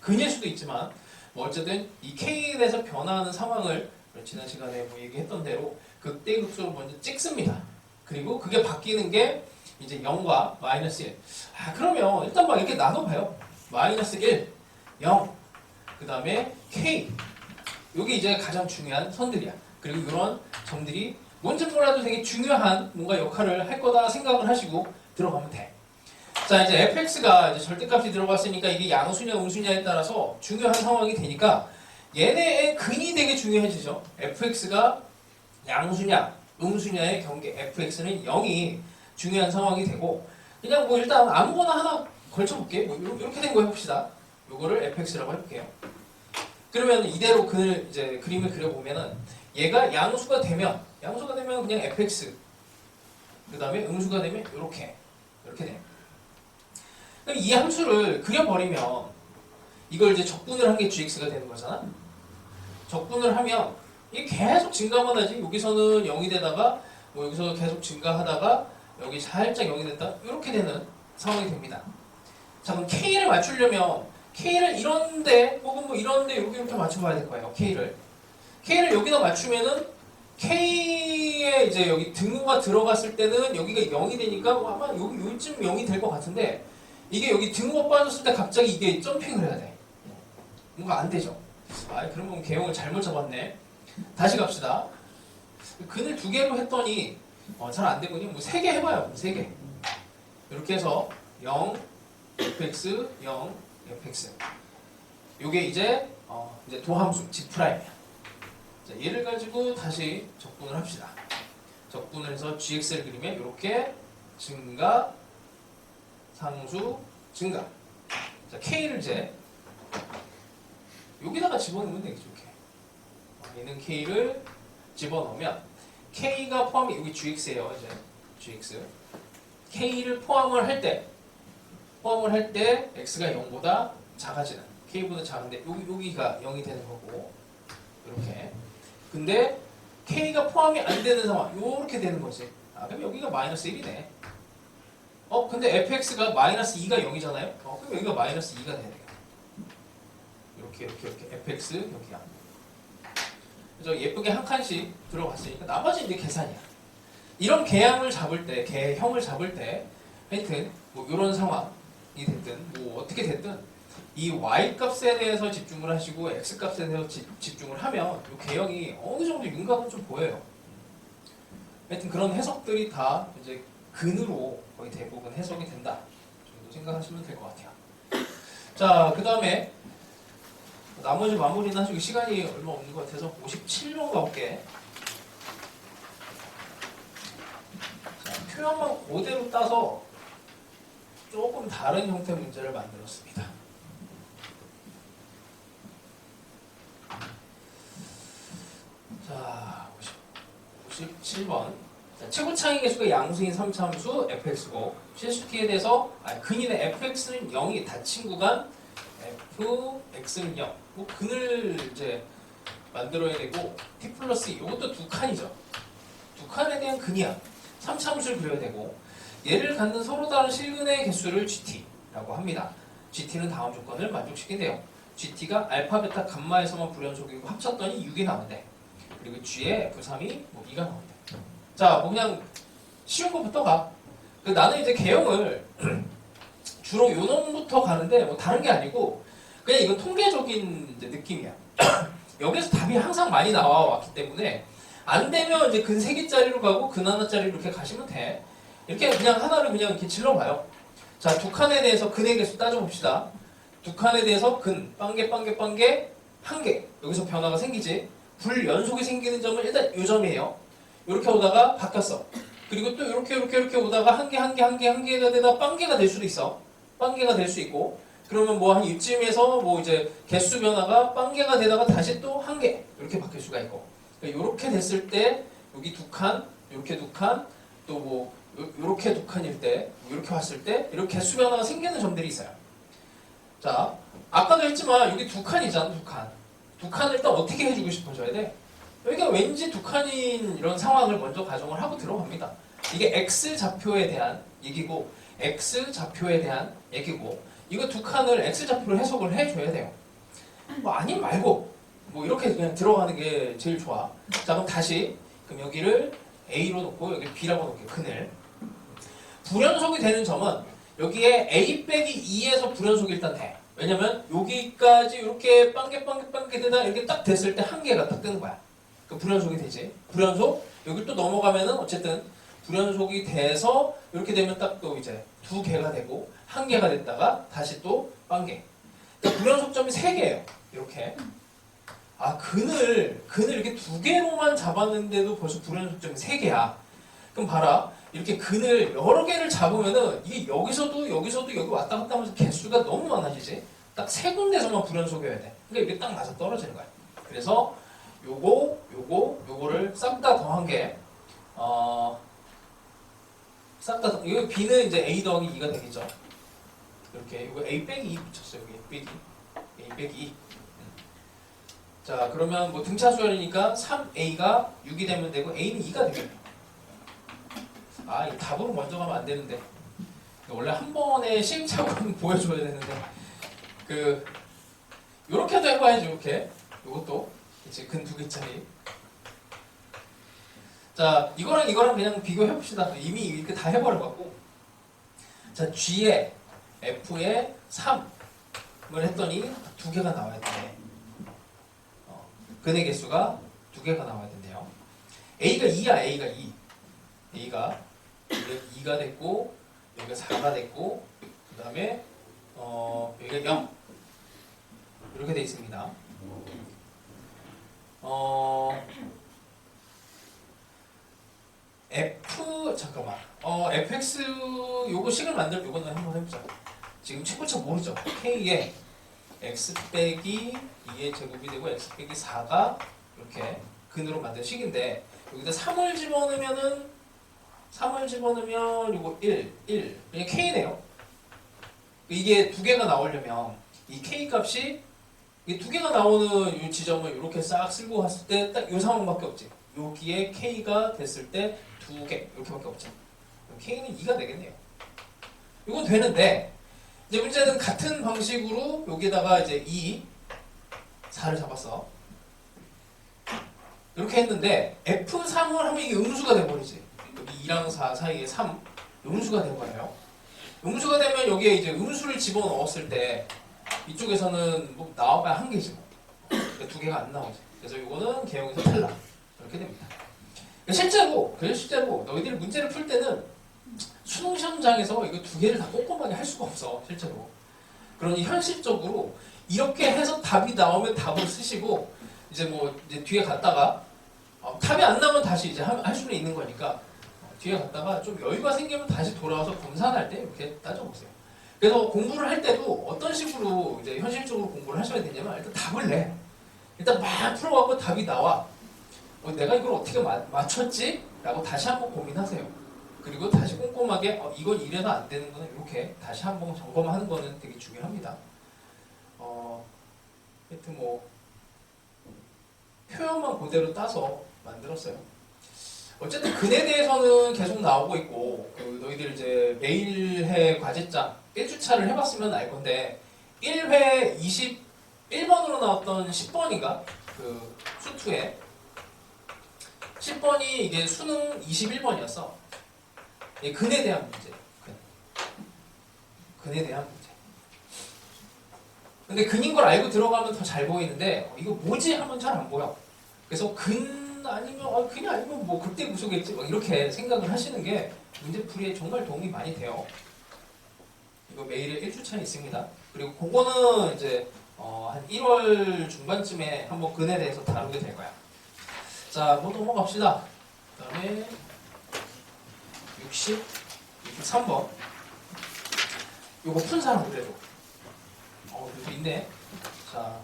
근일 수도 있지만 뭐 어쨌든 이 k에 대해서 변화하는 상황을 지난 시간에 뭐 얘기했던 대로 극대극소로 먼저 찍습니다. 그리고 그게 바뀌는 게 이제 0과 마이너스 1. 그러면 일단 막 이렇게 나눠봐요. 마이너스 1, 0, 그 다음에 k. 여기 이제 가장 중요한 선들이야. 그리고 이런 점들이 뭔지 몰라도 되게 중요한 뭔가 역할을 할 거다 생각을 하시고 들어가면 돼. 자, 이제 fx가 이제 절대값이 들어갔으니까 이게 양수냐 음수냐에 따라서 중요한 상황이 되니까 얘네의 근이 되게 중요해지죠. fx가 양수냐 음수냐의 경계 fx는 0이 중요한 상황이 되고 그냥 뭐 일단 아무거나 하나 걸쳐볼게. 뭐 이렇게 된 거 해봅시다. 요거를 fx라고 해볼게요. 그러면 이대로 이제 그림을 그려보면은 얘가 양수가 되면 그냥 fx 그 다음에 음수가 되면 이렇게 돼. 그럼 이 함수를 그려버리면 이걸 이제 적분을 한 게 gx가 되는 거잖아. 적분을 하면 이게 계속 증가만 하지. 여기서는 0이 되다가 뭐 여기서 계속 증가하다가 여기 살짝 0이 됐다. 이렇게 되는 상황이 됩니다. 자, 그럼 k를 맞추려면 k를 이런데 혹은 뭐 이런데 이렇게 맞춰봐야 될 거예요. k를 여기다 맞추면은 K에 이제 여기 등호가 들어갔을 때는 여기가 0이 되니까 아마 여기 요쯤 0이 될 것 같은데 이게 여기 등호가 빠졌을 때 갑자기 이게 점핑을 해야 돼. 뭔가 안 되죠. 아, 그러면 개형을 잘못 잡았네. 다시 갑시다. 근을 2개로 했더니 잘 안 되군요. 뭐 3개 해봐요. 3개. 이렇게 해서 0, fx, 0, fx. 요게 이제 도함수 G'이야. 자, 얘를 가지고 다시 적분을 합시다. 적분을 해서 gx를 그리면 이렇게 증가, 상수, 증가. 자, k를 이제 여기다가 집어넣으면 되겠죠. 이렇게. 얘는 k를 집어넣으면 k가 포함이 여기 gx예요. 이제 gx. k를 포함을 할 때 x가 0보다 작아지는 k보다 작은데 여기가 0이 되는 거고 이렇게. 근데 k가 포함이 안 되는 상황 이렇게 되는 거지. 아, 그럼 여기가 마이너스 1이네. 근데 fx가 마이너스 2가 0이잖아요. 그럼 여기가 마이너스 2가 돼야 돼요. 이렇게 fx 여기야. 그래서 예쁘게 한 칸씩 들어갔으니까 나머지 이제 계산이야. 이런 개형을 잡을 때 하여튼 뭐 이런 상황이 됐든 뭐 어떻게 됐든 이 y 값에 대해서 집중을 하시고 x 값에 대해서 집중을 하면 이 개형이 어느 정도 윤곽은 좀 보여요. 하여튼 그런 해석들이 다 이제 근으로 거의 대부분 해석이 된다 정도 생각하시면 될 것 같아요. 자, 그 다음에 나머지 마무리는 하시고 시간이 얼마 없는 것 같아서 57번 가볼게. 자, 표현만 그대로 따서 조금 다른 형태 문제를 만들었습니다. 자, 57번. 자, 최고 창의 개수가 양수인 3차함수 fx고 실수t에 대해서 근인의 fx는 0이 닫힌 구간 fx는 0. 뭐 근을 이제 만들어야 되고 t 플러스 이것도 2칸이죠. 2칸에 대한 근이야. 3차함수를 그려야 되고 얘를 갖는 서로 다른 실근의 개수를 gt라고 합니다. gt는 다음 조건을 만족시킨대요. gt가 알파, 베타, 감마에서만 불연속이고 합쳤더니 6이 나온대. 그리고 g의 f3이 뭐 2가 나온대. 자, 뭐 그냥 쉬운 것부터 가. 나는 이제 개형을 주로 요 놈부터 가는데 뭐 다른 게 아니고 그냥 이건 통계적인 이제 느낌이야. 여기서 답이 항상 많이 나와 왔기 때문에 안 되면 이제 근 3개짜리로 가고 근 하나짜리로 이렇게 가시면 돼. 이렇게 그냥 하나를 그냥 이렇게 질러봐요. 자, 2칸에 대해서 근의 개수 따져봅시다. 2칸에 대해서 근 빵개 1개 여기서 변화가 생기지. 불연속이 생기는 점은 일단 이 점이에요. 이렇게 오다가 바뀌었어. 그리고 또 이렇게 오다가 한 개가 되다 빵개가 될 수도 있어. 빵개가 될 수 있고 그러면 뭐 한 이쯤에서 뭐 이제 개수 변화가 빵개가 되다가 다시 또 한 개 이렇게 바뀔 수가 있고 그러니까 이렇게 됐을 때 여기 2칸 이렇게 2칸 또 뭐 이렇게 2칸일 때 이렇게 왔을 때 이렇게 개수 변화가 생기는 점들이 있어요. 자, 아까도 했지만 여기 2칸이잖아. 2칸을 일단 어떻게 해주고 싶어져야 돼? 여기가 왠지 2칸인 이런 상황을 먼저 가정을 하고 들어갑니다. 이게 X좌표에 대한 얘기고 X좌표에 대한 얘기고 이거 2칸을 X좌표로 해석을 해줘야 돼요. 뭐 아님 말고 뭐 이렇게 그냥 들어가는 게 제일 좋아. 자, 그럼 다시 그럼 여기를 A로 놓고 여기 B라고 놓을게요. 근을 불연속이 되는 점은 여기에 A 빼기 2에서 불연속이 일단 돼. 왜냐면 여기까지 이렇게 빵개 되다 이렇게 딱 됐을 때 한 개가 딱 뜨는 거야. 그 불연속이 되지. 불연속 여기 또 넘어가면은 어쨌든 불연속이 돼서 이렇게 되면 딱 또 이제 2개가 되고 1개가 됐다가 다시 또 빵개. 그러니까 불연속점이 3개예요. 이렇게. 아, 근을 이렇게 2개로만 잡았는데도 벌써 불연속점이 3개야. 그럼 봐라. 이렇게 근을 여러 개를 잡으면은 이게 여기서도 여기 왔다 갔다 하면서 개수가 너무 많아지지. 딱 3군데서만 불연속이어야 돼. 그러니까 이게 딱 맞아 떨어지는 거야. 그래서 요거를 싹 다 더한 게 이거 B는 이제 A 더하기 2가 되겠죠. 이렇게 이거 A 빼기 2 붙였어요. 여기 A 빼기 2. 자, 그러면 뭐 등차수열이니까 3A가 6이 되면 되고 A는 2가 되겠네요. 아, 이 답으로 먼저 가면 안 되는데 원래 한 번에 시행착오는 보여줘야 되는데 요렇게도 해봐야지. 이렇게 요것도 이제 근 2개짜리 자, 이거랑 그냥 비교해 봅시다. 이미 이렇게 다 해버려갖고. 자, G에 F에 3을 했더니 두 개가 나와야 되네. 근의 개수가 두 개가 나와야 된대요. A가 2야, A가 2. A가 2가 됐고, 여기가 4가 됐고, 그 다음에 여기가 0. 이렇게 돼 있습니다. 잠깐만. fx 요거 식을 만들 요거는 한번 해보자. 지금 최고차 모르죠? k에 x 빼기 2의 제곱이 되고 x 빼기 4가 이렇게 근으로 만든 식인데 여기다 3을 집어넣으면 요거 1 그냥 k네요. 이게 두 개가 나오려면 이 k 값이 이 두 개가 나오는 이 지점을 이렇게 싹 쓸고 갔을 때 딱 이 상황밖에 없지. 여기에 k가 됐을 때 두 개 이렇게밖에 없지. 그럼 k는 2가 되겠네요. 이건 되는데 이제 문제는 같은 방식으로 여기다가 이제 2, 4를 잡았어. 이렇게 했는데 F3을 하면 이게 음수가 돼버리지. 여기 2랑 4 사이에 3 음수가 돼버려요. 음수가 되면 여기에 이제 음수를 집어넣었을 때 이쪽에서는 뭐 나와봐야 한 개지 뭐. 그러니까 두 개가 안 나오지. 그래서 이거는 개형에서 탈락. 이렇게 됩니다. 실제로 너희들이 문제를 풀 때는 수능 시험장에서 이거 두 개를 다 꼼꼼하게 할 수가 없어. 실제로. 그러니 현실적으로 이렇게 해서 답이 나오면 답을 쓰시고 이제 뭐 이제 뒤에 갔다가 답이 안 나오면 다시 이제 할 수는 있는 거니까 뒤에 갔다가 좀 여유가 생기면 다시 돌아와서 검사할 때 이렇게 따져보세요. 그래서 공부를 할 때도 어떤 식으로 이제 현실적으로 공부를 하셔야 되냐면 일단 답을 내. 일단 막 풀어갖고 답이 나와. 내가 이걸 어떻게 맞췄지? 라고 다시 한번 고민하세요. 그리고 다시 꼼꼼하게 이건 이래서 안 되는 거는 이렇게 다시 한번 점검하는 거는 되게 중요합니다. 하여튼 뭐 표현만 그대로 따서 만들었어요. 어쨌든 근에 대해서는 계속 나오고 있고 너희들 이제 매일해 과제장 1주차를 해봤으면 알 건데 1회 21번으로 나왔던 10번인가? 그 수투에 10번이 이게 수능 21번이었어. 근에 대한 문제. 근에 대한 문제. 근데 근인 걸 알고 들어가면 더 잘 보이는데 이거 뭐지 하면 잘 안 보여. 그래서 근이 아니면 뭐 극대 무소겠지 막 이렇게 생각을 하시는 게 문제 풀이에 정말 도움이 많이 돼요. 이거 매일에 1주차에 있습니다. 그리고 그거는 이제 한 1월 중반쯤에 한번 근에 대해서 다루게 될 거야. 자, 뭐 넘어갑시다. 그 다음에 63번. 요거 푼 사람 그래도. 여기 있네. 자,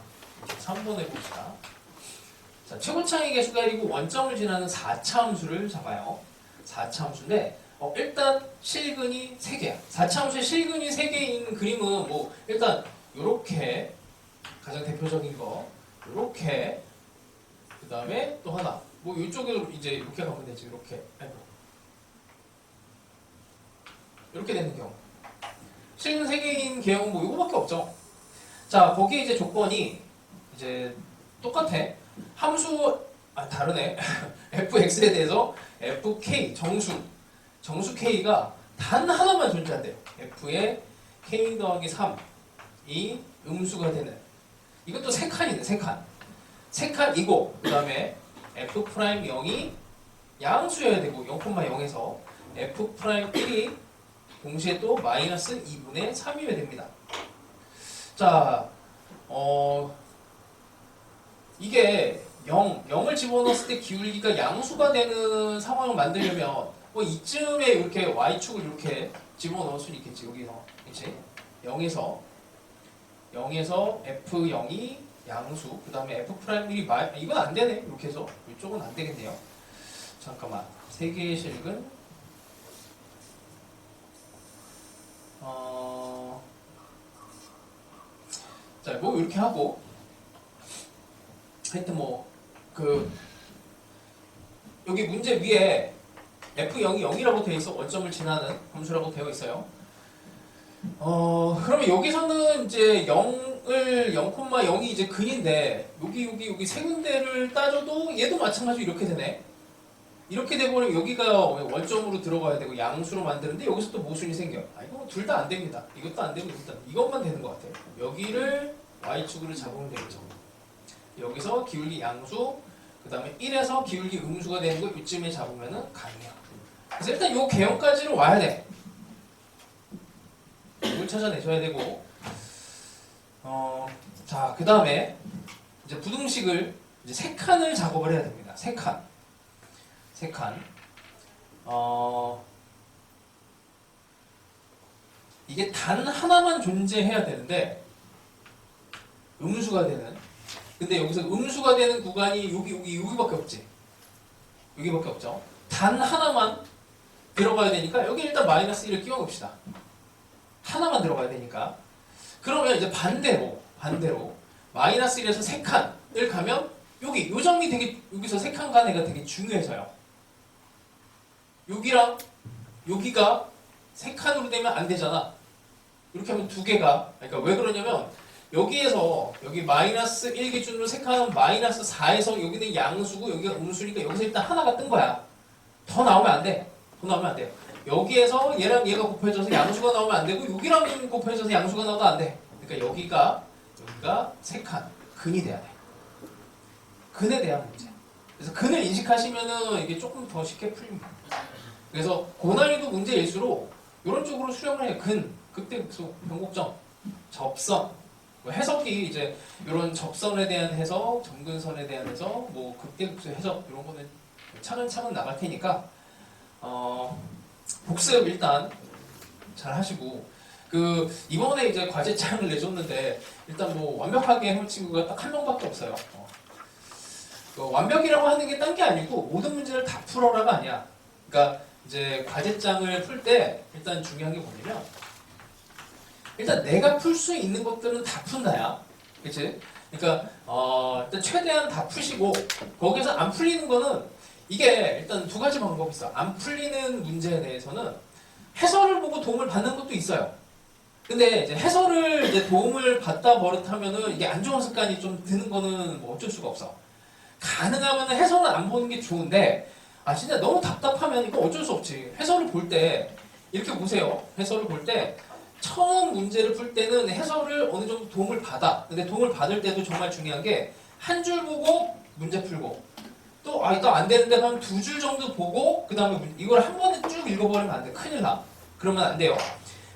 3번 해봅시다. 자, 최고차의 개수가 1이고 원점을 지나는 4차 함수를 잡아요. 4차 함수인데, 일단 실근이 3개야. 4차 함수의 실근이 3개인 그림은 뭐, 일단, 요렇게, 가장 대표적인 거, 요렇게, 그 다음에 또 하나. 뭐 이쪽으로 이제 이렇게 가면 되지. 이렇게. 이렇게 되는 경우. 실근 3개인 개형은 뭐 이거밖에 없죠. 자, 거기에 이제 조건이 이제 똑같아. 함수 다르네. fx에 대해서 fk 정수 k가 단 하나만 존재한대요. f에 k 더하기 3이 음수가 되는. 이것도 3칸이네. 3칸이고 그 다음에 f'0이 양수여야 되고 0,0에서 f'1이 동시에 또 마이너스 2분의 3이어야 됩니다. 자, 이게 0을 집어넣었을 때 기울기가 양수가 되는 상황을 만들려면 뭐 이쯤에 이렇게 y축을 이렇게 집어넣을 수 있겠지. 여기서 그렇지? 0에서 f0이 양수, 그 다음에 f'1이 이건 안 되네. 이렇게 해서 이쪽은 안 되겠네요. 잠깐만. 3개의 실근 자, 뭐 이렇게 하고 하여튼 뭐 여기 문제 위에 f0이 0이라고 되어 있어. 원점을 지나는 함수라고 되어 있어요. 그러면 여기서는 이제 0,0이 이제 근인데 여기 세 군데를 따져도 얘도 마찬가지로 이렇게 되네. 이렇게 돼버리면 여기가 원점으로 들어가야 되고 양수로 만드는데 여기서 또 모순이 생겨. 아, 이거 둘 다 안 됩니다. 이것도 안 되고 일단 이것만 되는 것 같아요. 여기를 y축으로 잡으면 되겠죠. 여기서 기울기 양수, 그 다음에 1에서 기울기 음수가 되는 거 이쯤에 잡으면은 가능해요. 그래서 일단 요 개형까지는 와야 돼. 이걸 찾아내셔야 되고, 자, 그 다음에 이제 부등식을 이제 세 칸을 작업을 해야 됩니다. 세 칸. 이게 단 하나만 존재해야 되는데, 음수가 되는. 근데 여기서 음수가 되는 구간이 여기밖에 없지. 여기밖에 없죠. 단 하나만 들어가야 되니까, 여기 일단 마이너스 1을 끼워 봅시다. 하나만 들어가야 되니까. 그러면 이제 반대로 마이너스 1에서 세 칸을 가면 요 점이 되게 여기서 세 칸 간애가 되게 중요해져요. 여기랑 여기가 세 칸으로 되면 안 되잖아. 이렇게 하면 두 개가, 그러니까 왜 그러냐면 여기에서 여기 마이너스 1 기준으로 세 칸은 마이너스 4에서 여기는 양수고 여기가 음수니까 여기서 일단 하나가 뜬 거야. 더 나오면 안 돼. 더 나오면 안 돼요. 여기에서 얘랑 얘가 곱해져서 양수가 나오면 안 되고 여기랑 곱해져서 양수가 나와도 안 돼. 그러니까 여기가 세 칸, 근이 돼야 돼. 근에 대한 문제. 그래서 근을 인식하시면은 이게 조금 더 쉽게 풀립니다. 그래서 고난이도 문제일수록 이런 쪽으로 수렴을 해요. 근, 극대극소, 변곡점, 접선, 뭐 해석이 이제 이런 접선에 대한 해석, 점근선에 대한 해석, 뭐 극대극소 해석 이런 거는 차근차근 나갈 테니까 복습 일단 잘 하시고, 이번에 이제 과제장을 내줬는데 일단 뭐 완벽하게 해온 친구가 딱 한 명밖에 없어요. 완벽이라고 하는 게 딴 게 아니고 모든 문제를 다 풀어라가 아니야. 그러니까 이제 과제장을 풀 때 일단 중요한 게 뭐냐면 일단 내가 풀 수 있는 것들은 다 푼다야. 그치? 그러니까 일단 최대한 다 푸시고 거기서 안 풀리는 거는 이게 일단 두 가지 방법이 있어. 안 풀리는 문제에 대해서는 해설을 보고 도움을 받는 것도 있어요. 근데 이제 해설을 이제 도움을 받다 버릇하면은 이게 안 좋은 습관이 좀 드는 거는 뭐 어쩔 수가 없어. 가능하면 해설은 안 보는 게 좋은데, 진짜 너무 답답하면 이거 어쩔 수 없지. 해설을 볼 때 이렇게 보세요. 해설을 볼 때 처음 문제를 풀 때는 해설을 어느 정도 도움을 받아. 근데 도움을 받을 때도 정말 중요한 게 한 줄 보고 문제 풀고, 또 이거 안 되는데 그럼 두 줄 정도 보고 그 다음에 이걸 한 번에 쭉 읽어버리면 안 돼. 큰일 나. 그러면 안 돼요.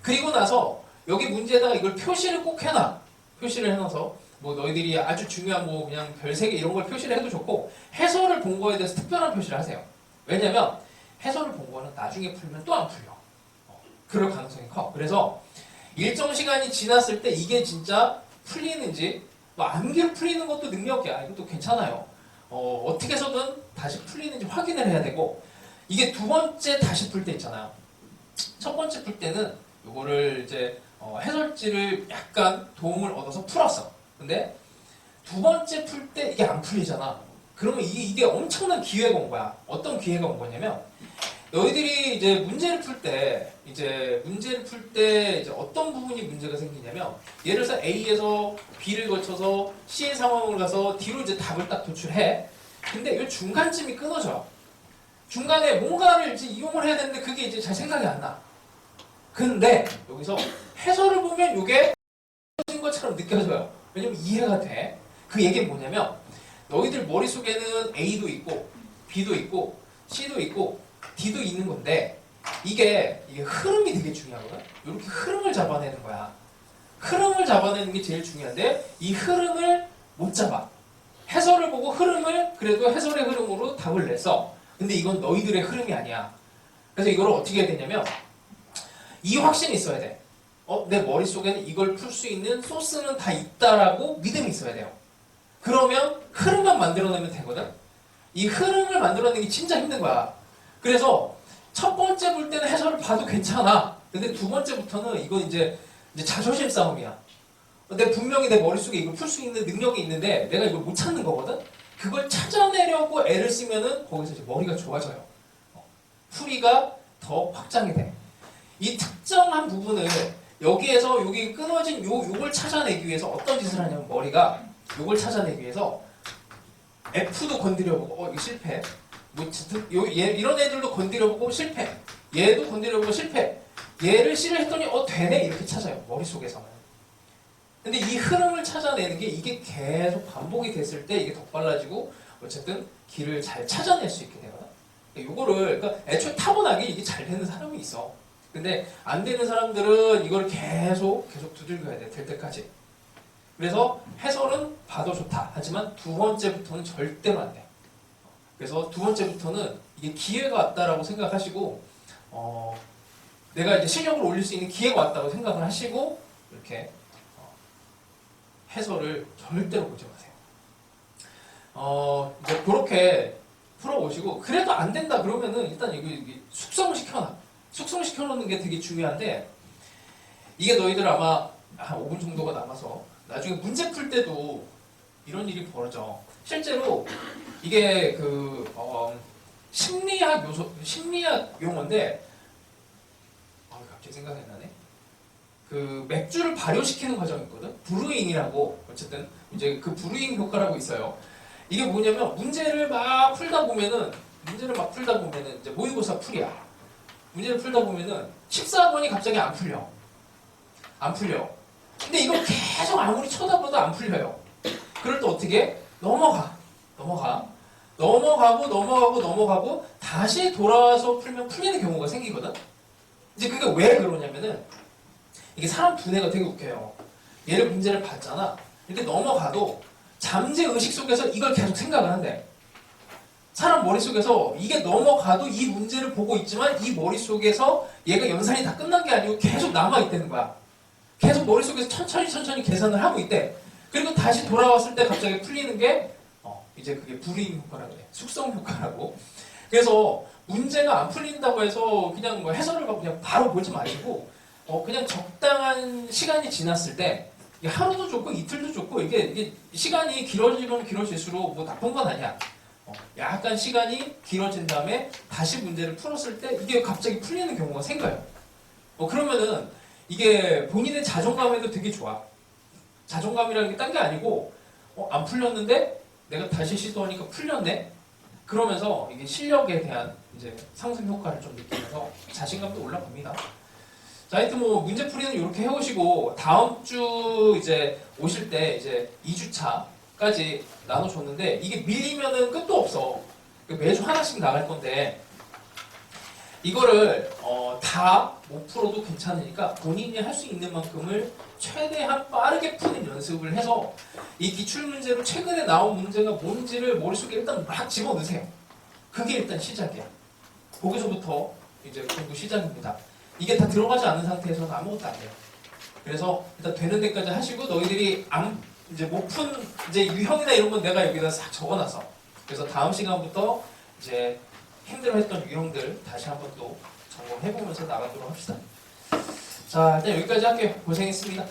그리고 나서 여기 문제에다가 이걸 표시를 꼭 해놔. 표시를 해놔서 뭐 너희들이 아주 중요한 뭐 그냥 별 세 개 이런 걸 표시를 해도 좋고, 해설을 본 거에 대해서 특별한 표시를 하세요. 왜냐면 해설을 본 거는 나중에 풀면 또 안 풀려. 그럴 가능성이 커. 그래서 일정 시간이 지났을 때 이게 진짜 풀리는지, 뭐 암기로 풀리는 것도 능력이야. 이것도 괜찮아요. 어떻게 해서든 다시 풀리는지 확인을 해야 되고, 이게 두 번째 다시 풀 때 있잖아요. 첫 번째 풀 때는 요거를 이제 해설지를 약간 도움을 얻어서 풀었어. 근데 두 번째 풀 때 이게 안 풀리잖아. 그러면 이게 엄청난 기회가 온 거야. 어떤 기회가 온 거냐면, 너희들이 이제 문제를 풀 때 이제 어떤 부분이 문제가 생기냐면, 예를 들어서 A에서 B를 거쳐서 C의 상황을 가서 D로 이제 답을 딱 도출해. 근데 이 중간쯤이 끊어져. 중간에 뭔가를 이제 이용을 해야 되는데 그게 이제 잘 생각이 안 나. 근데 여기서 해설을 보면 이게 진 것처럼 느껴져요. 왜냐면 이해가 돼. 그 얘기는 뭐냐면, 너희들 머릿속에는 A도 있고 B도 있고 C도 있고 D도 있는 건데, 이게 흐름이 되게 중요하거든. 이렇게 흐름을 잡아내는 거야. 흐름을 잡아내는 게 제일 중요한데 이 흐름을 못 잡아. 해설을 보고 그래도 해설의 흐름으로 답을 냈어. 근데 이건 너희들의 흐름이 아니야. 그래서 이걸 어떻게 해야 되냐면, 이 확신이 있어야 돼. 내 머릿속에는 이걸 풀 수 있는 소스는 다 있다라고 믿음이 있어야 돼요. 그러면 흐름만 만들어내면 되거든. 이 흐름을 만들어내는 게 진짜 힘든 거야. 그래서 첫 번째 볼 때는 해설을 봐도 괜찮아. 근데 두 번째부터는 이건 이제 자존심 싸움이야. 분명히 내 머릿속에 이걸 풀 수 있는 능력이 있는데 내가 이걸 못 찾는 거거든. 그걸 찾아내려고 애를 쓰면은 거기서 이제 머리가 좋아져요. 풀이가 더 확장이 돼. 이 특정한 부분을 여기에서 여기 끊어진 요걸 찾아내기 위해서 어떤 짓을 하냐면, 머리가 요걸 찾아내기 위해서 F도 건드려보고 이거 실패. 이런 애들도 건드려보고 실패. 얘도 건드려보고 실패. 얘를 C를 했더니 되네 이렇게 찾아요. 머릿속에서는. 근데 이 흐름을 찾아내는 게 이게 계속 반복이 됐을 때 이게 더 빨라지고 어쨌든 길을 잘 찾아낼 수 있게 되거든. 그러니까 애초에 타고나게 이게 잘 되는 사람이 있어. 근데 안 되는 사람들은 이걸 계속 두들겨야 돼. 될 때까지. 그래서 해설은 봐도 좋다. 하지만 두 번째부터는 절대로 안 돼. 그래서 두 번째부터는 이게 기회가 왔다라고 생각하시고 내가 이제 실력을 올릴 수 있는 기회가 왔다고 생각을 하시고 이렇게 해설을 절대로 보지 마세요. 이제 그렇게 풀어오시고 그래도 안 된다 그러면은 일단 이게 숙성을 시켜놔. 숙성을 시켜놓는 게 되게 중요한데 이게 너희들 아마 한 5분 정도가 남아서 나중에 문제 풀 때도 이런 일이 벌어져. 실제로 이게 심리학 용어인데 갑자기 생각이 나네. 그 맥주를 발효시키는 과정이 있거든. 브루잉이라고 어쨌든 이제 그 브루잉 효과라고 있어요. 이게 뭐냐면 문제를 막 풀다 보면은 이제 모의고사 풀이야. 문제를 풀다 보면은 14번이 갑자기 안 풀려. 근데 이걸 계속 아무리 쳐다봐도 안 풀려요. 그럴 때 어떻게? 넘어가고 다시 돌아와서 풀면 풀리는 경우가 생기거든. 이제 그게 왜 그러냐면은 이게 사람 두뇌가 되게 웃겨요. 얘를 문제를 봤잖아. 이렇게 넘어가도 잠재 의식 속에서 이걸 계속 생각을 한대. 사람 머릿속에서 이게 넘어가도 이 문제를 보고 있지만 이 머릿속에서 얘가 연산이 다 끝난 게 아니고 계속 남아있다는 거야. 계속 머릿속에서 천천히 계산을 하고 있대. 그리고 다시 돌아왔을 때 갑자기 풀리는 게 이제 그게 불이익 효과라고 그래. 숙성 효과라고. 그래서 문제가 안 풀린다고 해서 그냥 뭐 해설을 그냥 바로 보지 마시고 그냥 적당한 시간이 지났을 때 하루도 좋고 이틀도 좋고 이게 시간이 길어지면 길어질수록 뭐 나쁜 건 아니야. 약간 시간이 길어진 다음에 다시 문제를 풀었을 때 이게 갑자기 풀리는 경우가 생겨요. 그러면은 이게 본인의 자존감에도 되게 좋아. 자존감이라는 게 딴 게 아니고 안 풀렸는데 내가 다시 시도하니까 풀렸네. 그러면서 이게 실력에 대한 이제 상승 효과를 좀 느끼면서 자신감도 올라갑니다. 자, 하여튼 뭐 문제풀이는 이렇게 해오시고 다음 주 이제 오실 때 이제 2주차까지 나눠줬는데 이게 밀리면은 끝도 없어. 매주 하나씩 나갈 건데 이거를 다 못 풀어도 괜찮으니까 본인이 할 수 있는 만큼을 최대한 빠르게 푸는 연습을 해서 이 기출문제로 최근에 나온 문제가 뭔지를 머릿속에 일단 막 집어넣으세요. 그게 일단 시작이야. 거기서부터 이제 공부 시작입니다. 이게 다 들어가지 않은 상태에서는 아무것도 안 돼요. 그래서 일단 되는 데까지 하시고 너희들이 이제 못 푼 이제 유형이나 이런 건 내가 여기다 싹 적어놨어. 그래서 다음 시간부터 이제 힘들어했던 유형들 다시 한번 또 점검해보면서 나가도록 합시다. 자, 일단 여기까지 할게요. 고생했습니다.